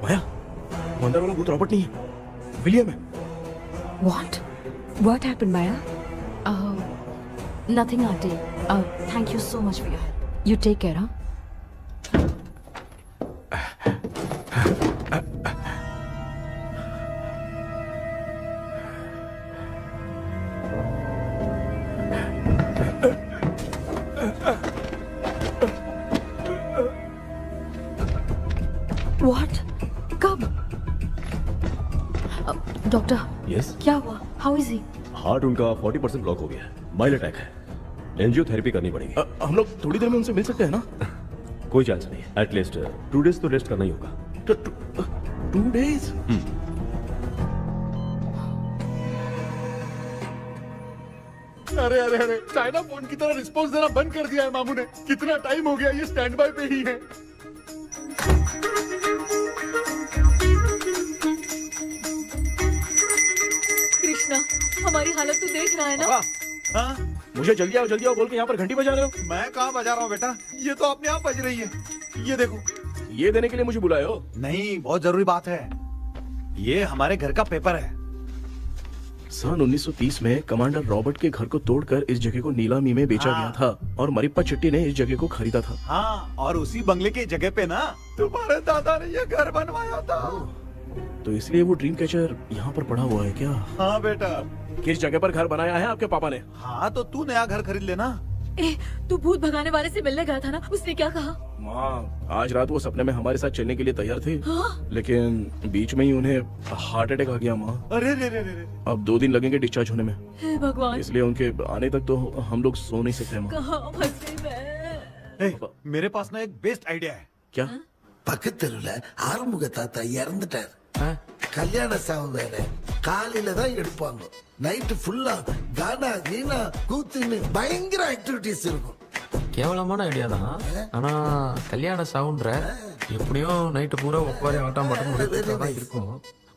माया, वो अंदर वाला भूत रॉबर्ट नहीं है, विलियम है। What happened, Maya? Nothing, auntie. Thank you so much for your help. You take care, huh? What? कब? डॉक्टर, यस, क्या हुआ? How is he? हार्ट उनका 40% ब्लॉक हो गया है। माइल्ड अटैक है। एंजियोथेरेपी करनी पड़ेगी। हम लोग थोड़ी देर में उनसे मिल सकते हैं ना? कोई चांस नहीं। एटलीस्ट 2 डेज तो रेस्ट करना ही होगा। 2 days? अरे अरे अरे, चाइना फोन की तरह रिस्पॉन्स देना बंद कर दिया है मामू ने। कितना टाइम हो गया ये स्टैंड बाय पे ही है। कृष्णा, हमारी हालत तो देख रहा है ना? हाँ? मुझे जल्दी आओ बोल के यहाँ पर घंटी बजा रहे हो। मैं कहाँ बजा रहा हूँ बेटा, ये तो अपने आप बज रही है। ये देखो। ये देने के लिए मुझे बुलाए हो? नहीं, बहुत जरूरी बात है। ये हमारे घर का पेपर है। सन 1930 में कमांडर रॉबर्ट के घर को तोड़कर इस जगह को नीलामी में बेचा गया था और मरिप्पा चिट्टी ने इस जगह को खरीदा था। हाँ, और उसी बंगले की जगह पे ना तुम्हारे दादा ने ये घर बनवाया था। तो इसलिए वो ड्रीम कैचर यहाँ पर पड़ा हुआ है क्या? हाँ बेटा। किस जगह पर घर बनाया है आपके पापा ने? हाँ, तो तू नया घर खरीद लेना। तू भूत भगाने वाले से मिलने गया था ना? उसने क्या कहा? माँ, आज रात वो सपने में हमारे साथ चलने के लिए तैयार थे। हाँ? लेकिन बीच में ही उन्हें हार्ट अटैक आ गया माँ। अरे रे रे रे रे। अब 2 दिन लगेंगे डिस्चार्ज होने में। हे भगवान, इसलिए उनके आने तक तो हम लोग सो नहीं सकते माँ। कहाँ फंसे मैं? मेरे पास ना एक बेस्ट आइडिया है। क्या? பக்கத்தெருவுல ஆறுமுக தாத்தா இறந்துட்டார். கல்யாண சாவு வேற. காலையில தான் எடுப்பாங்க. நைட்டு ஃபுல்லா கானா கீனா கூத்துன்னு பயங்கர ஆக்டிவிட்டிஸ் இருக்கும். கேவலமான ஐடியா தான். ஆனா கல்யாண சவுண்ட்ற எப்படியும் நைட்டு பூரா ஒப்பாரி ஆட்டம் மட்டும் இருக்கும்.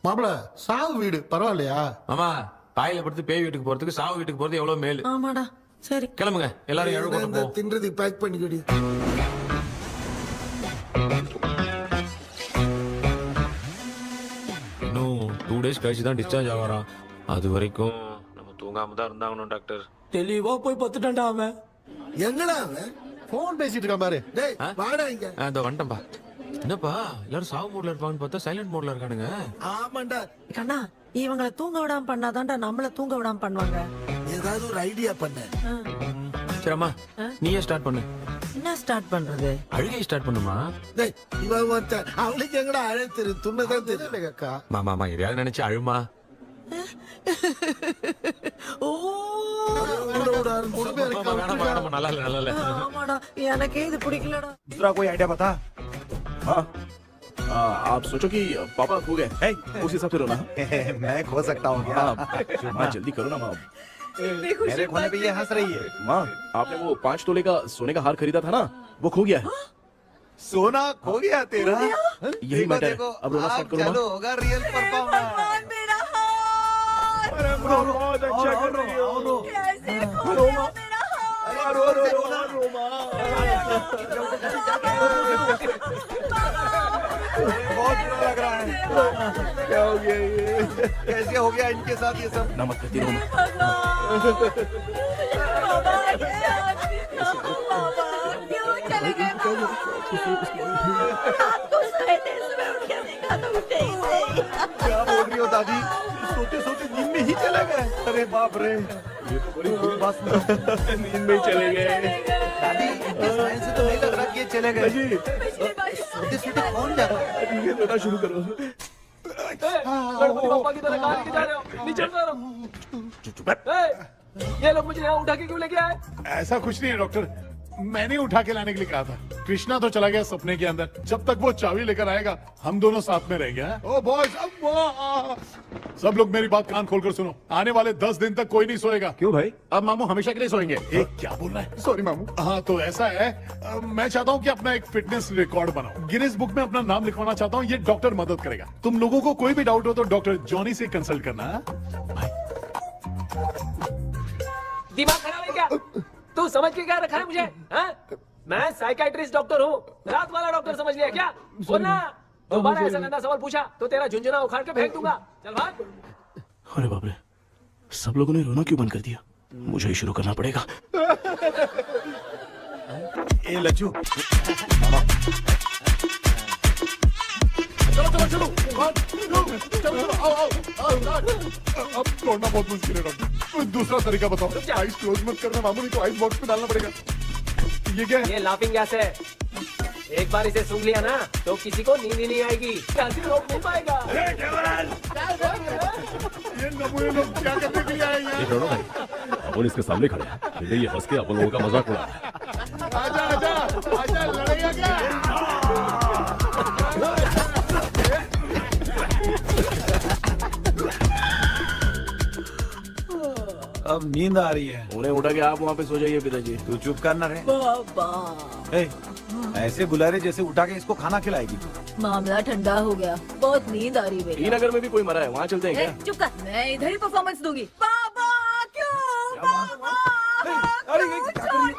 மாப்பிள சாவு வீடு பரவாயில்லையா? மாமா, பாயில படுத்து பேய் வீட்டுக்கு போறதுக்கு சாவு வீட்டுக்கு போறது எவ்வளவு மேலு. ஆமாடா, சரி கிளம்புங்க, எல்லாரும் எழு கொண்டு போ. தின்றதுக்கு பேக் பண்ணிக்கடி. இன்னும் 2 டேஸ் கழிச்சு தான் டிஸ்சார்ஜ் ஆவாராம். அது வரைக்கும் நம்ம தூங்காம தான் இருந்தாகணும் டாக்டர். தெளிவா போய் பத்துட்டான்டா அவன். எங்கடா அவன்? फोन பேசிட்டு இருக்கான் பாரு. டேய் வாடா இங்க. இதோ வந்துட்டேன்பா. என்னப்பா எல்லாரும் சாவு மோட்ல இருப்பாங்கன்னு பார்த்தா சைலண்ட் மோட்ல இருக்கானுங்க. ஆமாண்டா. கண்ணா, இவங்களை தூங்க விடாம பண்ணாதான்டா நம்மள தூங்க விடாம பண்ணுவாங்க. ஏதாவது ஒரு ஐடியா பண்ணு. சரிம்மா, நீயே ஸ்டார்ட் பண்ணு. என்ன ஸ்டார்ட் பண்றது? அழுகை ஸ்டார்ட் பண்ணுமா? டேய் இவன் ஒருத்தன் அவளுக்கு எங்கடா அழைத்து துண்ணதான் தெரியல அக்கா. மாமா எதையாவது நினைச்சு அழுமா. ஓ, வேணாமா, நல்லா இல்ல. ஆமாடா, எனக்கே இது பிடிக்கலடா. दूसरा कोई आइडिया बता। हाँ, आप सोचो कि पापा खो गए, हे, उस हिसाब से रोना। मैं खो सकता हूँ क्या? माँ, जल्दी करो ना माँ। इतनी खुशी मेरे खोने पे ये हंस रही है। माँ, आपने वो 5 तोले का सोने का हार खरीदा था ना, वो खो गया है। सोना खो गया तेरा? यही मैटर है। अब रोना स्टार्ट करो चालू माँ। होगा रियल परफॉर्मेंस। भगवान मेरा हाथ बहुत अच्छा कर रही हो। कैसे खो गया मेरा हाथ? बहुत बुरा लग रहा है। क्या हो गया ये? कैसे हो गया इनके साथ ये सब? ना मत करती रो। बाबा क्यों चले गए? रात को सोए थे, सुबह उठ के देखा तो उठे ही नहीं। क्या बोल रही हो दादी? सोते सोते नींद में ही चले गए? अरे बाप रे, ये तो बड़ी बुरी बात सुना। नींद में ही चले गए। दादी, इस लाइन से तो नहीं लग रहा कि ये चले गए। सोते सोते कौन जाता है? ठीक है, रोना शुरू करो। गणपति बापा की तरह कहाँ लेके जा रहे हो? नीचे उतारो। ये लोग मुझे यहाँ उठा के क्यों लेके आए? ऐसा कुछ नहीं है डॉक्टर, मैंने उठा के लाने के लिए कहा था। कृष्णा तो चला गया सपने के अंदर, जब तक वो चाबी लेकर आएगा हम दोनों साथ में रहेंगे। ओ बॉयज, सब लोग मेरी बात कान खोलकर सुनो, आने वाले 10 दिन तक कोई नहीं सोएगा। क्यों भाई? अब मामू हमेशा के लिए सोएंगे। एक क्या बोल रहा है? सॉरी मामू। हाँ तो ऐसा है, मैं चाहता हूँ कि अपना एक फिटनेस रिकॉर्ड बनाओ, गिनीज बुक में अपना नाम लिखवाना चाहता हूँ। ये डॉक्टर मदद करेगा। तुम लोगों को कोई भी डाउट हो तो डॉक्टर जॉनी से कंसल्ट करना। दिमाग खराब है क्या? तू समझ के क्या रखा है मुझे? हाँ? मैं साइकाइट्रिस्ट डॉक्टर हूँ, रात वाला डॉक्टर समझ लिया क्या? बोलना, दोबारा ऐसा गंदा सवाल पूछा तो तेरा झुंझुना उखाड़ के फेंक दूंगा। चल भाग। अरे बाप रे, सब लोगों ने रोना क्यों बंद कर दिया? मुझे ही शुरू करना पड़ेगा। ए लज्जू, चलो चलो चलो, अब तोड़ना बहुत मुश्किल है डॉक्टर, कोई दूसरा तरीका बताओ। आइस क्लोज मत करना मामू, नहीं तो आइस बॉक्स में डालना पड़ेगा। ये क्या है? ये लाफिंग गैस है, एक बार इसे सूंघ लिया ना तो किसी को नींद ही नहीं आएगी, हंसी रोक नहीं पाएगा। ये नमूने लोग क्या करने के लिए आए हैं? ये छोड़ो भाई, अपन इसके सामने खड़े हैं, फिर ये हंस के अपन लोगों का मजाक उड़ा रहा है। आजा आजा आजा, लड़ेगा क्या? अब नींद आ रही है। उन्हें उठा के आप वहाँ पे सो जाइए पिताजी। तू चुप करना रे। बाबा ए, ऐसे बुला रहे जैसे उठा के इसको खाना खिलाएगी। मामला ठंडा हो गया, बहुत नींद आ रही है। नगर में भी कोई मरा है, वहाँ चलते हैं क्या? चुप कर, मैं इधर ही परफॉर्मेंस दूंगी। बाबा क्यों? बाबा अरे ये क्या कर रही है?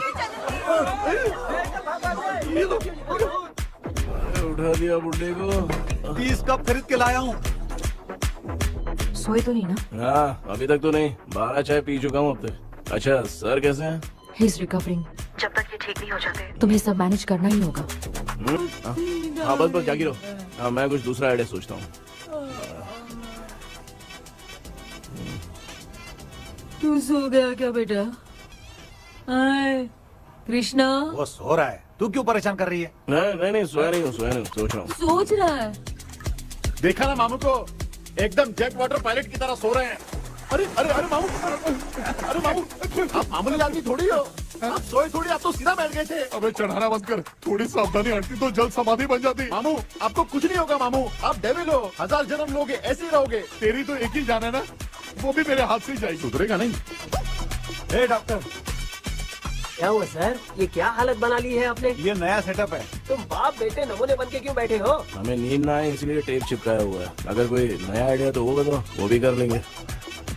उठा दिया बुड्ढे को। 20 कप खरीद के लाया हूँ। सोए तो नहीं ना? हाँ, अभी तक तो नहीं, 12 चाय पी चुका हूँ अब तक। अच्छा, सर कैसे हैं? He is recovering. जब तक ये ठीक नहीं हो जाते तुम्हें सब मैनेज करना ही होगा। हाँ बस बस जागी रहो। हाँ, मैं कुछ दूसरा आइडिया सोचता हूँ। तू सो गया क्या बेटा? आए, कृष्णा वो सो रहा है, तू क्यों परेशान कर रही है? नहीं नहीं, सोया नहीं हूँ, सोच रहा हूँ। सोच रहा है। देखा ना मामू को, एकदम जेट वाटर पायलट की तरह सो रहे हैं। अरे अरे अरे मामू, अरे मामू, आप मामूली आदमी थोड़ी हो, आप सोए थोड़ी, आप तो सीधा बैठ गए थे। अबे चढ़ाना बंद कर, थोड़ी सावधानी हटती तो जल्द समाधि बन जाती। मामू आपको कुछ नहीं होगा मामू, आप डेविल हो, 1000 जन्म लोगे ऐसे ही रहोगे। तेरी तो एक ही जान है ना, वो भी मेरे हाथ से ही जाएगी। सुधरेगा नहीं। ए डॉक्टर, क्या हुआ सर? ये क्या हालत बना ली है आपने? ये नया सेटअप है। तुम बाप बेटे नमूने बन के क्यों बैठे हो? हमें नींद ना आए इसलिए टेप चिपकाया हुआ है। अगर कोई नया आइडिया तो वो बताओ, वो भी कर लेंगे।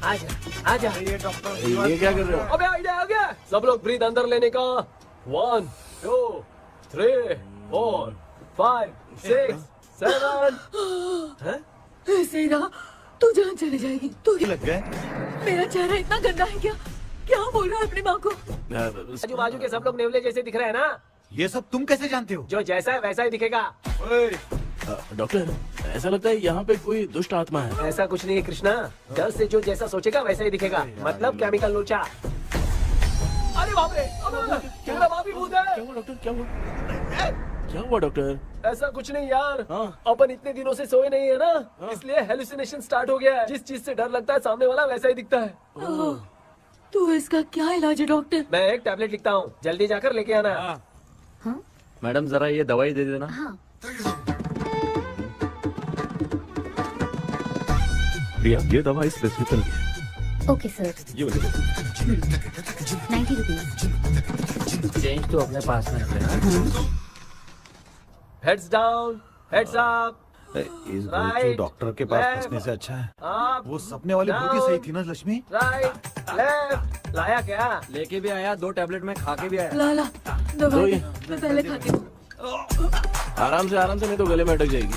आजा आजा। ये डॉक्टर ये क्या कर रहे हो? अबे आइडिया आ गया। सब लोग ब्रीथ अंदर लेने का। 1 2 3 4 5 6 7। ऐसे ही रहा तू जान चली जाएगी। तू लग गए। मेरा चेहरा इतना गंदा है क्या? क्या बोल रहा है अपनी माँ को? आजू बाजू के सब लोग नेवले जैसे दिख रहे हैं ना? ये सब तुम कैसे जानते हो? जो जैसा है वैसा ही दिखेगा। डॉक्टर, ऐसा लगता है यहाँ पे कोई दुष्ट आत्मा है। ऐसा कुछ नहीं है कृष्णा, डर से जो जैसा सोचेगा वैसा ही दिखेगा, मतलब केमिकल लोचा। अरे बाप रे, मेरा बाप ही भूत है। क्या हुआ डॉक्टर, क्या हुआ? क्या हुआ डॉक्टर? ऐसा कुछ नहीं यार, हाँ। अपन इतने दिनों से सोए नहीं है ना, इसलिए हेलुसिनेशन स्टार्ट हो गया है। जिस चीज से डर लगता है सामने वाला वैसा ही दिखता है। तो इसका क्या इलाज है डॉक्टर? मैं एक टैबलेट लिखता हूँ, जल्दी जाकर लेके आना। मैडम जरा ये दवाई दे देना। प्रिया, ये दवा इस प्रिस्क्रिप्शन की है। ओके सर, ये वाली 90 रुपीज। चेंज तो अपने पास में रखना। Heads down, heads up. इस Right, डॉक्टर के पास left, फंसने से अच्छा है अप, वो सपने वाली भूखी down, सही थी ना लक्ष्मी। Right, left. लाया क्या? लेके भी आया, 2 टैबलेट में खा के भी आया। लाला दवाई मैं पहले खाती हूँ। आराम से नहीं तो गले में अटक जाएगी।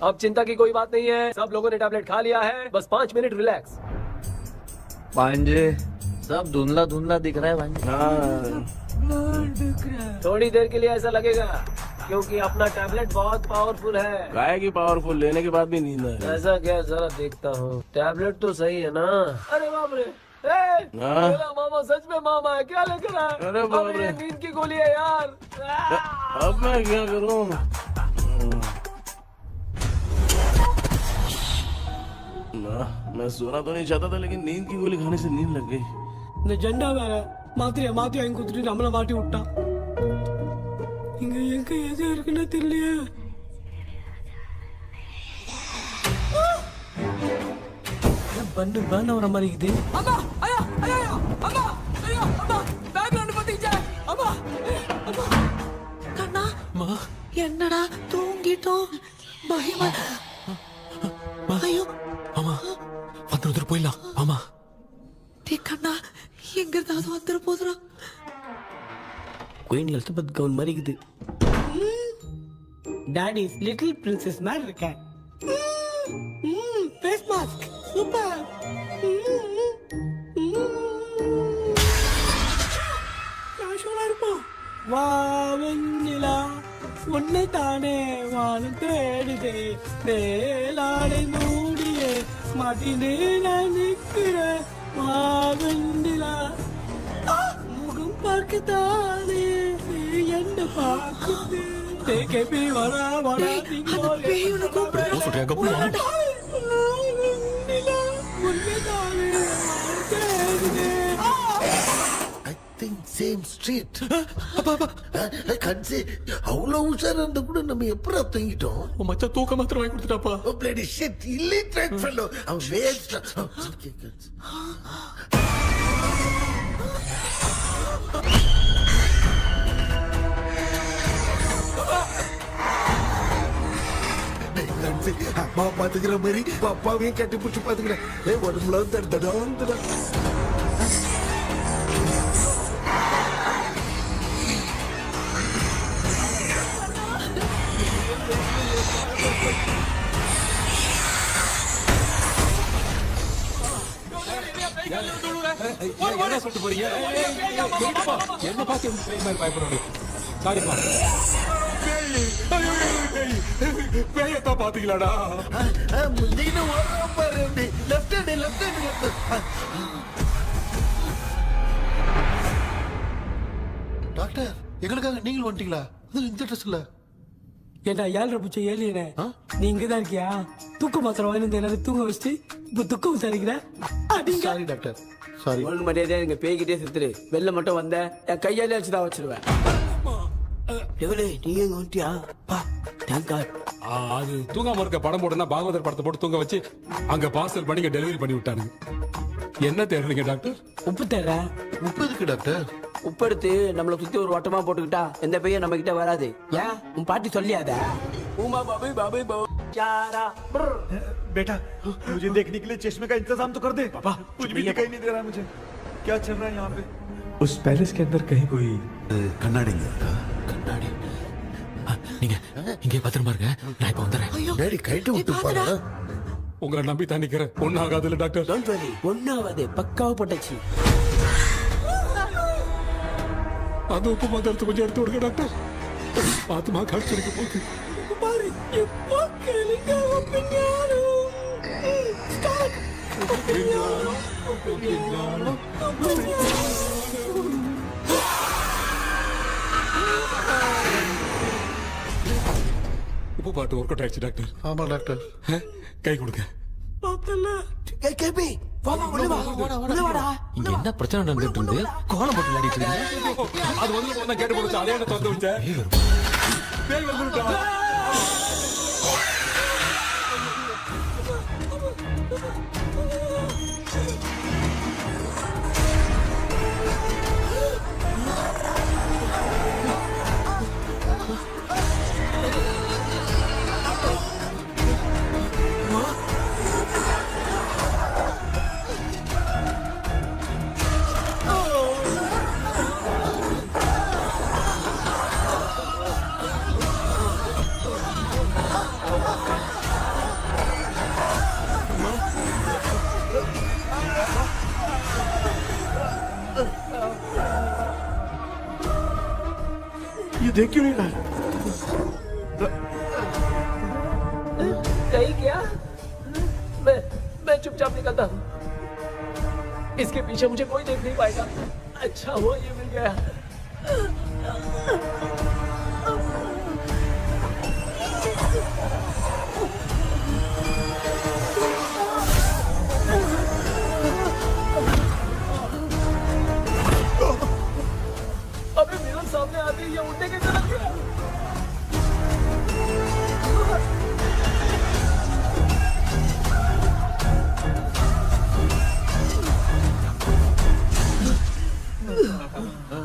अब चिंता की कोई बात नहीं है, सब लोगों ने टैबलेट खा लिया है, बस 5 मिनट रिलैक्स। भांजे सब धुंधला धुंधला दिख रहा है भांजे। हाँ थोड़ी देर के लिए ऐसा लगेगा क्योंकि अपना टैबलेट बहुत पावरफुल है। गाय की पावरफुल लेने के बाद भी नींद है। ऐसा क्या, जरा देखता हूँ। टैबलेट तो सही है ना? अरे बाप रे, हाँ। मेरा मामा सच में मामा है, क्या लेकर आया? अरे बाप अब रे। ये नींद की गोली है यार। अब मैं क्या करूँ? मैं सोना तो नहीं चाहता था, लेकिन नींद की गोली खाने से नींद लग गई। நிஜண்டா வேற மாத்திரையா மாத்தி வாங்கி கொடுத்துட்டு நம்மள மாட்டி விட்டான். இங்க எங்க எது இருக்குன்னு தெரியலையே. பண்டு பண்ட் வர மாதிரி இருக்குது. அம்மா ஐயா ஐயா அம்மா ஐயா அம்மா பேக்ரவுண்ட் பத்திச்சே அம்மா அம்மா கண்ணா அம்மா என்னடா தூங்கிட்டோம் பயமா ஐயோ அம்மா வந்து போயிடலாம் ஆமா. டே கண்ணா எங்க இருந்தாவது வந்துட போதுடா. குயின் எலிசபெத் கவுன் மாதிரி இருக்குது. டாடி லிட்டில் பிரின்சஸ் மாதிரி இருக்கேன். Face mask super. காஷோலா இருப்போம். வா வெண்ணிலா உன்னை தானே வானம் தேடுதே மேலாடை மூடியே மாட்டினே நான் நிற்கிறேன். வா வெண்ணிலா முகம் பார்க்கத்தானே என்ன பார்க்குது. தேக்கே வரா வரா பேயுன கூப்பிடுறா. I think same street. கன்சி அவ்வளவு உஷாரா இருந்தா கூட நம்ம எப்படா தூங்கிட்டோம்? மச்சா தூக்க மாத்திரம் வாங்கி கொடுத்துட்டாப்பா. Oh bloody shit, illiterate fellow. அவன் waste. அம்மா பாத்துக்கிற மாதிரி அப்பாவையும் கட்டி பிடிச்சி பாத்துக்கிறேன். உடம்புல தடா. என்ன சொல்லிட்டு போறீங்க? என்ன பார்த்து பயப்படுறீங்க? சாரிப்பா. பேயத்தான் பாத்தீங்களாடா? முந்தின ஓரம் பாரு. Left hand left hand. Doctor எங்களுக்காக நீங்கள் வந்துட்டீங்களா? அது இந்த ட்ரெஸ்ல ஏண்டா 7:30 பூச்ச ஏலியனே, நீ இங்கதான் இருக்கியா? தூக்க மாத்திரம் வாங்கி எல்லாரும் தூங்க வச்சுட்டு இப்ப துக்கம் விசாரிக்கிற. Sorry doctor, sorry. ஒழுங்கு மரியாதையா எங்க பேய்கிட்டே செத்துரு. வெளில மட்டும் வந்த என் கையாலே வச்சுதான் வச்சிருவேன். எவ்வளவு நீ எங்க வந்துட்டியா? Thank God. அது தூங்காம இருக்க படம் போடுனா பாகவதர் படத்தை போட்டு தூங்க வச்சு அங்க பார்சல் பண்ணி டெலிவரி பண்ணி விட்டானுங்க. என்ன தேடுறீங்க டாக்டர்? உப்பு தேட. உப்பு இருக்கு டாக்டர். உப்பு எடுத்து நம்மள சுத்தி ஒரு வட்டமா போட்டுக்கிட்டா எந்த பையன் நம்ம கிட்ட வராது. ஏன் உன் பாட்டி சொல்லியாத? உமா பாபு பாபு பாபு चारा बेटा मुझे देखने के लिए चश्मे का इंतजाम तो कर दे। पापा कुछ भी दिखाई नहीं दे रहा है मुझे, क्या चल रहा है यहाँ पे? उस पैलेस के अंदर कहीं कोई கண்ணாடி கண்ணாடி. நீங்க இங்கே பத்திரமா இருங்க, நான் இப்ப வந்துடுறேன். டேடி கைட்டு விட்டு போறா. உங்களை நம்பி தான் நிக்கிறேன். ஒன்னாகாதுல டாக்டர். டோன்ட் வரி, ஒன்னாவது பக்காவா போட்டாச்சு. அது உப்பு மாத்திரத்தை கொஞ்சம் எடுத்து விடுங்க டாக்டர். பாத்துமா காய்ச்சலுக்கு போகுது. பாரு இப்போ கேளுங்க. ஒப்பிஞானம் ஸ்டார்ட். ஒப்பிஞானம் ஒப்பிஞானம் உப்பு பாட்டு ஒர்க் அவுட் ஆயிடுச்சு டாக்டர். ஆமா டாக்டர். கை கொடுங்க. கேபி வா வா உள்ள வா உள்ள வாடா. இங்க என்ன பிரச்சனை நடந்துட்டு இருந்து கோலம் போட்டு விளையாடிட்டு இருக்கீங்க? அது வந்து போனா கேட்டு போச்சு. அதே என்ன தந்து வச்சேன். பேய் வந்துட்டா. ये देख क्यों नहीं रहा है? नहीं क्या? मैं चुपचाप निकलता हूँ। इसके पीछे मुझे कोई देख नहीं पाएगा। अच्छा हुआ ये मिल गया। अबे मेरे सामने आते ही ये उड़ने कैसे लग गया?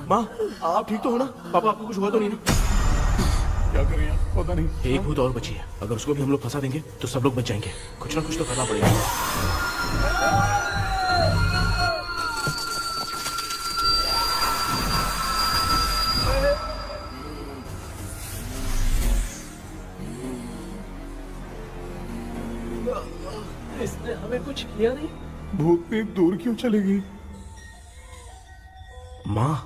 माँ, आप ठीक तो हो ना? पापा आपको कुछ हुआ तो नहीं ना? क्या करें यार, पता नहीं। एक भूत और बची है, अगर उसको भी हम लोग फंसा देंगे तो सब लोग बच जाएंगे। कुछ ना कुछ तो करना पड़ेगा। इसने हमें कुछ किया नहीं। भूतनी दूर क्यों चली गई? माँ,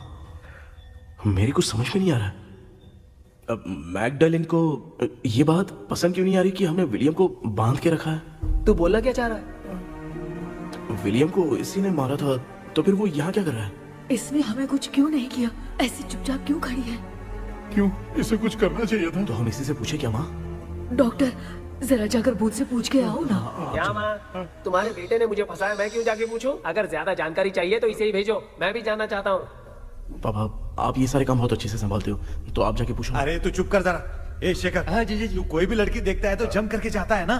मेरी कुछ समझ में नहीं आ रहा। अब मैगडालिन को ये बात पसंद क्यों नहीं आ रही कि हमने विलियम को बांध के रखा है? तू बोलना क्या चाह रहा है? विलियम को इसी ने मारा था, तो फिर वो यहाँ क्या कर रहा है? इसने हमें कुछ क्यों नहीं किया? ऐसी चुपचाप क्यों खड़ी है? क्यों? इसे कुछ करना चाहिए था। तो हम इसी से पूछे क्या माँ? डॉक्टर, जरा जाकर भूत से पूछ के आओ ना। क्या माँ? तुम्हारे बेटे ने मुझे फंसाया, मैं क्यों जाके पूछूं? अगर ज्यादा जानकारी चाहिए तो इसे ही भेजो, मैं भी जानना चाहता हूँ। पापा, आप ये सारे काम बहुत अच्छे से संभालते हो, तो आप जाके पूछो। अरे तू चुप कर जरा। ए शेखर, हाँ जी जी जी। तू कोई भी लड़की देखता है तो जम करके जाता है ना?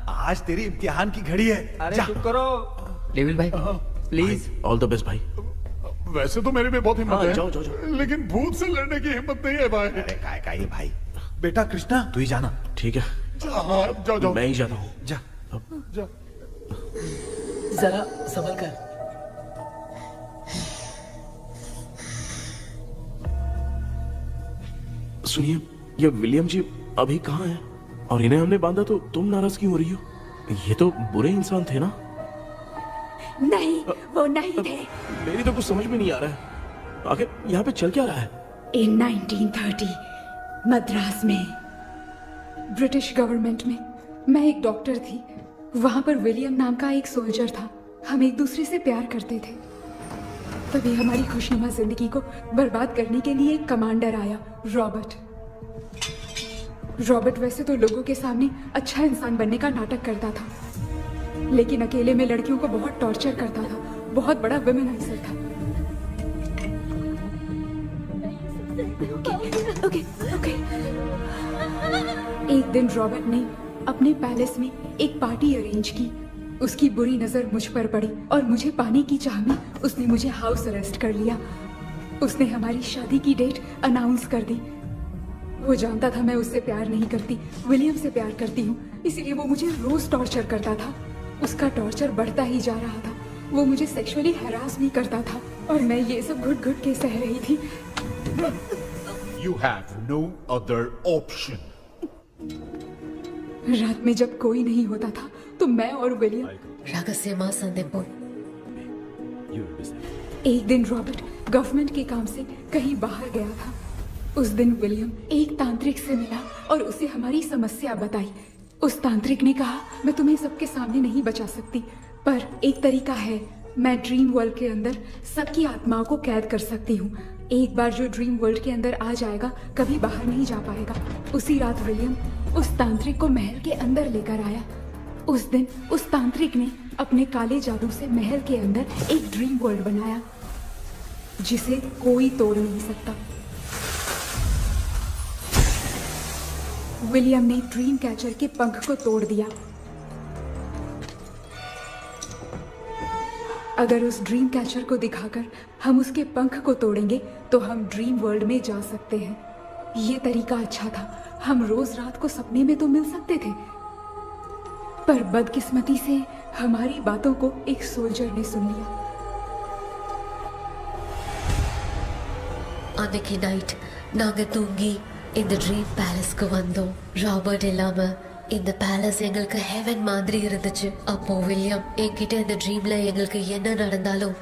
आज तेरी इम्तिहान की घड़ी है। अरे जा। चुप करो। लेविल भाई प्लीज। ऑल द बेस्ट भाई। वैसे तो मेरे में बहुत हिम्मत हाँ, है, जाओ, जाओ, जाओ। लेकिन भूत से लड़ने की हिम्मत नहीं है भाई। अरे काय काय भाई। बेटा कृष्णा, तू ही जाना। ठीक है, हाँ, जाओ जाओ। मैं ही जाता हूँ। जा। जा। जरा संभल कर। सुनिए, ये विलियम जी अभी कहाँ हैं? और इन्हें हमने बांधा तो तुम नाराज क्यों हो रही हो? ये तो बुरे इंसान थे ना? नहीं, वो नहीं थे। मेरी तो कुछ समझ में नहीं आ रहा है। आखिर यहाँ पे चल क्या रहा है? इन 1930 मद्रास में ब्रिटिश गवर्नमेंट में मैं एक डॉक्टर थी। वहां पर विलियम नाम का एक सोल्जर था। हम एक दूसरे से प्यार करते थे। तभी हमारी खुशनुमा जिंदगी को बर्बाद करने के लिए एक कमांडर आया, रॉबर्ट। रॉबर्ट वैसे तो लोगों के सामने अच्छा इंसान बनने का नाटक करता था, लेकिन अकेले में लड़कियों को बहुत टॉर्चर करता था। बहुत बड़ा वुमेनाइजर था। Okay, okay. एक दिन रॉबर्ट ने अपने पैलेस में एक पार्टी अरेंज की। उसकी बुरी नजर मुझ पर पड़ी और मुझे पाने की चाह में उसने मुझे हाउस अरेस्ट कर लिया। उसने हमारी शादी की डेट अनाउंस कर दी। वो जानता था मैं उससे प्यार नहीं करती, विलियम से प्यार करती हूँ, इसीलिए वो मुझे रोज टॉर्चर करता था। उसका टॉर्चर बढ़ता ही जा रहा था। वो मुझे सेक्सुअली हैरास भी करता था और मैं ये सब घुट घुट के सह रही थी। You have no other option. रात में जब कोई नहीं होता था तो मैं और विलियम रहस्यमा संदेपुर। एक दिन रॉबर्ट गवर्नमेंट के काम से कहीं बाहर गया था। उस दिन विलियम एक तांत्रिक से मिला और उसे हमारी समस्या बताई। उस तांत्रिक ने कहा, मैं तुम्हें सबके सामने नहीं बचा सकती, पर एक तरीका है। मैं ड्रीम वर्ल्ड के अंदर सबकी आत्माओं को कैद कर सकती हूँ। एक बार जो ड्रीम वर्ल्ड के अंदर आ जाएगा कभी बाहर नहीं जा पाएगा। उसी रात विलियम उस तांत्रिक को महल के अंदर लेकर आया। उस दिन उस तांत्रिक ने अपने काले जादू से महल के अंदर एक ड्रीम वर्ल्ड बनाया जिसे कोई तोड़ नहीं सकता। विलियम ने ड्रीम कैचर के पंख को तोड़ दिया। अगर उस ड्रीम कैचर को दिखाकर हम उसके पंख को तोड़ेंगे तो हम ड्रीम वर्ल्ड में जा सकते हैं। ये तरीका अच्छा था, हम रोज रात को सपने में तो मिल सकते थे, पर बदकिस्मती से हमारी बातों को एक सोल्जर ने सुन लिया। அன்னைக்கு நைட் நாங்க தூங்கி இந்த ட்ரீம் பேலஸ்க்கு வந்தோம். ராபர்ட் இல்லாம இந்த பேலஸ் எங்களுக்கு ஹெவன் மாதிரி இருந்துச்சு. அப்போ வில்லியம் என்கிட்ட இந்த ட்ரீம்ல எங்களுக்கு என்ன நடந்தாலும்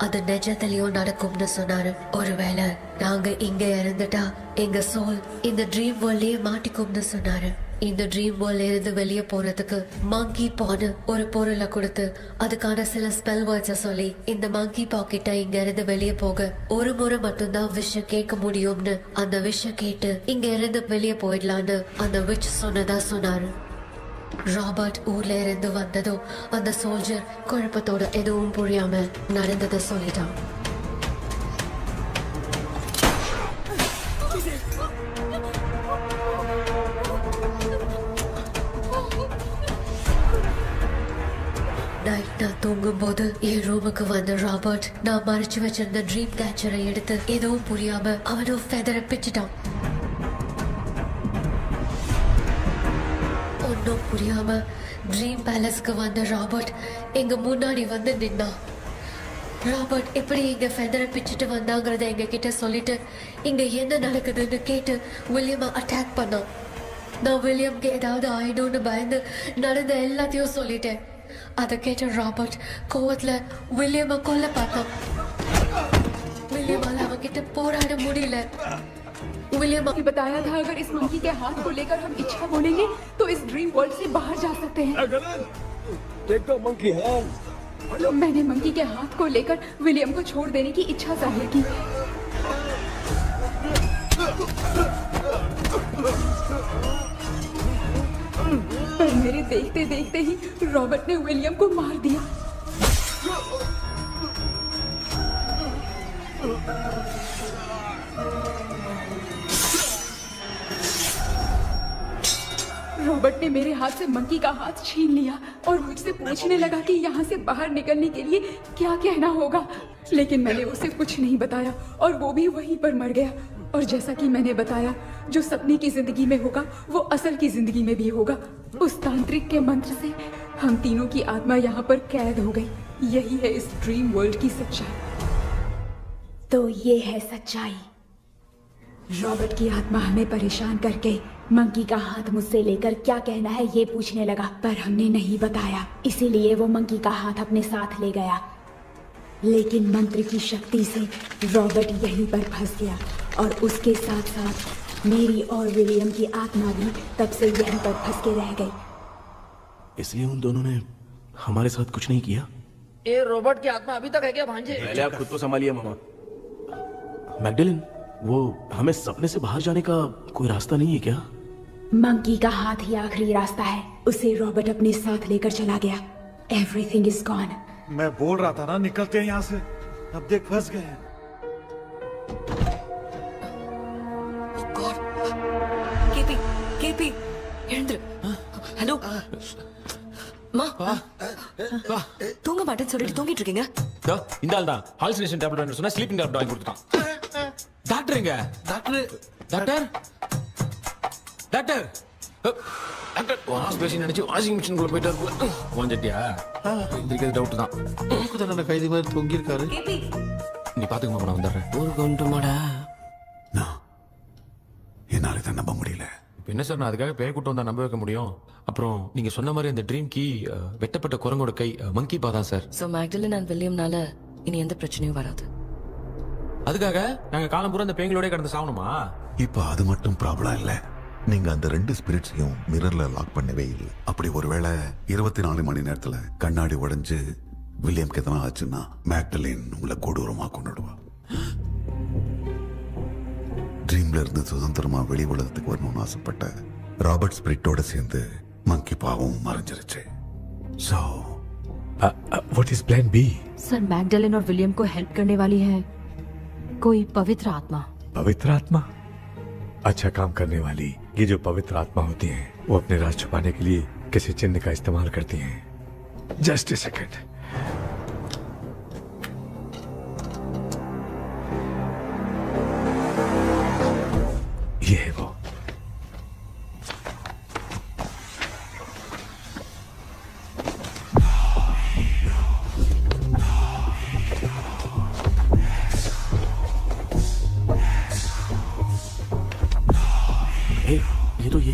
அது நிஜத்திலயும் நடக்கும்னு சொன்னாரு. ஒருவேளை நாங்க இங்க இறந்துட்டா எங்க சோல் இந்த ட்ரீம் வேர்ல்ட்லயே மாட்டிக்கும்னு சொன்னாரு. இந்த ட்ரீம் வேர்ல்ட்ல இருந்து வெளியே போறதுக்கு மங்கி பான்னு ஒரு பொருளை கொடுத்து அதுக்கான சில ஸ்பெல் வேர்ட்ஸை சொல்லி இந்த மங்கி பாக்கெட்டை இங்க இருந்து வெளியே போக ஒரு முறை மட்டும்தான் விஷயம் கேட்க முடியும்னு அந்த விஷயம் கேட்டு இங்க இருந்து வெளியே போயிடலான்னு அந்த விச் சொன்னதா சொன்னாரு. ராபர்ட் ஊர்ல இருந்து வந்ததும் அந்த சோல்ஜர் குழப்பத்தோட எதுவும் புரியாம நடந்ததை சொல்லிட்டான். நைட் நான் தூங்கும் போது என் ரூமுக்கு வந்த ராபர்ட் நான் மறைச்சு வச்சிருந்த ட்ரீம் கேச்சரை எடுத்து எதுவும் புரியாம அவனும் ஃபெதரை பிச்சுட்டான். ஒன்னும் புரியாம ட்ரீம் பேலஸ்க்கு வந்த ராபர்ட் எங்க முன்னாடி வந்து நின்னான். ராபர்ட் எப்படி இங்க ஃபெதரை பிச்சுட்டு வந்தாங்கிறத எங்க கிட்ட சொல்லிட்டு இங்க என்ன நடக்குதுன்னு கேட்டு வில்லியமை அட்டாக் பண்ணான். நான் வில்லியம்க்கு ஏதாவது ஆயிடும்னு பயந்து நடந்த எல்லாத்தையும் சொல்லிட்டேன். அதை கேட்ட ராபர்ட் கோவத்துல வில்லியமை கொல்ல பார்த்தான். विलियम किटे पोराड़े मुड़ीले विलियम ने बताया था अगर इस मंकी के हाथ को लेकर हम इच्छा बोलेंगे तो इस ड्रीम वर्ल्ड से बाहर जा सकते हैं। मंकी मैंने मंकी के हाथ को लेकर विलियम को छोड़ देने की इच्छा जाहिर की। पर मेरे देखते देखते ही रॉबर्ट ने विलियम को मार दिया। रॉबर्ट ने मेरे हाथ से मंकी का हाथ छीन लिया और मुझसे पूछने लगा कि यहाँ से बाहर निकलने के लिए क्या कहना होगा, लेकिन मैंने उसे कुछ नहीं बताया और वो भी वहीं पर मर गया। और जैसा कि मैंने बताया, जो सपने की जिंदगी में होगा वो असल की जिंदगी में भी होगा। उस तांत्रिक के मंत्र से हम तीनों की आत्मा यहाँ पर कैद हो गई। यही है इस ड्रीम वर्ल्ड की सच्चाई। तो ये है सच्चाई। रॉबर्ट की आत्मा हमें परेशान करके मंकी का हाथ मुझसे लेकर क्या कहना है ये पूछने लगा, पर हमने नहीं बताया, इसीलिए वो मंकी का हाथ अपने साथ ले गया। लेकिन मंत्र की शक्ति से रॉबर्ट यहीं पर फंस गया और उसके साथ साथ मेरी और विलियम की आत्मा भी तब से यहीं पर फंस के रह गई। इसलिए उन दोनों ने हमारे साथ कुछ नहीं किया। ये रॉबर्ट की आत्मा अभी तक है क्या भांजे? पहले आप खुद को संभालिए मामा। मैगडेलिन, वो हमें सपने से बाहर जाने का कोई रास्ता नहीं है क्या? मंकी का हाथ ही आखिरी रास्ता है। उसे रॉबर्ट अपने साथ लेकर चला गया। Everything is gone. मैं बोल रहा था ना निकलते हैं यहाँ से, अब देख फंस गए हैं। கேபி எழுந்துரு. ஹலோ மா, தூங்க மாட்டேன்னு சொல்லிட்டு தூங்கிட்டு இருக்கீங்க. இந்த ஆள் தான் ஹாலுசினேஷன் டேப்லெட் வாங்கி சொன்னா ஸ்லீப்பிங் டேப்லெட் வாங்கி கொடுத்துட்டான். டாக்டர் எங்க? Doctor doctor doctor doctor wash basin நினைச்சு வாஷிங் மிஷின் குள்ள போயிட்டாரு. வாஞ்சிட்டியா? இதுக்கு டவுட் தான். தான் கைதி மாதிரி தொங்கி இருக்காரு. நீ பாத்துக்க மாமா, நான் வந்துடுறேன். ஊருக்கு வந்துமாடா. என்னால இதை நம்ப முடியல. இப்போ என்ன சார், நான் அதுக்காக பேய் கூட்டம் வந்தா நம்ப வைக்க முடியும்? அப்புறம் நீங்க சொன்ன மாதிரி அந்த ட்ரீம் கீ வெட்டப்பட்ட குரங்கோட கை மங்கி பா தான் சார். சோ மேக்டலின் அண்ட் வில்லியம்னால இனி எந்த பிரச்சனையும் வராது. அதுக்காக நாங்க காலம் பூரா அந்த பேய்களோட கடந்து சாவணுமா? இப்ப அது மட்டும் ப்ராப்ளம் இல்ல, நீங்க அந்த ரெண்டு ஸ்பிரிட்ஸையும் மிரர்ல லாக் பண்ணவே இல்லை. அப்படி ஒருவேளை 24 மணி நேரத்துல கண்ணாடி உடைஞ்சு வில்லியம்க்கு எதனா ஆச்சுன்னா மேக்டலின் உங்களை கொடூரமா கொண்டுடுவா. ட்ரீம்ல இருந்து சுதந்திரமா வெளி உலகத்துக்கு வரணும்னு ஆசைப்பட்ட ராபர்ட் ஸ்பிரிட்டோட சேர்ந்து மங்கி பாவும் மறைஞ்சிருச்சு. So what is plan B? Sir Magdalene और विलियम को हेल्प करने वाली है कोई पवित्र आत्मा। पवित्र आत्मा? अच्छा काम करने वाली ये जो पवित्र आत्मा होती हैं, वो अपने राज छुपाने के लिए किसी चिन्ह का इस्तेमाल करती हैं। Just a second.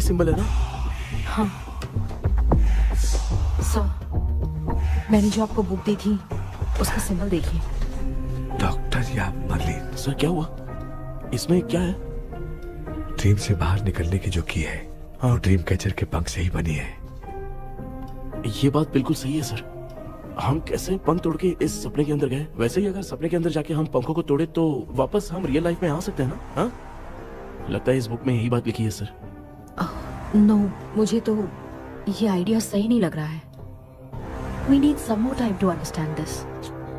सिंबल है ना? हाँ सर, मैंने जो आपको बुक दी थी उसका सिंबल देखिए। डॉक्टर या मर्लिन, सर क्या हुआ? इसमें क्या है? ड्रीम से बाहर निकलने की जो की है वो ड्रीम कैचर के पंख से ही बनी है। ये बात बिल्कुल सही है सर। हम कैसे पंख तोड़ के इस सपने के अंदर गए, वैसे ही अगर सपने के अंदर जाके हम पंखों को तोड़े तो वापस हम रियल लाइफ में आ सकते हैं ना? हाँ, लगता है इस बुक में यही बात लिखी है सर। नो, मुझे तो ये आइडिया सही नहीं लग रहा है। We need some more time to understand this.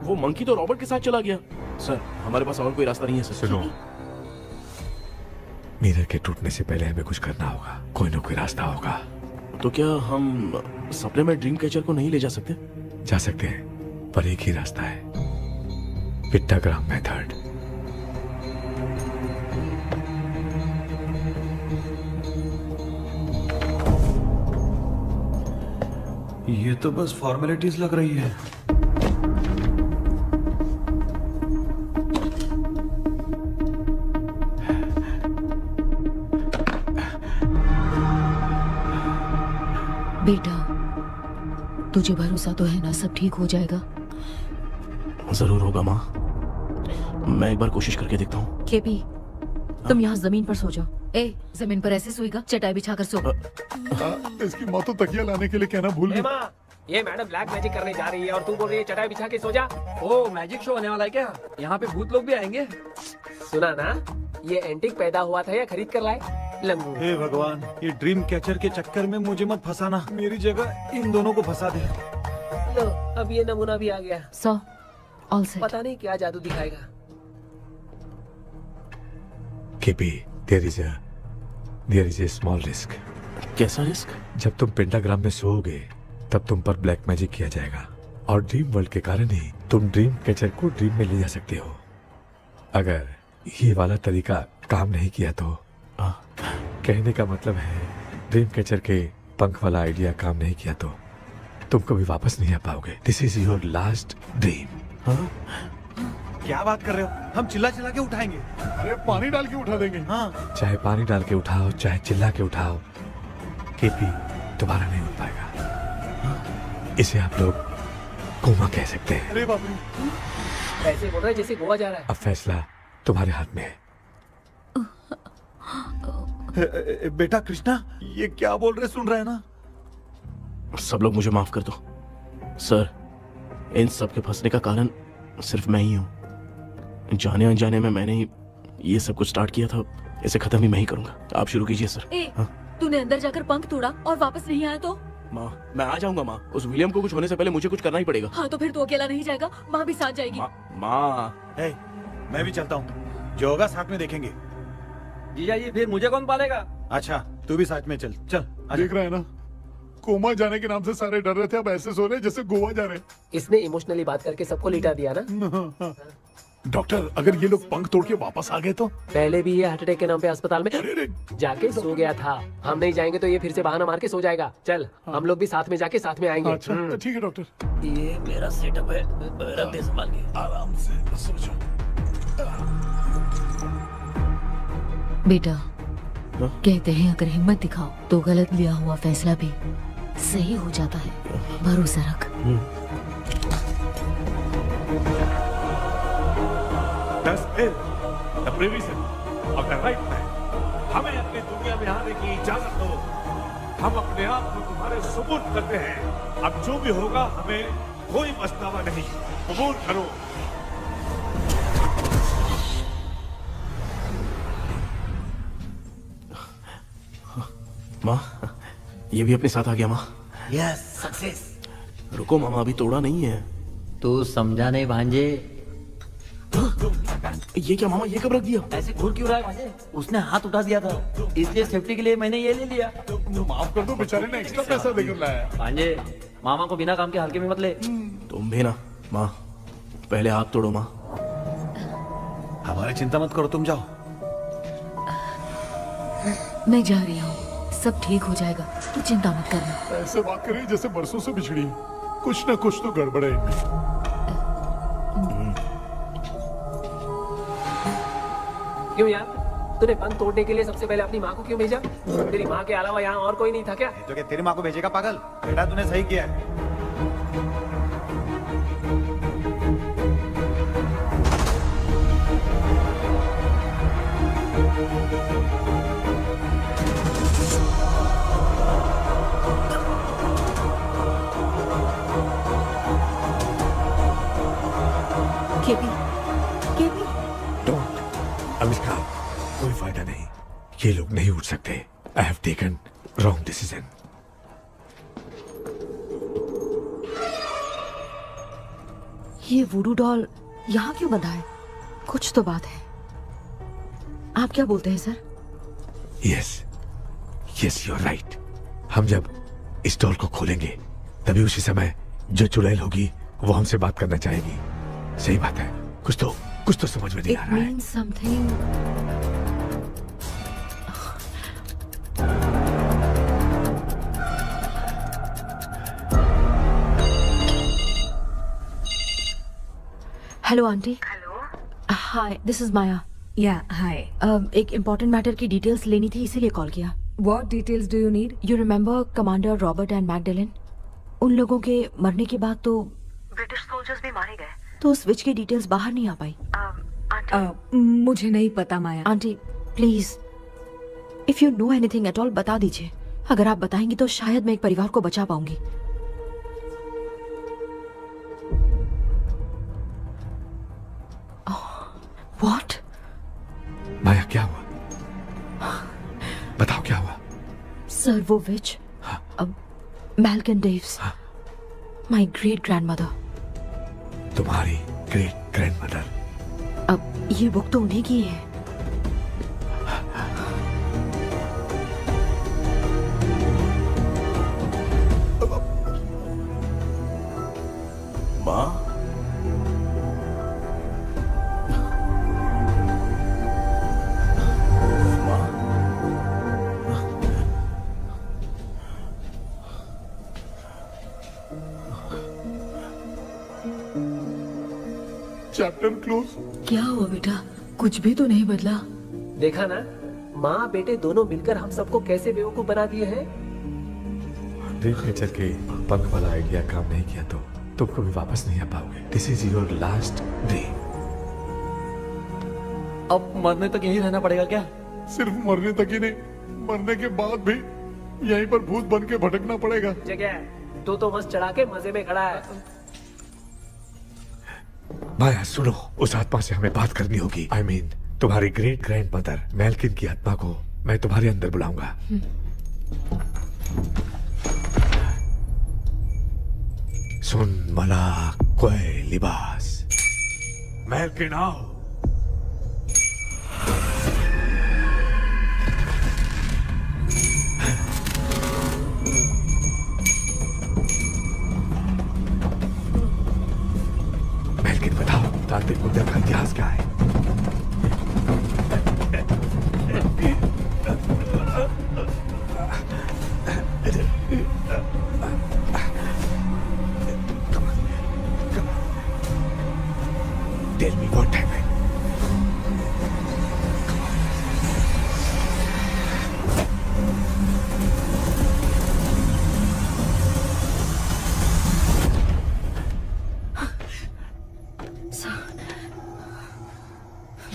वो मंकी तो रॉबर्ट के साथ चला गया। सर हमारे पास और कोई रास्ता नहीं है सर। सुनो, मिरर के टूटने से पहले हमें कुछ करना होगा। कोई ना कोई रास्ता होगा। तो क्या हम सपने में ड्रीम कैचर को नहीं ले जा सकते? जा सकते हैं, पर एक ही रास्ता है, पिट्टाग्राम मेथड। ये तो बस फॉर्मेलिटीज लग रही है। बेटा, तुझे भरोसा तो है ना सब ठीक हो जाएगा? जरूर होगा माँ, मैं एक बार कोशिश करके देखता हूँ। केपी, तुम यहाँ जमीन पर सो जाओ। ए, जमीन पर ऐसे सोएगा? चटाई बिछाकर सो। इसकी माँ तो तकिया लाने के लिए कहना भूल गई। माँ, ये मैडम ब्लैक मैजिक करने जा रही है और तू बोल रही है चटाई बिछा के सो जा। ओ, मैजिक शो होने वाला है क्या? यहाँ पे भूत लोग भी आएंगे? सुना ना, ये एंटीक पैदा हुआ था या खरीद कर लाए? लंगू। हे भगवान, ये ड्रीम कैचर के चक्कर में मुझे मत फंसाना। मेरी जगह इन दोनों को फंसा दे। लो, अब ये नमूना भी आ गया। सो, ऑल सेट। पता नहीं क्या जादू दिखाएगा। KP, there is a small risk। कैसा रिस्क? जब तुम पेंटाग्राम में सोओगे तब तुम पर ब्लैक मैजिक किया जाएगा और ड्रीम वर्ल्ड के कारण ही तुम ड्रीम कैचर को ड्रीम में ले जा सकते हो। अगर ये वाला तरीका काम नहीं किया तो कहने का मतलब है ड्रीम कैचर के पंख वाला आइडिया काम नहीं किया तो तुम कभी वापस नहीं आ पाओगे। This is your last dream. क्या बात कर रहे हो? हम चिल्ला चिल्ला के उठाएंगे। अरे पानी डाल के उठा देंगे। हाँ, चाहे पानी डाल के उठाओ, चाहे चिल्ला के उठाओ, केपी दोबारा नहीं उठ पाएगा। इसे आप लोग कोमा कह सकते हैं। अरे बाप रे, ऐसे बोल रहा है जैसे गोवा जा रहा है। अब फैसला तुम्हारे हाथ में है। बेटा कृष्णा, ये क्या बोल रहे, सुन रहे हैं ना? सब लोग मुझे माफ कर दो सर। इन सब के फंसने का कारण सिर्फ मैं ही हूँ। जाने अनजाने में मैंने ही ये सब कुछ स्टार्ट किया था, इसे खत्म भी मैं ही करूंगा। आप शुरू कीजिए सर। ए, तूने अंदर जाकर पंख तोड़ा और वापस नहीं आया तो? माँ, मैं आ जाऊंगा माँ। उस विलियम को कुछ होने से पहले मुझे कुछ करना ही पड़ेगा। हाँ, तो फिर तू अकेला नहीं जाएगा, माँ भी साथ जाएगी। माँ, मैं भी चलता हूँ, जो होगा साथ में देखेंगे। जीजा जी, फिर मुझे कौन पालेगा? अच्छा, तू भी साथ में चल। चल देख रहा है ना, कोमा जाने के नाम से सारे डर रहे थे, अब ऐसे सो रहे जैसे गोवा जा रहे। इसने इमोशनली बात करके सबको लिटा दिया ना। डॉक्टर, अगर ये लोग पंख तोड़ के वापस आ गए तो? पहले भी ये हार्ट अटैक के नाम पे अस्पताल में जाके सो गया था। हम नहीं जाएंगे तो ये फिर से बहाना मार के सो जाएगा। चल, हम लोग भी साथ में जाके साथ में आएंगे। अच्छा, ठीक है डॉक्टर। ये मेरा सेटअप है, रख दे संभाल के। आराम से सो जाओ। बेटा, कहते हैं अगर हिम्मत दिखाओ तो गलत लिया हुआ फैसला भी सही हो जाता है। भरोसा रख। हमें अपनी दुनिया में आने की इजाजत दो। हम अपने आप को तुम्हारे सुपुर्द करते हैं। अब जो भी होगा हमें कोई पछतावा नहीं। कबूल करो। माँ, ये भी अपने साथ आ गया। माँ, यस, सक्सेस। रुको मामा, अभी तोड़ा नहीं है। तू समझा नहीं भांजे। ये क्या मामा, ये कब रख दिया? ऐसे घूर क्यों रहा है भांजे? उसने हाथ उठा दिया था, इसलिए सेफ्टी के लिए मैंने ये ले लिया। माफ कर दो, बेचारे ने एक्स्ट्रा पैसा देकर लाया। भांजे, मामा को बिना काम के हल्के में मत ले। तुम भी ना। माँ, पहले हाथ तोड़ो। माँ, हमारी चिंता मत करो, तुम जाओ। मैं जा रही हूँ, सब ठीक हो जाएगा, तू चिंता मत करना। ऐसे बात कर रही जैसे बरसों से बिछड़ी। कुछ न कुछ तो गड़बड़ है। क्यों यार, तूने बंद तोड़ने के लिए सबसे पहले अपनी माँ को क्यों भेजा? तेरी माँ के अलावा यहाँ और कोई नहीं था क्या? तो क्या तेरी माँ को भेजेगा पागल? बेटा तूने सही किया है। केपी, केपी, डोंट अमिका, कोई फायदा नहीं, ये लोग नहीं उठ सकते। I have taken wrong decision. ये वुडू डॉल यहाँ क्यों बंधा है? कुछ तो बात है। आप क्या बोलते हैं sir? Yes yes, you are right. हम जब इस डॉल को खोलेंगे तभी उसी समय जो चुड़ैल होगी वो हमसे बात करना चाहेगी। सही बात है। कुछ तो समझ में नहीं आ रहा है। It means something. Hello aunty. Hello. Hi, this is Maya. Yeah hi. एक इम्पोर्टेंट मैटर की डिटेल्स लेनी थी, इसीलिए कॉल किया। What details do you need? You remember commander Robert and Magdalene? उन लोगों के मरने के बाद तो ब्रिटिश सोल्जर्स भी मारे गए। तो स्विच की डिटेल्स बाहर नहीं आ पाई। मुझे नहीं पता Maya. Aunty please, if you know anything at all बता दीजिए। अगर आप बताएंगी तो शायद मैं एक परिवार को बचा पाऊंगी। व्हाट? माया क्या हुआ? बताओ क्या हुआ? सर वो विच, मैल्कन डेव्स, माय ग्रेट ग्रैंडमदर। तुम्हारी ग्रेट ग्रैंडमदर? अब ये बुक तो उन्हीं की है। माँ, चैप्टर क्लोज। क्या हुआ बेटा? कुछ भी तो नहीं बदला। देखा ना, माँ बेटे दोनों मिलकर हम सबको कैसे बेवकूफ बना दिए हैं। ड्रीम कैचर के पंख वाला आइडिया काम नहीं किया तो तुम कभी वापस नहीं आ पाओगे। This is your last dream. अब मरने तक यही रहना पड़ेगा क्या? सिर्फ मरने तक ही नहीं, मरने के बाद भी यहीं पर भूत बन के भटकना पड़ेगा। जगह तो मस्त चढ़ा के मजे में खड़ा है। माया सुनो, उस आत्मा से हमें बात करनी होगी। आई मीन तुम्हारी ग्रेट ग्रैंड मदर मैल्किन की आत्मा को मैं तुम्हारे अंदर बुलाऊंगा। सुन मला कोई लिबास, मैल्किन आओ। मैल्किन बताओ, तांत्रिक मुद्रा का इतिहास क्या है? Tell me what happened.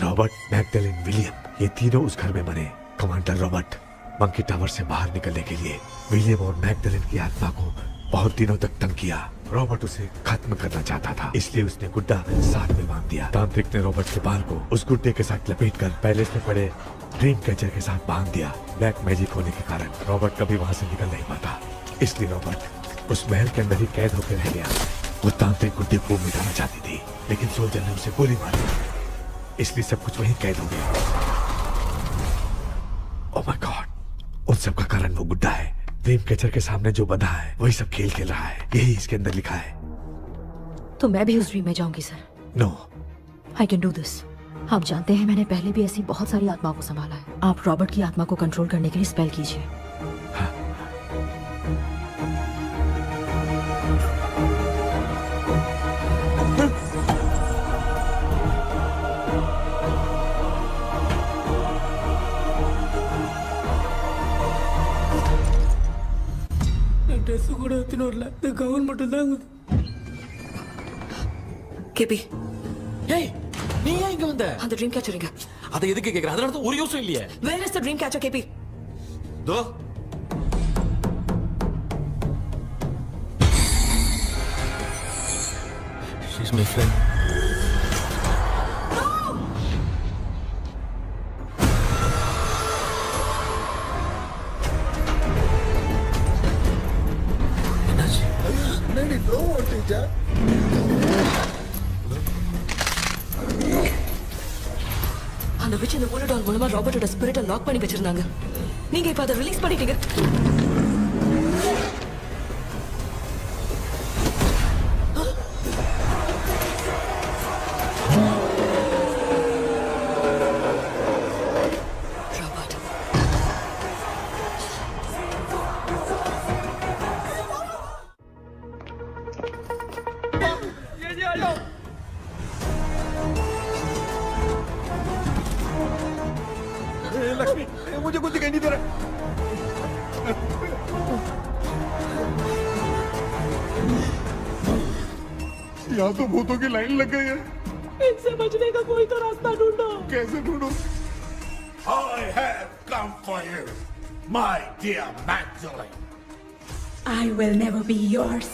Robert, Magdalene, William, ये तीनों उस घर में मरे। कमांडर रॉबर्ट मंकी टावर से बाहर निकलने के लिए विलियम और मैगडेलिन की आत्मा को बहुत दिनों तक तंग किया। रॉबर्ट उसे खत्म करना चाहता था, इसलिए उसने गुड्डा साथ में बांध दिया। तांत्रिक ने रॉबर्ट के बाल को उस गुड्डे के साथ लपेटकर पैलेस में पड़े ड्रीम कैचर के साथ बांध दिया। ब्लैक मैजिक होने के कारण रॉबर्ट कभी वहां से निकल नहीं पाता, इसलिए रॉबर्ट उस महल के अंदर ही कैद होकर रह गया। वो तांत्रिक गुड्डे को मिटाना चाहती थी, लेकिन सोल्जर ने उसे गोली मारी, इसलिए सब कुछ वहीं कैद हो गया। ओह माय गॉड, उन सब का कारण वो गुड्डा है। ड्रीम कैचर के सामने जो बंधा है वही सब खेल खेल रहा है, यही इसके अंदर लिखा है। तो मैं भी उस ड्रीम में जाऊंगी sir? No, I can do this. आप जानते हैं मैंने पहले भी ऐसी बहुत सारी आत्माओं को संभाला है। आप रॉबर्ट की आत्मा को कंट्रोल करने के लिए स्पेल कीजिए। வரல இந்த கவுன் மட்டும் தான் கேபி ஏய் நீ ஏன் இங்க வந்த அந்த ட்ரீம் கேச்சர் எங்க அதை எதுக்கு கேக்குற அதனால தான் ஒரு யூஸும் இல்லையே where is the dream catcher கேபி தோ she's my friend என்னடி த்ரோ ஓட்டிச்சா அந்த விச் இந்த புல்லட் மூலமா ராபர்ட்டோட ஸ்பிரிட்டை லாக் பண்ணி வச்சிருந்தாங்க நீங்க இப்ப அதை ரிலீஸ் பண்ணிட்டீங்க लक्ष्मी मुझे कुछ दिखाई नहीं दे रहा यहाँ तो भूतों की लाइन लग गई है इनसे बचने का कोई तो रास्ता ढूंढो कैसे ढूंढूं? I have come for you, my dear Magdalene. I will never be yours.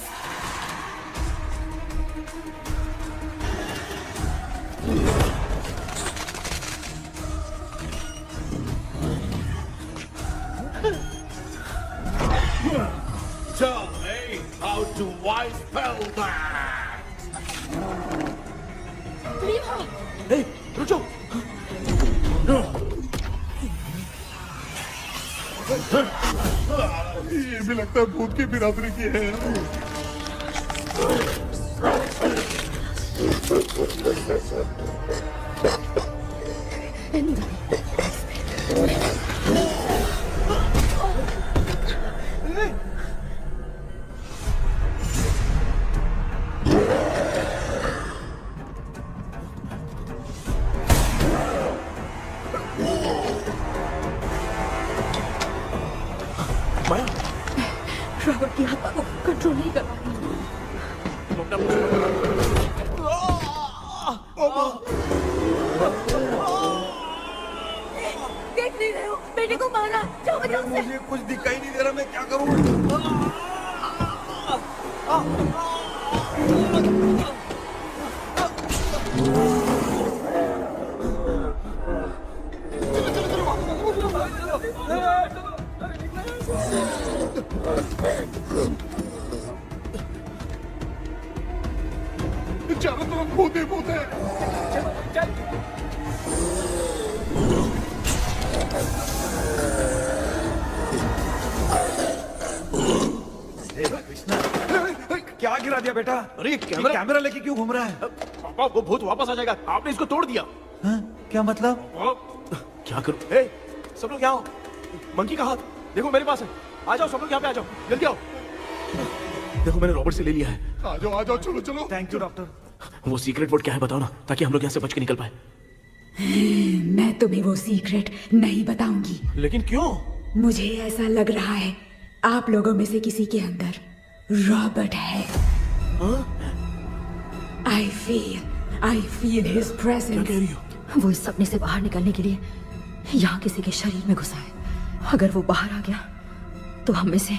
Tell me how to wipe spell that. Hey, रुक जाओ ये भी लगता है भूत की बिरादरी की है रॉबर्ट की आत्मा को कंट्रोल नहीं कर पा देख नहीं रहे हो बेटे को मारा जाओ बचाओ उसे। मुझे कुछ दिखाई नहीं दे रहा मैं क्या करूं चारों तरफ भूत ही भूत है क्या गिरा दिया बेटा अरे ये कैमरा लेके क्यों घूम रहा है पापा वो भूत वापस आ जाएगा आपने इसको तोड़ दिया हाँ? क्या मतलब क्या करूं ए सब लोग यहाँ आओ मंकी का हाथ देखो मेरे पास है आ जाओ सब लोग यहाँ पे आ जाओ जल्दी आओ देखो मैंने रॉबर्ट से ले लिया है आ जाओ चलो चलो थैंक यू डॉक्टर वो सीक्रेट वर्ड क्या है बताओ ना ताकि हम लोग यहाँ से बच के निकल पाए मैं तुम्हें वो सीक्रेट नहीं बताऊंगी लेकिन क्यों मुझे ऐसा लग रहा है आप लोगों में से किसी के अंदर रॉबर्ट है आई फील हिज प्रेजेंस। क्या कह रही हो वो इस सपने से बाहर निकलने के लिए यहाँ किसी के शरीर में घुसा है अगर वो बाहर आ गया तो हम में से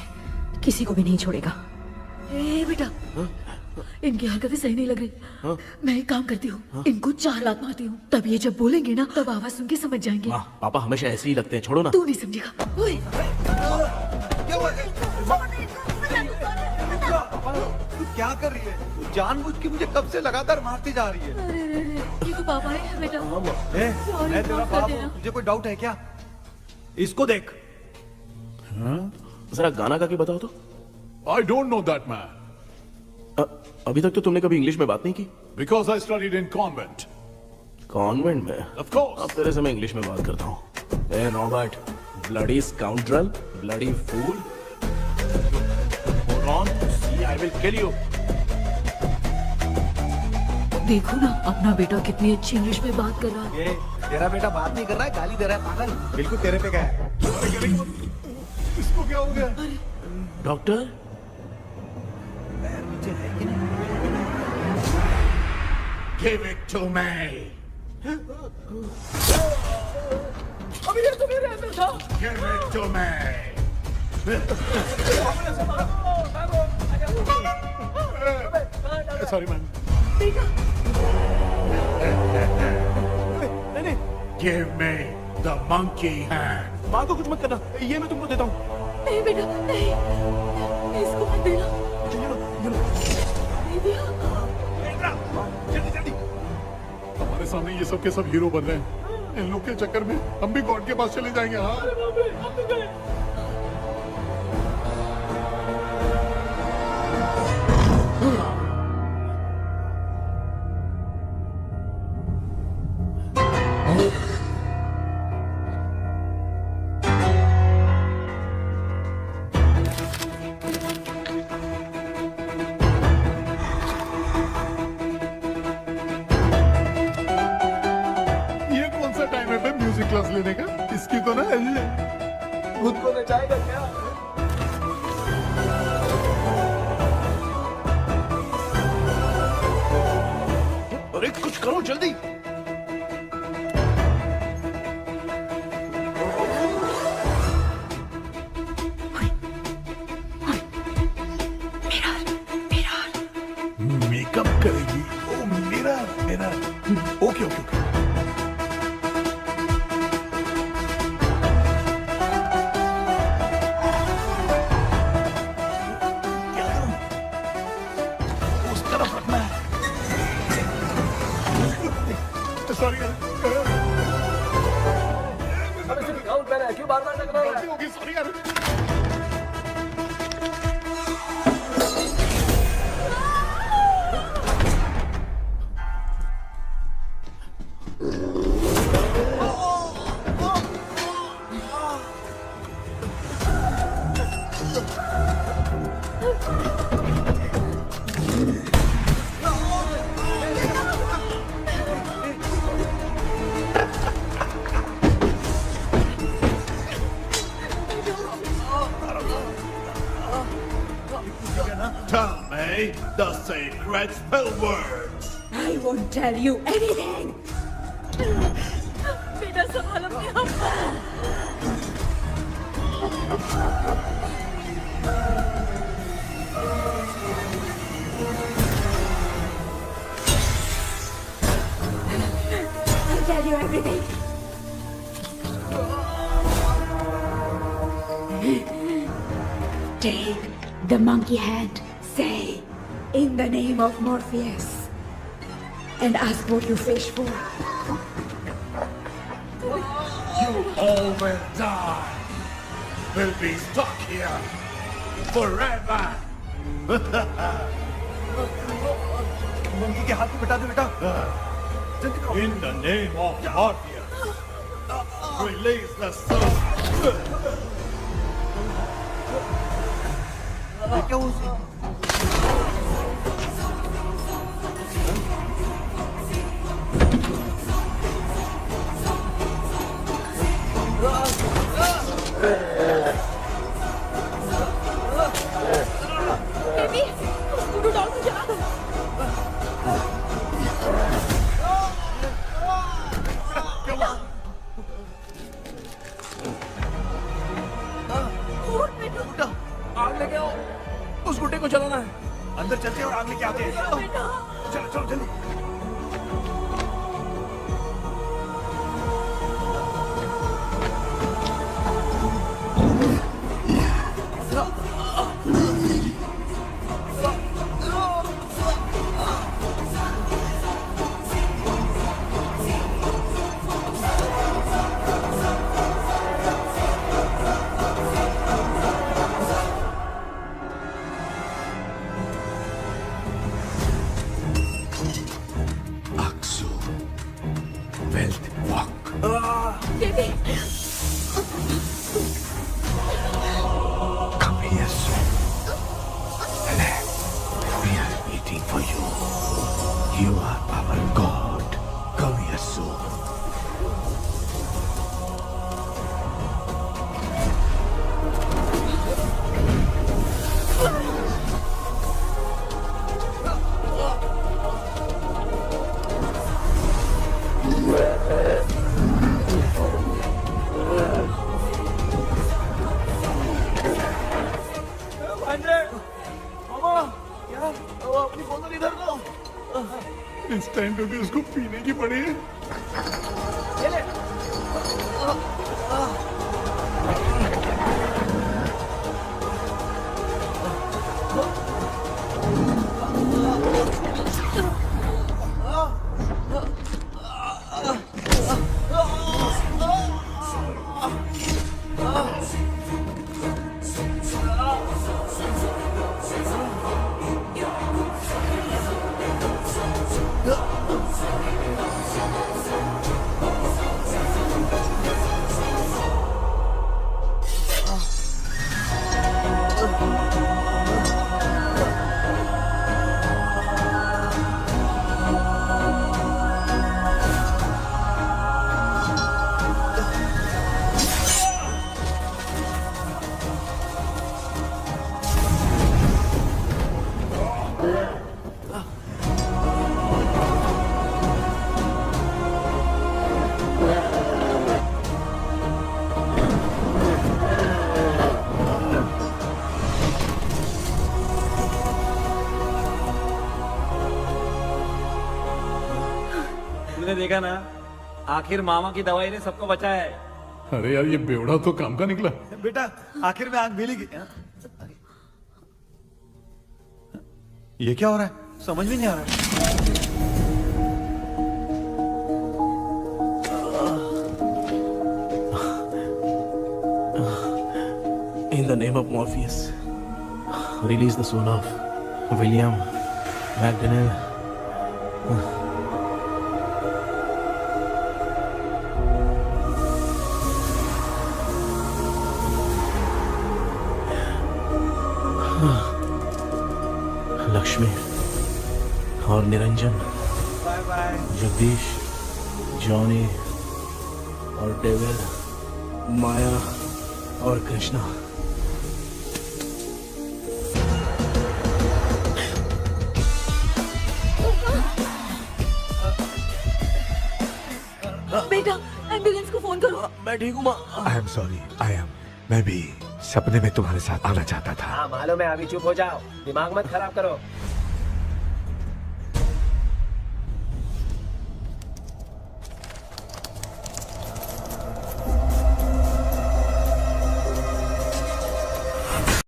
किसी को भी नहीं छोड़ेगा। ए बेटा इनकी हरकतें सही नहीं लग रही मैं एक काम करती हूँ इनको 4 लात मारती हूँ तब ये जब बोलेंगे ना तब आवाज सुन के समझ जाएंगे। पापा हमेशा ऐसे ही लगते हैं छोड़ो ना तू नहीं समझेगा ओए तू क्या कर रही है जानबूझ के मुझे कब से लगातार मारती जा रही है अरे रे रे ये तो पापा है बेटा Sorry, मैं तेरा माफ कर बाप देना। हूँ तुझे कोई डाउट है क्या इसको देख जरा गाना गा के बताओ तो I don't know that man अभी तक तो तुमने कभी इंग्लिश में बात नहीं की because I studied in convent. Convent में Of course. अब तेरे से मैं इंग्लिश में बात करता हूँ ए Robert bloody scoundrel bloody fool hold on see I will kill you देखो ना अपना बेटा कितनी अच्छी इंग्लिश में बात कर रहा है। ये तेरा बेटा बात नहीं कर रहा है गाली दे रहा है पागल बिल्कुल तेरे पे क्या है इसको क्या हो गया doctor Give it to me. अभी ये तो मेरे अंदर था। Give it to me. Sorry, man. नहीं, Give me the monkey hand. माँ को कुछ मत करना, ये मैं तुमको देता हूँ। नहीं बेटा नहीं, इसको मत देना। नहीं दिया। हमारे सामने ये सब के सब हीरो बन रहे हैं। इन लोग के चक्कर में हम भी गॉड के पास चले जाएंगे। हाँ ये कौन सा टाइम है म्यूजिक क्लास लेने का? इसकी तो ना खुद को नचाएगा क्या? अरे कुछ करो जल्दी। मेकअप करेगी। ओ मेरा मेरा ओके ओके ओके। उस तरफ रखना है। सॉरी अबे सिर्फ गाउन पहना है, क्यों बार-बार टकरा रहा है? होगी। सॉरी यार। Tell me the sacred spell words. I won't tell you anything. बेटा संभाल अपने आप को। I'll tell you everything. Take the monkey hand. Say, in the name of Morpheus, and ask what you fish for. You all will die. Will be stuck here forever. Monkey के हाथ में बिठा दो बेटा। In the name of Morpheus, release the soul. क्या हुआ उसे? Baby, scooter doll को जला दो। आग लेके आओ, उस गुड्डे को जलाना है। अंदर चलते हैं और आग लेके आते हैं। चलो चलो जल्दी। Baby, Come here soon. We are waiting for you. You are our God. Come here soon. अपनी बोतल इधर लो। इस टाइम पे भी उसको पीने की पड़ी है। ये ले। तुमने देखा ना, आखिर मामा की दवाई ने सबको बचाया है। अरे यार ये बेवड़ा तो काम का निकला। बेटा आखिर में आंख मिली ये क्या हो रहा है? समझ में नहीं आ रहा है। In the name of Morpheus, release the soul of William McDonnell. Lakshmi और Niranjan, bye bye. Jagdish, Johnny और डेविड, माया और कृष्णा। बेटा एम्बुलेंस को फोन करो। मैं ठीक हूँ माँ। आई एम सॉरी, मैं भी सपने में तुम्हारे साथ आना चाहता था। हाँ मालूम है, अभी चुप हो जाओ, दिमाग मत खराब करो।